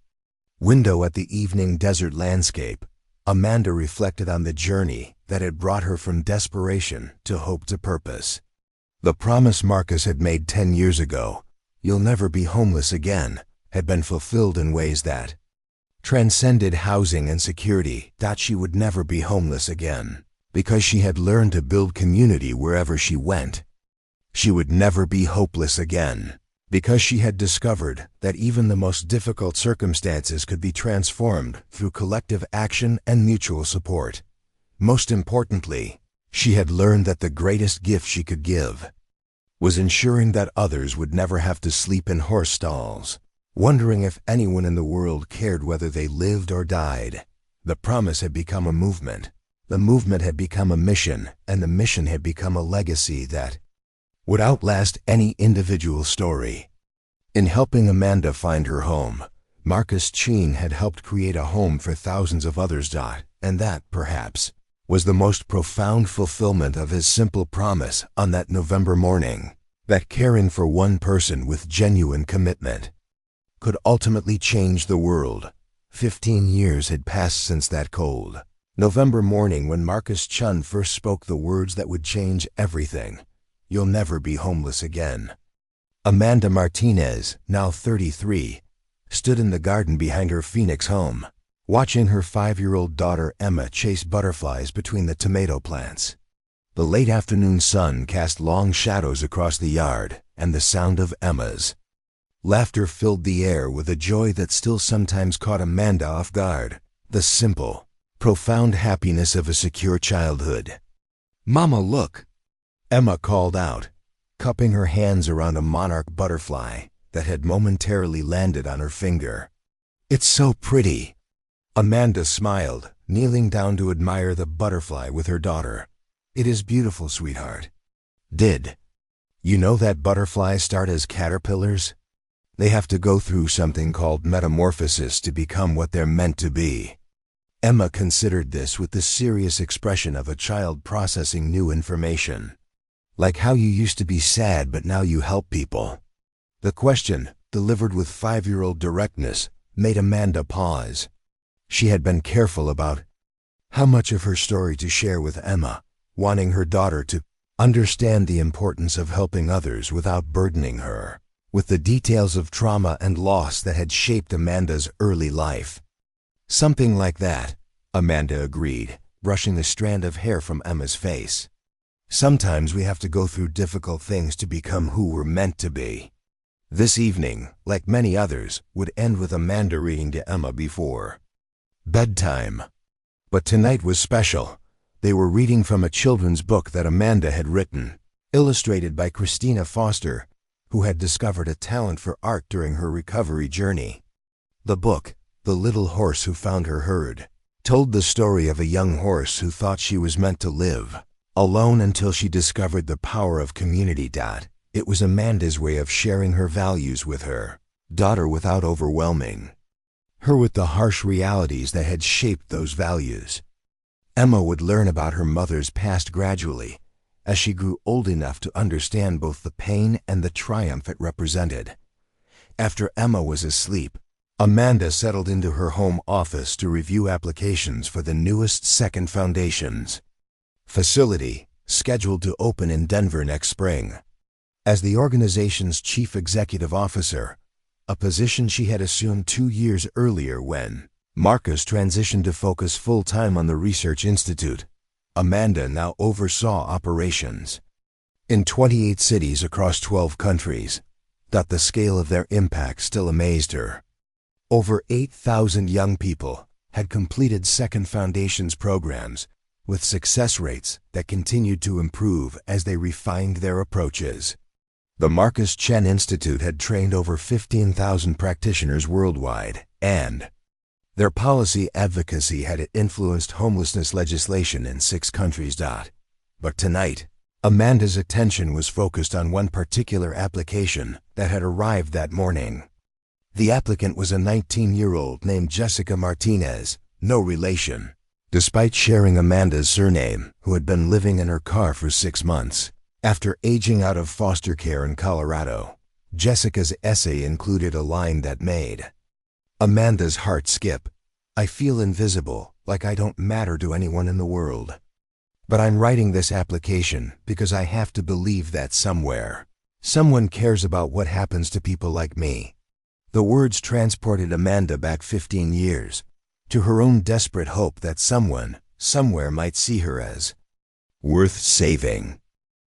window at the evening desert landscape, Amanda reflected on the journey that had brought her from desperation to hope to purpose. The promise Marcus had made 10 years ago, "You'll never be homeless again," had been fulfilled in ways that transcended housing and security. She would never be homeless again, because she had learned to build community wherever she went. She would never be hopeless again, because she had discovered that even the most difficult circumstances could be transformed through collective action and mutual support. Most importantly, she had learned that the greatest gift she could give was ensuring that others would never have to sleep in horse stalls, wondering if anyone in the world cared whether they lived or died. The promise had become a movement. The movement had become a mission, and the mission had become a legacy that would outlast any individual story. In helping Amanda find her home, Marcus Chun had helped create a home for thousands of others. And that, perhaps, was the most profound fulfillment of his simple promise on that November morning, that caring for one person with genuine commitment could ultimately change the world. 15 years had passed since that cold November morning when Marcus Chun first spoke the words that would change everything. "You'll never be homeless again." Amanda Martinez, now 33, stood in the garden behind her Phoenix home, watching her 5-year-old daughter Emma chase butterflies between the tomato plants. The late afternoon sun cast long shadows across the yard, and the sound of Emma's laughter filled the air with a joy that still sometimes caught Amanda off guard, the simple, profound happiness of a secure childhood. "Mama, look!" Emma called out, cupping her hands around a monarch butterfly that had momentarily landed on her finger. "It's so pretty." Amanda smiled, kneeling down to admire the butterfly with her daughter. "It is beautiful, sweetheart. Did you know that butterflies start as caterpillars? They have to go through something called metamorphosis to become what they're meant to be." Emma considered this with the serious expression of a child processing new information. "Like how you used to be sad but now you help people." The question, delivered with 5-year-old directness, made Amanda pause. She had been careful about how much of her story to share with Emma, wanting her daughter to understand the importance of helping others without burdening her with the details of trauma and loss that had shaped Amanda's early life. "Something like that," Amanda agreed, brushing the strand of hair from Emma's face. "Sometimes we have to go through difficult things to become who we're meant to be." This evening, like many others, would end with Amanda reading to Emma before bedtime. But tonight was special. They were reading from a children's book that Amanda had written, illustrated by Christina Foster, who had discovered a talent for art during her recovery journey. The book, "The Little Horse Who Found Her Herd," told the story of a young horse who thought she was meant to live alone until she discovered the power of community. It was Amanda's way of sharing her values with her daughter without overwhelming her with the harsh realities that had shaped those values. Emma would learn about her mother's past gradually, as she grew old enough to understand both the pain and the triumph it represented. After Emma was asleep, Amanda settled into her home office to review applications for the newest second foundations facility, scheduled to open in Denver next spring. As the organization's chief executive officer, a position she had assumed 2 years earlier when Marcus transitioned to focus full-time on the Research Institute, Amanda now oversaw operations in 28 cities across 12 countries. The scale of their impact still amazed her. Over 8,000 young people had completed Second Foundations programs, with success rates that continued to improve as they refined their approaches. The Marcus Chen Institute had trained over 15,000 practitioners worldwide, and their policy advocacy had influenced homelessness legislation in 6 countries. But tonight, Amanda's attention was focused on one particular application that had arrived that morning. The applicant was a 19-year-old named Jessica Martinez, no relation, despite sharing Amanda's surname, who had been living in her car for 6 months. After aging out of foster care in Colorado, Jessica's essay included a line that made Amanda's heart skip. "I feel invisible, like I don't matter to anyone in the world. But I'm writing this application because I have to believe that somewhere, someone cares about what happens to people like me." The words transported Amanda back 15 years, to her own desperate hope that someone, somewhere might see her as worth saving.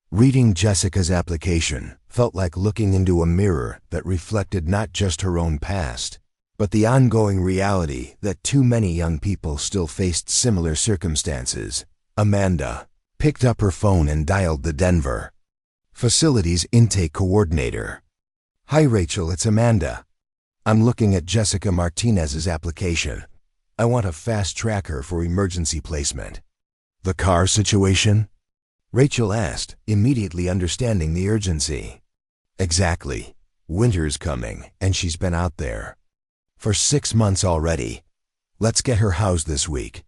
Reading Jessica's application felt like looking into a mirror that reflected not just her own past, but the ongoing reality that too many young people still faced similar circumstances. Amanda picked up her phone and dialed the Denver facilities intake coordinator. "Hi Rachel, it's Amanda. I'm looking at Jessica Martinez's application. I want to fast-track her for emergency placement." "The car situation?" Rachel asked, immediately understanding the urgency. "Exactly. Winter's coming, and she's been out there for 6 months already. Let's get her housed this week."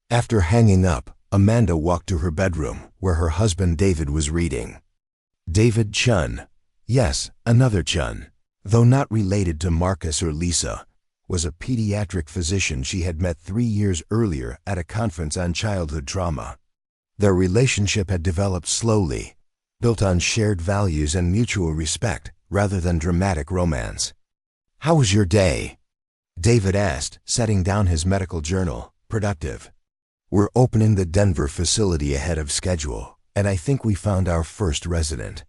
After hanging up, Amanda walked to her bedroom, where her husband David was reading. David Chun, yes, another Chun, though not related to Marcus or Lisa, was a pediatric physician she had met 3 years earlier at a conference on childhood trauma. Their relationship had developed slowly, built on shared values and mutual respect rather than dramatic romance. "How was your day?" David asked, setting down his medical journal. "Productive. We're opening the Denver facility ahead of schedule, and I think we found our first resident."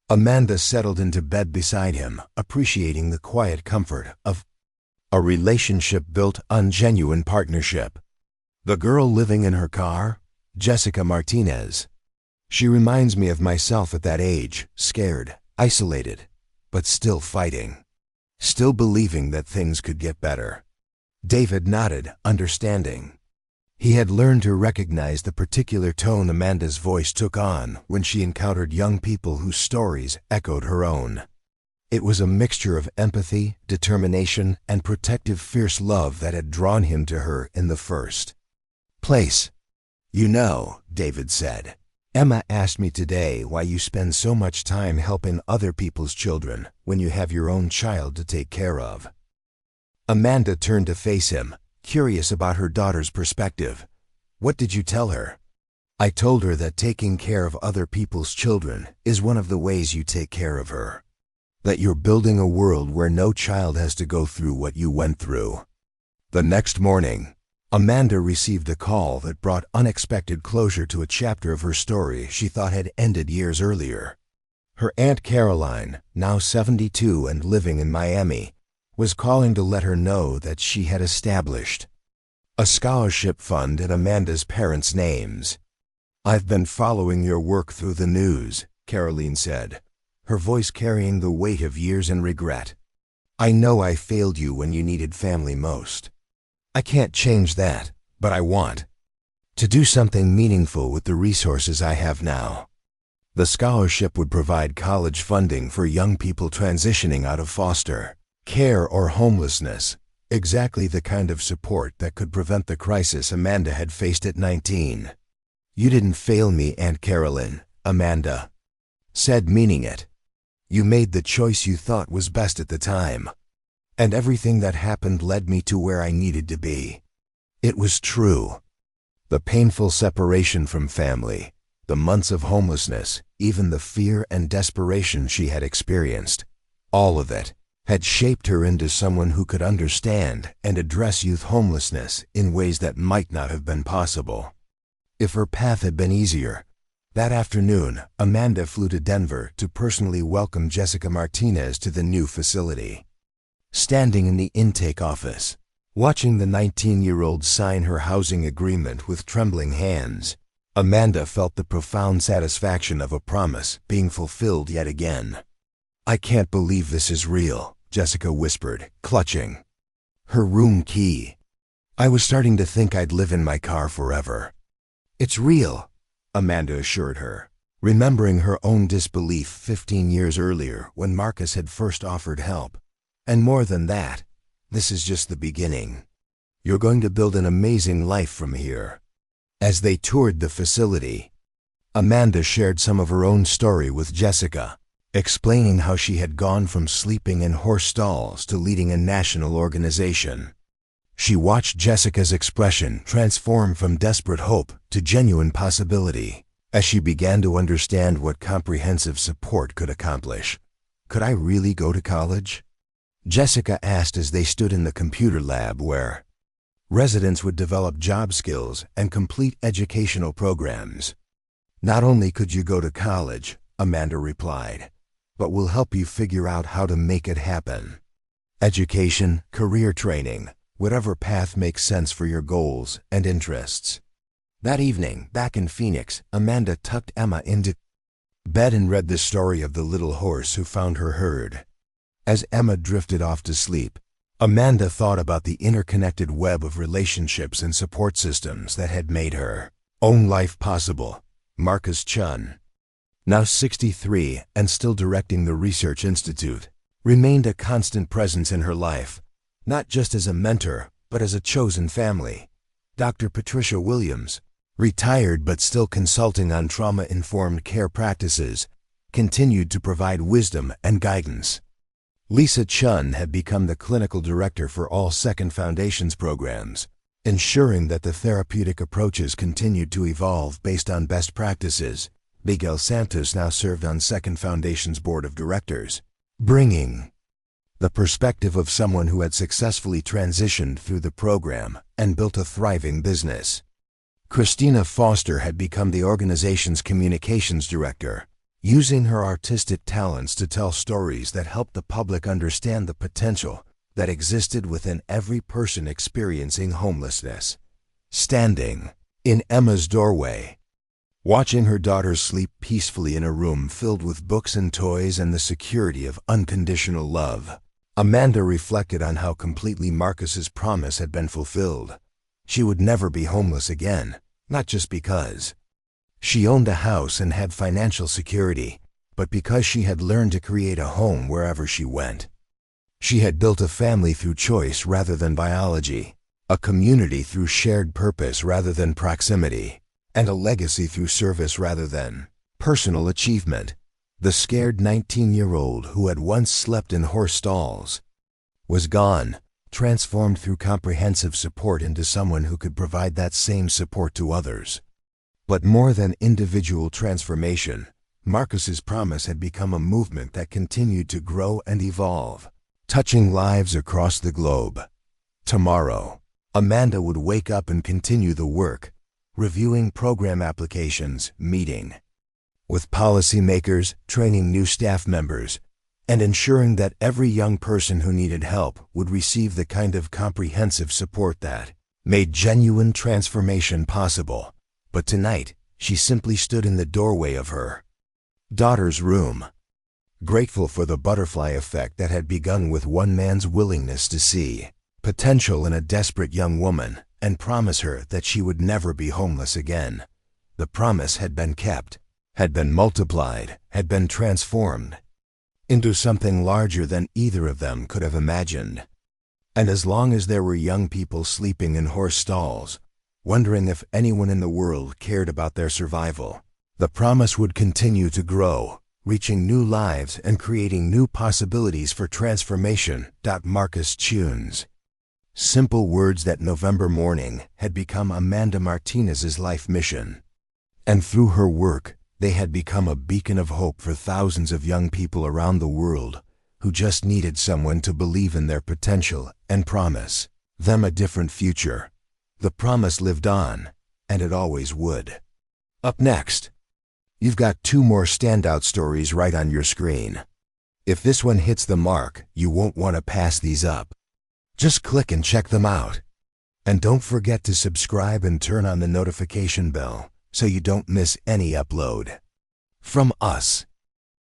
Amanda settled into bed beside him, appreciating the quiet comfort of a relationship built on genuine partnership. "The girl living in her car? Jessica Martinez. She reminds me of myself at that age, scared, isolated, but still fighting. Still believing that things could get better." David nodded, understanding. He had learned to recognize the particular tone Amanda's voice took on when she encountered young people whose stories echoed her own. It was a mixture of empathy, determination, and protective fierce love that had drawn him to her in the first place. "You know," David said, "Emma asked me today why you spend so much time helping other people's children when you have your own child to take care of." Amanda turned to face him, curious about her daughter's perspective. "What did you tell her?" "I told her that taking care of other people's children is one of the ways you take care of her. That you're building a world where no child has to go through what you went through." The next morning, Amanda received a call that brought unexpected closure to a chapter of her story she thought had ended years earlier. Her Aunt Caroline, now 72 and living in Miami, was calling to let her know that she had established a scholarship fund in Amanda's parents' names. "I've been following your work through the news," Caroline said, her voice carrying the weight of years and regret. "I know I failed you when you needed family most. I can't change that, but I want to do something meaningful with the resources I have now." The scholarship would provide college funding for young people transitioning out of foster care or homelessness, exactly the kind of support that could prevent the crisis Amanda had faced at 19. "You didn't fail me, Aunt Carolyn. Amanda said, meaning it. You made the choice you thought was best at the time. And everything that happened led me to where I needed to be. It was true. The painful separation from family, the months of homelessness, even the fear and desperation she had experienced, all of it had shaped her into someone who could understand and address youth homelessness in ways that might not have been possible. If her path had been easier, that afternoon, Amanda flew to Denver to personally welcome Jessica Martinez to the new facility. Standing in the intake office, watching the 19-year-old sign her housing agreement with trembling hands, Amanda felt the profound satisfaction of a promise being fulfilled yet again. I can't believe this is real, Jessica whispered, clutching her room key. I was starting to think I'd live in my car forever. It's real, Amanda assured her, remembering her own disbelief 15 years earlier when Marcus had first offered help. And more than that, this is just the beginning. You're going to build an amazing life from here. As they toured the facility, Amanda shared some of her own story with Jessica, explaining how she had gone from sleeping in horse stalls to leading a national organization. She watched Jessica's expression transform from desperate hope to genuine possibility as she began to understand what comprehensive support could accomplish. Could I really go to college? Jessica asked as they stood in the computer lab where residents would develop job skills and complete educational programs. Not only could you go to college, Amanda replied, but we'll help you figure out how to make it happen. Education, career training, whatever path makes sense for your goals and interests. That evening, back in Phoenix, Amanda tucked Emma into bed and read the story of the little horse who found her herd. As Emma drifted off to sleep, Amanda thought about the interconnected web of relationships and support systems that had made her own life possible. Marcus Chun, now 63 and still directing the Research Institute, remained a constant presence in her life, not just as a mentor, but as a chosen family. Dr. Patricia Williams, retired but still consulting on trauma-informed care practices, continued to provide wisdom and guidance. Lisa Chun had become the clinical director for all Second Foundation's programs, ensuring that the therapeutic approaches continued to evolve based on best practices. Miguel Santos now served on Second Foundation's board of directors, bringing the perspective of someone who had successfully transitioned through the program and built a thriving business. Christina Foster had become the organization's communications director, using her artistic talents to tell stories that helped the public understand the potential that existed within every person experiencing homelessness. Standing in Emma's doorway, watching her daughter sleep peacefully in a room filled with books and toys and the security of unconditional love, Amanda reflected on how completely Marcus's promise had been fulfilled. She would never be homeless again, not just because she owned a house and had financial security, but because she had learned to create a home wherever she went. She had built a family through choice rather than biology, a community through shared purpose rather than proximity, and a legacy through service rather than personal achievement. The scared 19-year-old who had once slept in horse stalls was gone, transformed through comprehensive support into someone who could provide that same support to others. But more than individual transformation, Marcus's promise had become a movement that continued to grow and evolve, touching lives across the globe. Tomorrow, Amanda would wake up and continue the work, reviewing program applications, meeting with policymakers, training new staff members, and ensuring that every young person who needed help would receive the kind of comprehensive support that made genuine transformation possible. But tonight, she simply stood in the doorway of her daughter's room, grateful for the butterfly effect that had begun with one man's willingness to see potential in a desperate young woman and promise her that she would never be homeless again. The promise had been kept, had been multiplied, had been transformed into something larger than either of them could have imagined. And as long as there were young people sleeping in horse stalls, wondering if anyone in the world cared about their survival, The promise would continue to grow, reaching new lives and creating new possibilities for transformation. Marcus Tunes. Simple words that November morning had become Amanda Martinez's life mission. And through her work, they had become a beacon of hope for thousands of young people around the world who just needed someone to believe in their potential and promise them a different future. The promise lived on, and it always would. Up next, you've got 2 more standout stories right on your screen. If this one hits the mark, you won't want to pass these up. Just click and check them out. And don't forget to subscribe and turn on the notification bell so you don't miss any upload. From us